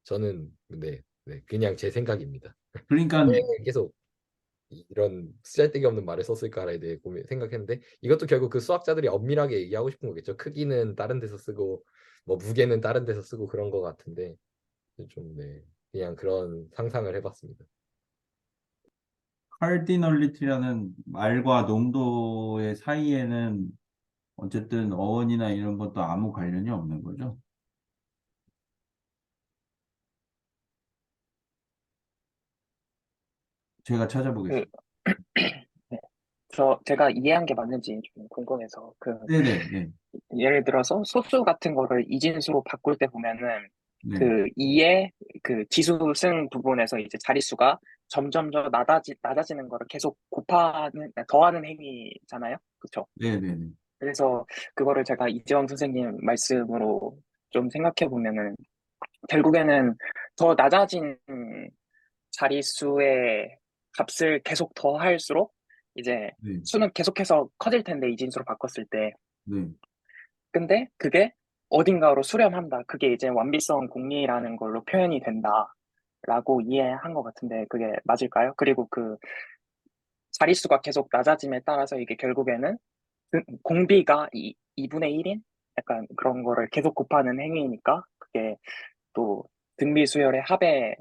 G: 저는 네, 그냥 제 생각입니다.
A: 그러니까
G: 왜 계속 이런 쓰잘데기 없는 말을 썼을까에 대해 생각했는데 이것도 결국 그 수학자들이 엄밀하게 얘기하고 싶은 거겠죠. 크기는 다른 데서 쓰고 뭐 무게는 다른 데서 쓰고 그런 거 같은데 좀 네, 그냥 그런 상상을 해봤습니다.
A: 카디널리티라는 말과 농도의 사이에는 어쨌든 어원이나 이런 것도 아무 관련이 없는 거죠. 제가
I: 그,
A: 찾아보겠습니다.
I: 네. 제가 이해한 게 맞는지 좀 궁금해서,
A: 네네. 네.
I: 예를 들어서 소수 같은 거를 이진수로 바꿀 때 보면은,
A: 네.
I: 2의 지수 승 부분에서 이제 자릿수가 점점 더 낮아지는 거를 계속 더하는 행위잖아요. 그쵸?
A: 네네네.
I: 그래서 그거를 제가 이재원 선생님 말씀으로 좀 생각해 보면은, 결국에는 더 낮아진 자릿수의 값을 계속 더할수록 이제
A: 네.
I: 수는 계속해서 커질 텐데 이진수로 바꿨을 때
A: 네.
I: 근데 그게 어딘가로 수렴한다. 그게 이제 완비성 공리라는 걸로 표현이 된다라고 이해한 것 같은데 그게 맞을까요? 그리고 자릿수가 계속 낮아짐에 따라서 이게 결국에는 공비가 2분의 1인 약간 그런 거를 계속 곱하는 행위니까 그게 또 등비수열의 합의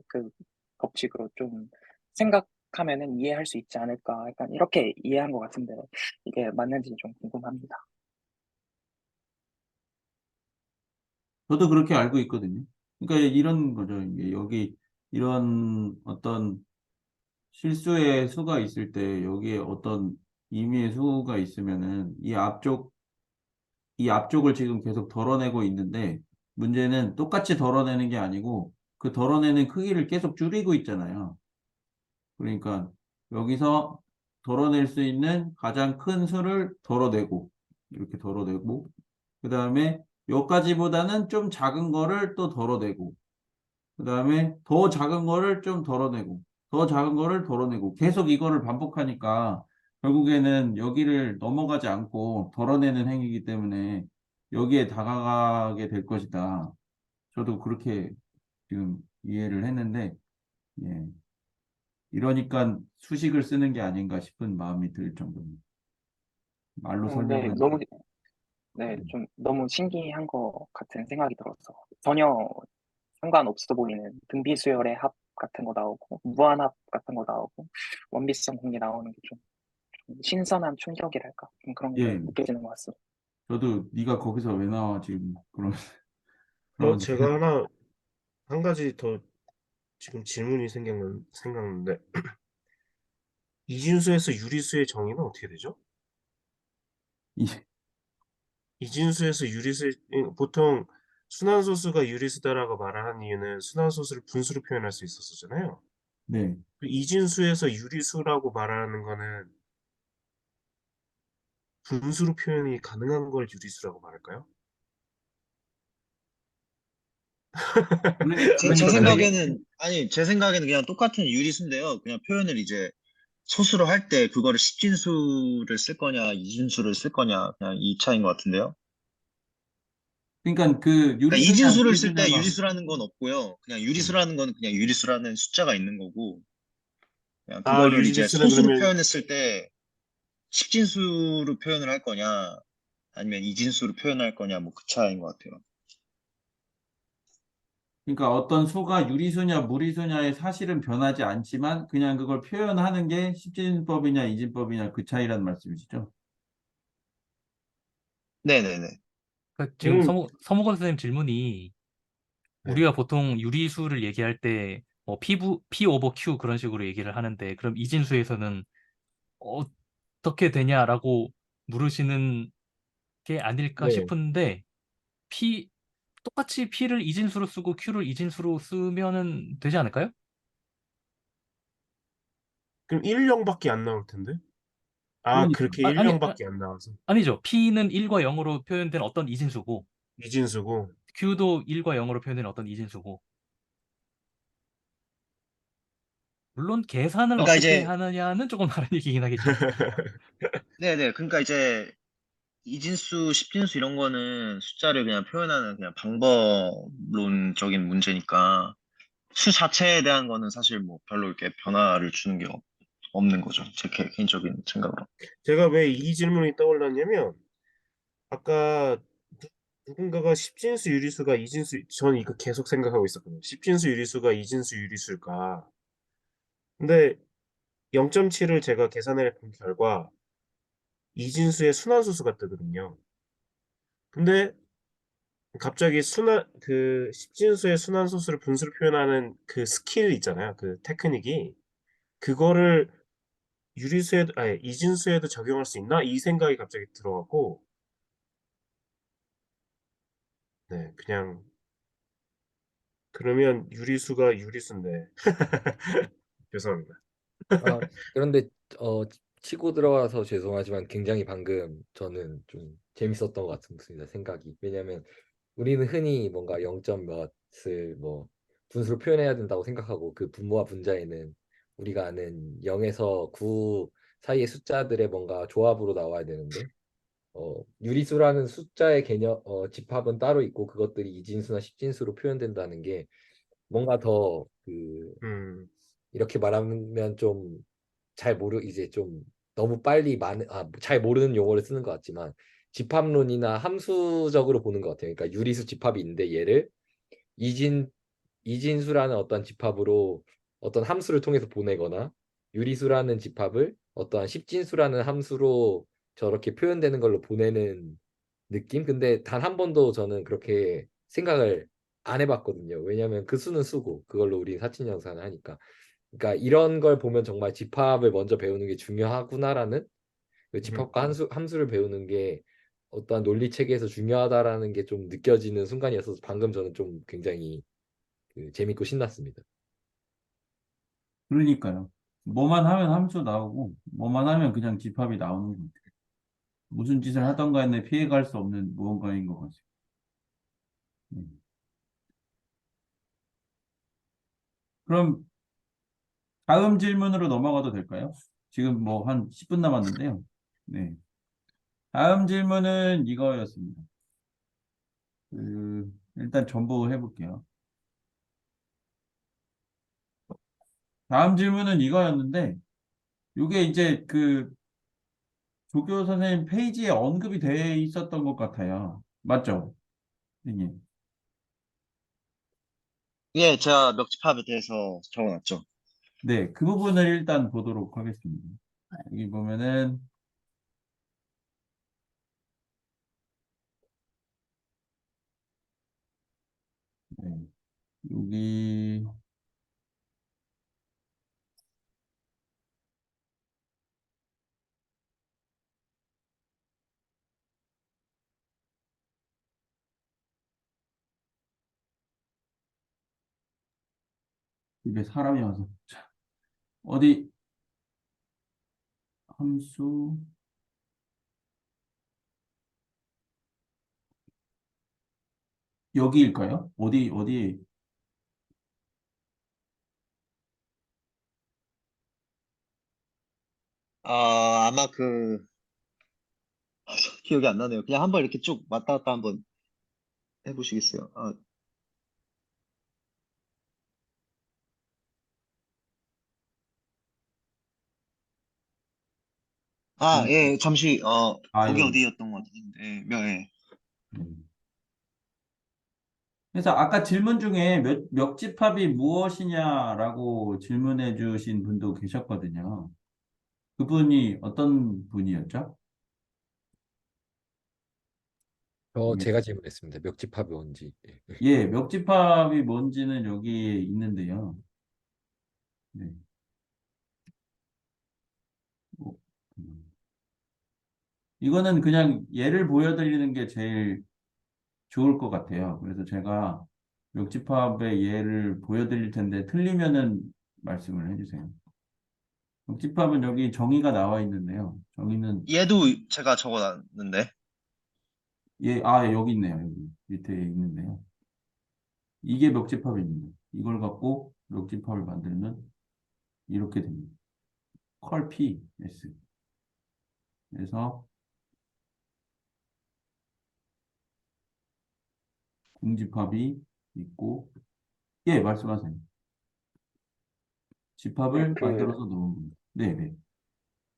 I: 법칙으로 좀 생각하면은 이해할 수 있지 않을까. 약간 이렇게 이해한 것 같은데 이게 맞는지 좀 궁금합니다.
A: 저도 그렇게 알고 있거든요. 그러니까 이런 거죠. 이게 여기 이런 어떤 실수의 수가 있을 때 여기에 어떤 임의의 수가 있으면은 이 앞쪽을 지금 계속 덜어내고 있는데 문제는 똑같이 덜어내는 게 아니고 그 덜어내는 크기를 계속 줄이고 있잖아요. 그러니까 여기서 덜어낼 수 있는 가장 큰 수를 덜어내고 이렇게 덜어내고 그 다음에 여기까지보다는 좀 작은 거를 또 덜어내고 그 다음에 더 작은 거를 좀 덜어내고 더 작은 거를 덜어내고 계속 이거를 반복하니까 결국에는 여기를 넘어가지 않고 덜어내는 행위이기 때문에 여기에 다가가게 될 것이다. 저도 그렇게 지금 이해를 했는데 예. 이러니까 수식을 쓰는 게 아닌가 싶은 마음이 들 정도입니다. 말로
I: 네,
A: 설명하니까.
I: 좀 너무 신기한 것 같은 생각이 들어서 전혀 상관없어 보이는 등비수열의 합 같은 거 나오고 무한합 같은 거 나오고 원비성 공리 나오는 게 좀 신선한 충격이랄까 좀 그런 게
A: 예,
I: 느껴지는 것 같습니다.
A: 저도 네가 거기서 왜 나와 지금 그러면서
F: 제가 한 가지 더 지금 질문이 생각났는데, 이진수에서 유리수의 정의는 어떻게 되죠?
A: 이-
F: 이진수에서 보통 순환소수가 유리수다라고 말하는 이유는 순환소수를 분수로 표현할 수 있었잖아요.
A: 네,
F: 이진수에서 유리수라고 말하는 거는 분수로 표현이 가능한 걸 유리수라고 말할까요?
A: 그러니-
J: 제
F: 그렇죠.
A: 그러니까요.
J: 생각에는, 아니, 제 생각에는 그냥 똑같은 유리수인데요. 그냥 표현을 이제 소수로 할 때 그거를 십진수를 쓸 거냐, 이진수를 쓸 거냐, 그냥 이 차이인 것 같은데요.
A: 그러니까 그
J: 그러니까
A: 유리수냐
J: 이진수를 쓸 때
A: 무리수냐가
J: 유리수라는 건 없고요. 그냥
A: 음.
J: 유리수라는 건 그냥 유리수라는 숫자가 있는 거고, 그냥
F: 아,
J: 그거를 이제
F: 유리수는
J: 소수로
F: 그러면
J: 표현했을 때 십진수로 표현을 할 거냐, 아니면 이진수로 표현할 거냐, 뭐 그 차이인 것 같아요.
A: 그러니까 어떤 수가 유리수냐 무리수냐의 사실은 변하지 않지만 그냥 그걸 표현하는 게 십진법이냐 이진법이냐 그 차이라는 말씀이시죠?
J: 네네네.
B: 그러니까 지금
F: 그럼
B: 서무건 선생님 질문이
F: 네.
B: 우리가 보통 유리수를 얘기할 때 뭐 P 오버 Q 그런 식으로 얘기를 하는데 그럼 이진수에서는 어떻게 되냐라고 물으시는 게 아닐까
G: 네.
B: 싶은데 P 똑같이 P를 이진수로 쓰고 Q를 이진수로 쓰면은 되지 않을까요?
F: 그럼 1, 0밖에 안 나올 텐데? 아,
A: 그러니까
F: 그렇게 1, 0밖에 안 나와서
B: 아니죠. P는 1과 0으로 표현된 어떤 이진수고
F: 이진수고.
B: Q도 1과 0으로 표현된 어떤 이진수고 물론 계산을
J: 그러니까
B: 어떻게
J: 이제,
B: 하느냐는 조금 다른 얘기긴 하겠죠.
J: 네네. 그러니까 이제 이진수, 십진수 이런 거는 숫자를 그냥 표현하는 그냥 방법론적인 문제니까 수 자체에 대한 거는 사실 뭐 별로 이렇게 변화를 주는 게 없는 거죠. 제 개인적인 생각으로.
F: 제가 왜 이 질문이 떠올랐냐면 아까 누군가가 십진수 유리수가 이진수, 저는 이거 계속 생각하고 있었거든요. 십진수 유리수가 이진수 유리수일까? 근데 0.7을 제가 계산해 본 결과 이진수의 순환소수가 뜨거든요. 근데 갑자기 그 십진수의 순환소수를 분수로 표현하는 그 스킬 있잖아요. 그 테크닉이 그거를 유리수에도, 아니, 이진수에도 적용할 수 있나? 이 생각이 갑자기 들어갖고, 네, 그냥 그러면 유리수가 유리수인데 죄송합니다.
G: 아, 그런데 어, 치고 들어가서 죄송하지만 굉장히 방금 저는 좀 재밌었던 것 같습니다. 생각이. 왜냐하면 우리는 흔히 뭔가 0점 몇을 뭐 분수로 표현해야 된다고 생각하고 그 분모와 분자에는 우리가 아는 0에서 9 사이의 숫자들의 뭔가 조합으로 나와야 되는데 유리수라는 숫자의 개념 집합은 따로 있고 그것들이 이진수나 십진수로 표현된다는 게 뭔가 더그
F: 음,
G: 이렇게 말하면 좀 잘 이제 좀 너무 빨리 잘 모르는 용어를 쓰는 것 같지만 집합론이나 함수적으로 보는 것 같아요. 그러니까 유리수 집합이 있는데 얘를 이진 이진수라는 어떤 집합으로 어떤 함수를 통해서 보내거나 유리수라는 집합을 어떠한 십진수라는 함수로 저렇게 표현되는 걸로 보내는 느낌? 근데 단 한 번도 저는 그렇게 생각을 안 해봤거든요. 왜냐하면 그 수는 수고 그걸로 우리 사칙연산을 하니까. 그러니까 이런 걸 보면 정말 집합을 먼저 배우는 게 중요하구나라는 그 집합과 함수를 배우는 게 어떠한 논리 체계에서 중요하다라는 게 좀 느껴지는 순간이어서 방금 저는 좀 굉장히 재밌고 신났습니다.
A: 그러니까요. 뭐만 하면 함수 나오고 뭐만 하면 그냥 집합이 나오는 거 같아요. 무슨 짓을 하던 간에 피해갈 수 없는 무언가인 것 같아요. 그럼 다음 질문으로 넘어가도 될까요? 지금 뭐 한 10분 남았는데요. 네. 다음 질문은 이거였습니다. 일단 전부 해볼게요. 다음 질문은 이거였는데, 이게 이제 그 조교 선생님 페이지에 언급이 돼 있었던 것 같아요. 맞죠? 선생님.
J: 예, 제가 멱집합에 대해서 적어놨죠.
A: 네, 그 부분을 일단 보도록 하겠습니다. 여기 보면은, 네, 여기, 입에 사람이 와서. 자, 어디, 함수, 여기일까요? 어디?
J: 아마 기억이 안 나네요. 그냥 한번 이렇게 쭉 왔다 갔다 한번 해보시겠어요? 예, 잠시, 거기
A: 여기.
J: 어디였던 것 같은데, 예.
A: 음. 그래서 아까 질문 중에 멱집합이 무엇이냐라고 질문해 주신 분도 계셨거든요. 그분이 어떤 분이었죠?
G: 제가 질문했습니다. 멱집합이 뭔지. 예.
A: 예, 멱집합이 뭔지는 여기에 있는데요. 네. 어, 이거는 그냥 예를 보여드리는 게 제일 좋을 것 같아요. 그래서 제가 멱집합의 예를 보여드릴 텐데 틀리면은 말씀을 해주세요. 묵집합은 여기 정의가 나와 있는데요. 정의는
J: 얘도 제가 적어놨는데,
A: 여기 있네요. 여기 밑에 있는데요. 이게 멱집합입니다. 이걸 갖고 멱집합을 만들면 이렇게 됩니다. 컬 P, S. 그래서 공집합이 있고, 예, 말씀하세요. 집합을 만들어서 놓은 겁니다. 네.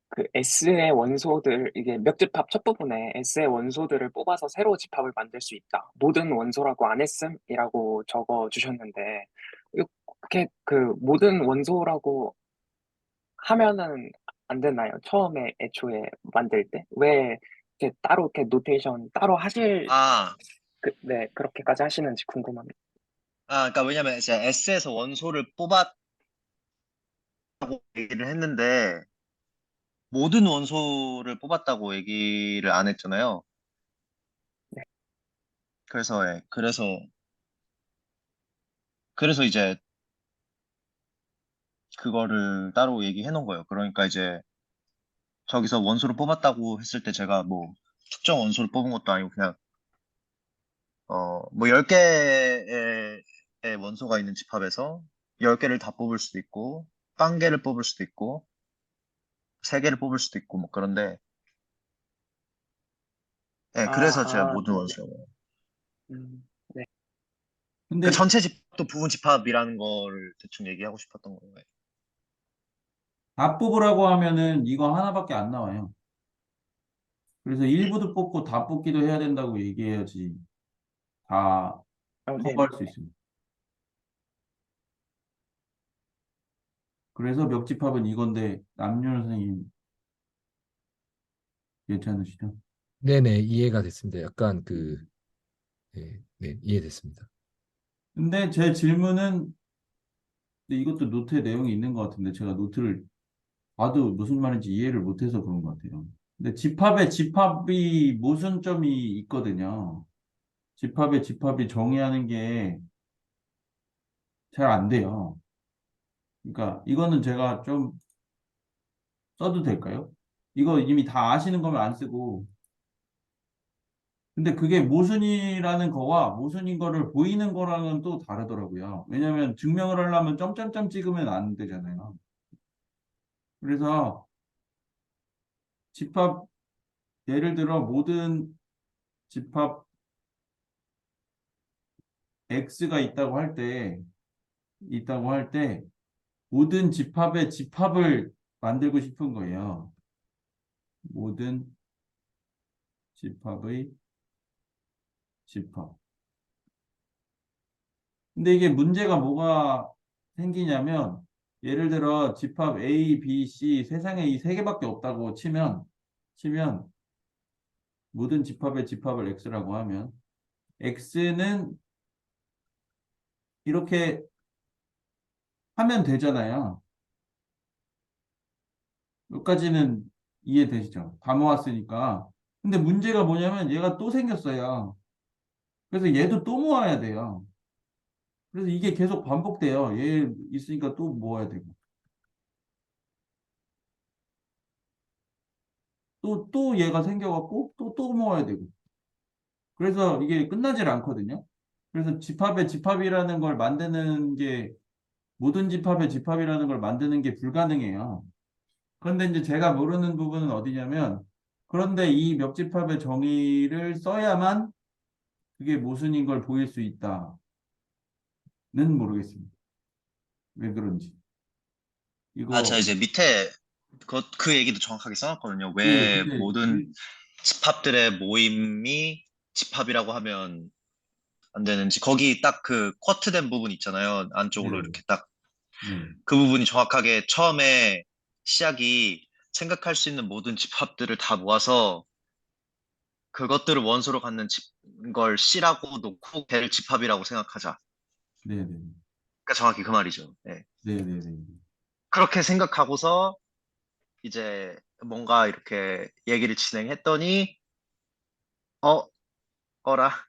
I: 그 S의 원소들, 이게 멱집합 첫 부분에 S의 원소들을 뽑아서 새로 집합을 만들 수 있다. 모든 원소라고 안 했음이라고 적어 주셨는데, 이렇게 그 모든 원소라고 하면은 안 되나요? 처음에 애초에 만들 때? 왜 이렇게 따로 이렇게 노테이션 따로 하실, 네, 그렇게까지 하시는지 궁금합니다.
J: 그러니까 왜냐면 이제 S에서 원소를 뽑았다고 얘기를 했는데, 모든 원소를 뽑았다고 얘기를 안 했잖아요.
I: 네.
J: 그래서 이제 그거를 따로 얘기해 놓은 거예요. 그러니까 이제 저기서 원소를 뽑았다고 했을 때 제가 뭐 특정 원소를 뽑은 것도 아니고 그냥 뭐 10개의 원소가 있는 집합에서 10개를 다 뽑을 수도 있고 1개를 뽑을 수도 있고 3개를 뽑을 수도 있고 뭐 그런데 그래서 제가 모든 원소라고.
I: 네.
A: 근데
J: 전체 집합도 부분 집합이라는 거를 대충 얘기하고 싶었던 거예요.
A: 다 뽑으라고 하면은 이거 하나밖에 안 나와요. 그래서 일부도 뽑고 다 뽑기도 해야 된다고 얘기해야지 다 커버할 수 있습니다. 그래서 멱집합은 이건데 남윤 선생님 괜찮으시죠?
G: 네네, 이해가 됐습니다. 약간 네, 이해됐습니다.
A: 근데 제 질문은 근데 이것도 노트에 내용이 있는 것 같은데 제가 노트를 봐도 무슨 말인지 이해를 못해서 그런 것 같아요. 근데 집합에 집합이 모순점이 있거든요. 집합에 집합이 정의하는 게 잘 안 돼요. 그러니까 이거는 제가 좀 써도 될까요? 이거 이미 다 아시는 거면 안 쓰고. 근데 그게 모순이라는 거와 모순인 거를 보이는 거랑은 또 다르더라고요. 왜냐하면 증명을 하려면 점점점 찍으면 안 되잖아요. 그래서 집합, 예를 들어 모든 집합 X가 있다고 할 때 모든 집합의 집합을 만들고 싶은 거예요. 모든 집합의 집합. 근데 이게 문제가 뭐가 생기냐면 예를 들어 집합 A, B, C 세상에 이 세 개밖에 없다고 치면 모든 집합의 집합을 X라고 하면 X는 이렇게 하면 되잖아요. 여기까지는 이해되시죠? 다 모았으니까. 근데 문제가 뭐냐면 얘가 또 생겼어요. 그래서 얘도 또 모아야 돼요. 그래서 이게 계속 반복돼요. 얘 있으니까 또 모아야 되고. 또 얘가 생겨갖고 또 모아야 되고. 그래서 이게 끝나질 않거든요. 그래서 집합의 집합이라는 걸 만드는 게, 모든 집합의 집합이라는 걸 만드는 게 불가능해요. 그런데 이제 제가 모르는 부분은 어디냐면, 그런데 이 멱집합의 정의를 써야만 그게 모순인 걸 보일 수 있다는 모르겠습니다. 왜 그런지.
J: 자,
A: 이거,
J: 이제 밑에 그 얘기도 정확하게 써놨거든요.
A: 예,
J: 왜
A: 근데,
J: 모든 집합들의 모임이 집합이라고 하면 안 되는지. 거기 딱 그 쿼트된 부분 있잖아요. 안쪽으로
A: 네,
J: 이렇게 딱
A: 네,
J: 그 부분이 정확하게 처음에 시작이 생각할 수 있는 모든 집합들을 다 모아서 그것들을 원소로 갖는 걸 C라고 놓고 걔를 집합이라고 생각하자.
A: 네, 네,
J: 그러니까 정확히 그 말이죠. 네.
A: 네, 네, 네.
J: 그렇게 생각하고서 이제 뭔가 이렇게 얘기를 진행했더니 어, 어라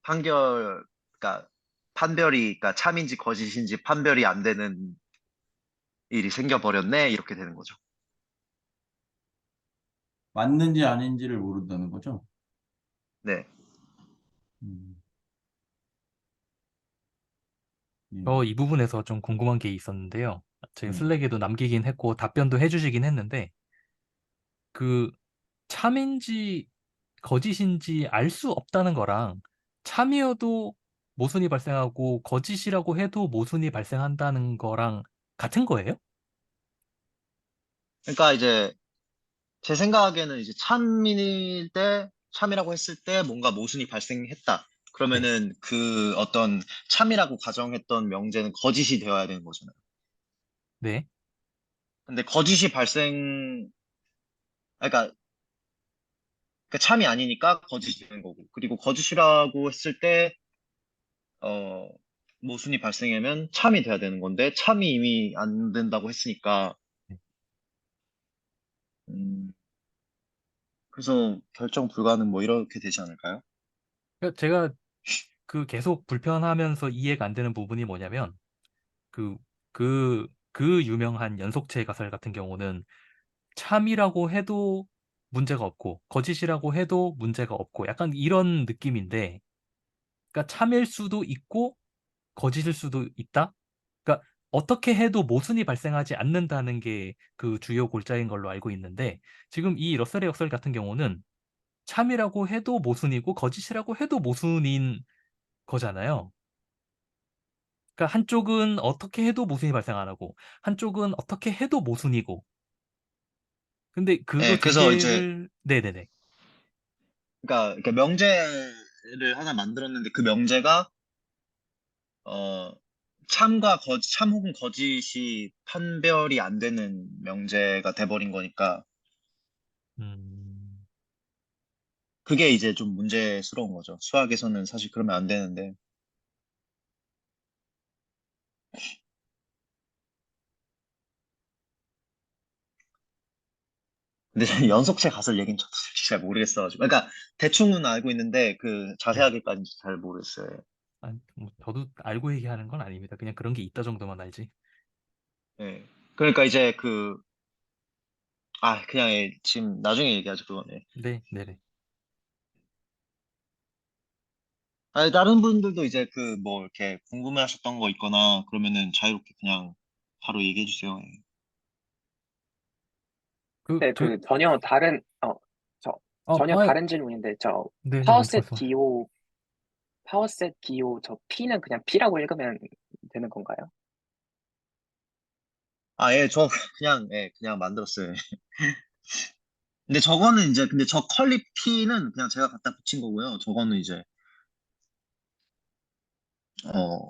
J: 그러니까 판별이 그러니까 참인지 거짓인지 판별이 안 되는 일이 생겨버렸네 이렇게 되는 거죠.
A: 맞는지 아닌지를 모른다는 거죠.
J: 네.
A: 음, 예,
B: 저 이 부분에서 좀 궁금한 게 있었는데요. 제가
A: 네.
B: 슬랙에도 남기긴 했고 답변도 해주시긴 했는데 그 참인지 거짓인지 알 수 없다는 거랑 참이어도 모순이 발생하고 거짓이라고 해도 모순이 발생한다는 거랑 같은 거예요?
J: 그러니까 이제 제 생각에는 이제 참일 때 참이라고 했을 때 뭔가 모순이 발생했다.
B: 네.
J: 그러면은 그 어떤 참이라고 가정했던 명제는 거짓이 되어야 되는 거잖아요.
B: 네.
J: 근데 거짓이 그러니까 참이 아니니까 거짓이 되는 거고. 그리고 거짓이라고 했을 때, 어, 모순이 발생하면 참이 돼야 되는 건데, 참이 이미 안 된다고 했으니까, 음, 그래서 결정 불가능 뭐 이렇게 되지 않을까요?
B: 그러니까 제가 그 계속 불편하면서 이해가 안 되는 부분이 뭐냐면 그, 그 유명한 연속체 가설 같은 경우는 참이라고 해도 문제가 없고 거짓이라고 해도 문제가 없고 약간 이런 느낌인데 그러니까 참일 수도 있고 거짓일 수도 있다? 그러니까 어떻게 해도 모순이 발생하지 않는다는 게 그 주요 골자인 걸로 알고 있는데 지금 이 러셀의 역설 같은 경우는 참이라고 해도 모순이고 거짓이라고 해도 모순인 거잖아요. 그러니까 한쪽은 어떻게 해도 모순이 발생 안 하고 한쪽은 어떻게 해도 모순이고 근데 그거
J: 예,
B: 두
J: 그래서 이제,
B: 개를 네네네
J: 그러니까 명제를 하나 만들었는데 그 명제가, 어, 참 혹은 거짓이 판별이 안 되는 명제가 돼버린 거니까,
B: 음,
J: 그게 이제 좀 문제스러운 거죠. 수학에서는 사실 그러면 안 되는데. 근데 저는 연속체 가설 얘기는 저도 솔직히 잘 모르겠어가지고. 그러니까 대충은 알고 있는데 그
B: 네.
J: 자세하게까지는 잘 모르겠어요.
B: 아니, 뭐 저도 알고 얘기하는 건 아닙니다. 그냥 그런 게 있다 정도만 알지.
J: 예. 그러니까 이제 그냥 지금 나중에 얘기하죠, 그거는.
B: 네, 네네.
J: 아니, 다른 분들도 이제 뭐 이렇게 궁금해 하셨던 거 있거나 그러면은 자유롭게 그냥 바로 얘기해 주세요. 예.
I: 네,
B: 저,
I: 전혀
B: 아,
I: 다른 질문인데,
B: 네네,
I: 파워셋
B: 말씀하세요.
I: 기호, 파워셋 기호, P는 그냥 P라고 읽으면 되는 건가요?
J: 예, 그냥 만들었어요. 근데 저거는 이제, 근데 저 컬리 P는 그냥 제가 갖다 붙인 거고요. 저거는 이제, 어,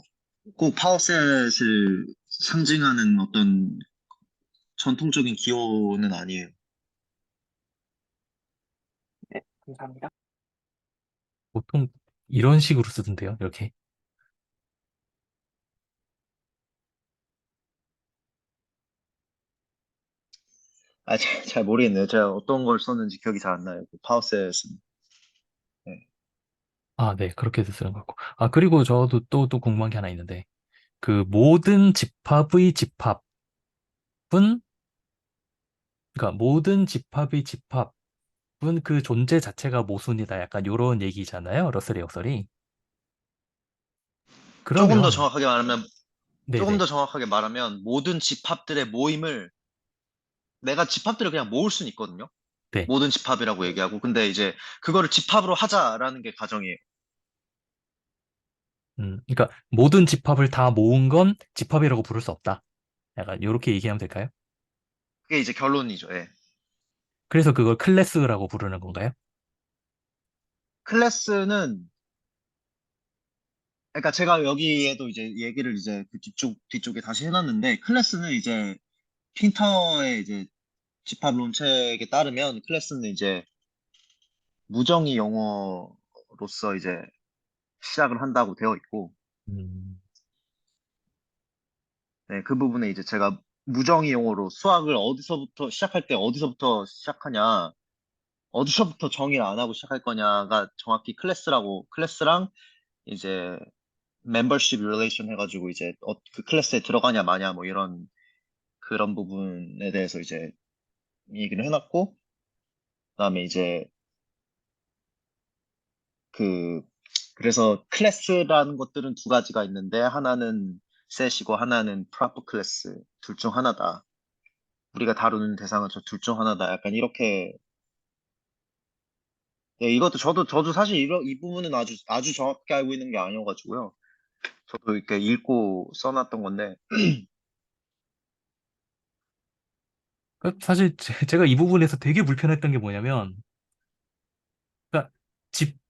J: 꼭 파워셋을 상징하는 어떤 전통적인 기호는 아니에요.
I: 네, 감사합니다.
B: 보통 이런 식으로 쓰던데요, 이렇게.
J: 잘 모르겠네요. 제가 어떤 걸 썼는지 기억이 잘 안 나요. 그 파워셋은. 네.
B: 아, 네, 그렇게 쓰는 것 같고. 아, 그리고 저도 또 궁금한 게 하나 있는데, 그 모든 집합의 집합은, 그러니까 모든 집합의 집합은 그 존재 자체가 모순이다. 약간 요런 얘기잖아요, 러셀의 역설이.
J: 조금 더
B: 그러면
J: 정확하게 말하면 조금
B: 네네.
J: 더 정확하게 말하면 모든 집합들의 모임을 내가 집합들을 그냥 모을 수는 있거든요.
B: 네.
J: 모든 집합이라고 얘기하고 근데 이제 그거를 집합으로 하자라는 게 가정이에요.
B: 그러니까 모든 집합을 다 모은 건 집합이라고 부를 수 없다. 약간 이렇게 얘기하면 될까요?
J: 그게 이제 결론이죠. 예.
B: 그래서 그걸 클래스라고 부르는 건가요?
J: 클래스는 그러니까 제가 여기에도 이제 얘기를 이제 그 뒤쪽에 다시 해놨는데 클래스는 이제 핀터의 이제 집합론책에 따르면 클래스는 이제 무정의 용어로서 이제 시작을 한다고 되어 있고
B: 음,
J: 네, 그 부분에 이제 제가 무정의 용어로 수학을 어디서부터 시작할 때 어디서부터 시작하냐 어디서부터 정의를 안 하고 시작할 거냐가 정확히 클래스랑 이제 멤버십 릴레이션 해가지고 이제 그 클래스에 들어가냐 마냐 뭐 이런 그런 부분에 대해서 이제 얘기를 해놨고 그다음에 이제 그 그래서 클래스라는 것들은 두 가지가 있는데 하나는 셋이고 하나는 프로퍼 클래스 둘 중 하나다. 우리가 다루는 대상은 저 둘 중 하나다. 약간 이렇게 네, 이것도 저도 사실 이 부분은 아주 정확하게 알고 있는 게 아니어가지고요. 저도 이렇게 읽고 써놨던 건데
B: 사실 제가 이 부분에서 되게 불편했던 게 뭐냐면, 그러니까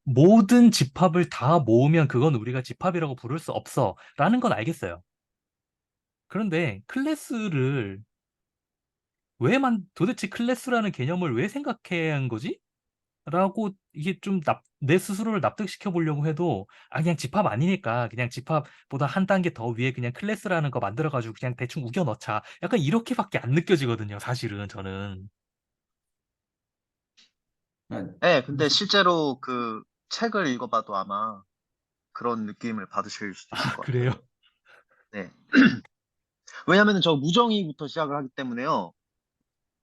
B: 모든 집합을 다 모으면 그건 우리가 집합이라고 부를 수 없어. 라는 건 알겠어요. 그런데 클래스를 도대체 클래스라는 개념을 왜 생각해야 한 거지? 라고 이게 좀 내 스스로를 납득시켜 보려고 해도 그냥 집합 아니니까 그냥 집합보다 한 단계 더 위에 그냥 클래스라는 거 만들어 가지고 그냥 대충 우겨 넣자. 약간 이렇게밖에 안 느껴지거든요, 사실은 저는.
A: 그러니까
J: 네, 근데 실제로 그 책을 읽어봐도 아마 그런 느낌을 받으실 수도 있을 것
B: 그래요?
J: 같아요. 네. 왜냐면은 저 무정의부터 시작을 하기 때문에요.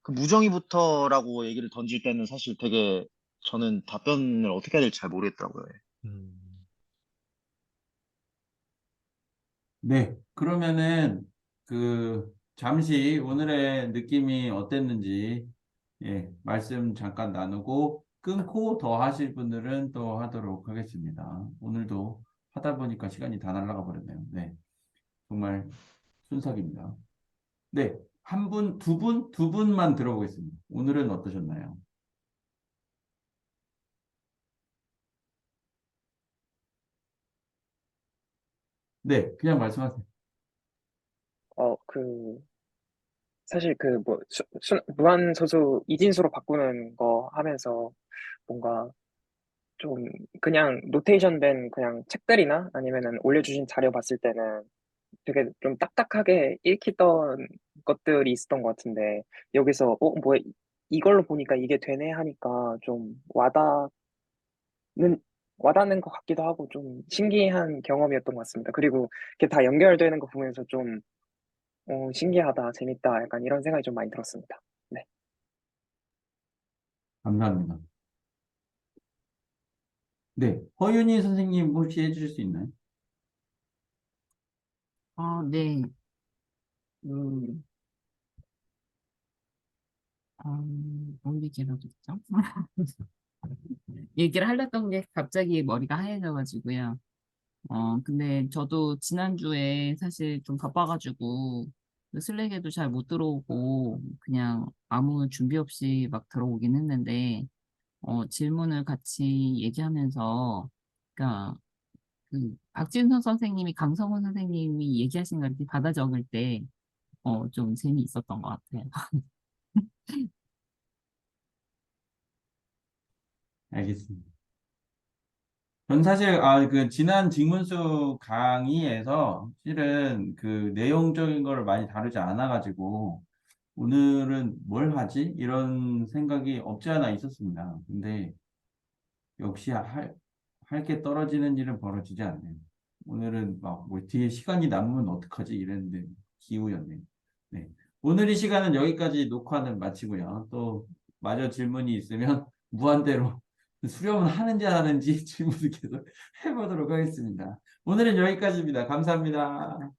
J: 그 무정의부터라고 얘기를 던질 때는 사실 되게 저는 답변을 어떻게 해야 될지 잘 모르겠더라고요.
B: 음,
A: 네, 그러면은 잠시 오늘의 느낌이 어땠는지 말씀 잠깐 나누고 끊고 더 하실 분들은 또 하도록 하겠습니다. 오늘도 하다 보니까 시간이 다 날아가 버렸네요. 네, 정말 순삭입니다. 네, 한 분, 두 분만 들어보겠습니다. 오늘은 어떠셨나요? 네, 그냥 말씀하세요.
I: 그, 사실 무한소수 이진수로 바꾸는 거 하면서 뭔가 좀 그냥 노테이션 된 그냥 책들이나 아니면은 올려주신 자료 봤을 때는 되게 좀 딱딱하게 읽히던 것들이 있었던 것 같은데 여기서 뭐야 이걸로 보니까 이게 되네 하니까 좀 와닿는 것 같기도 하고 좀 신기한 경험이었던 것 같습니다. 그리고 이게 다 연결되는 거 보면서 좀 신기하다, 재밌다, 약간 이런 생각이 좀 많이 들었습니다. 네.
A: 감사합니다. 네, 허윤희 선생님 혹시 해주실 수 있나요?
H: 네. 음, 뭔 얘기를 하겠죠? 얘기를 하려던 게 갑자기 머리가 하얘져가지고요. 근데 저도 지난주에 사실 좀 바빠가지고 그 슬랙에도 잘 못 들어오고 그냥 아무 준비 없이 막 들어오긴 했는데 질문을 같이 얘기하면서 그러니까 그 박진선 선생님이 강성훈 선생님이 얘기하신 걸 이렇게 받아 적을 때 좀 재미있었던 것 같아요.
A: 알겠습니다. 전 사실 지난 직문수 강의에서 실은 그 내용적인 거를 많이 다루지 않아가지고 오늘은 뭘 하지? 이런 생각이 없지 않아 있었습니다. 근데 역시 할 게 떨어지는 일은 벌어지지 않네요. 오늘은 막 뭐 뒤에 시간이 남으면 어떡하지? 이랬는데 기우였네요. 네. 오늘 이 시간은 여기까지 녹화는 마치고요. 또 마저 질문이 있으면 무한대로 수렴은 하는지 안 하는지 질문을 계속 해보도록 하겠습니다. 오늘은 여기까지입니다. 감사합니다.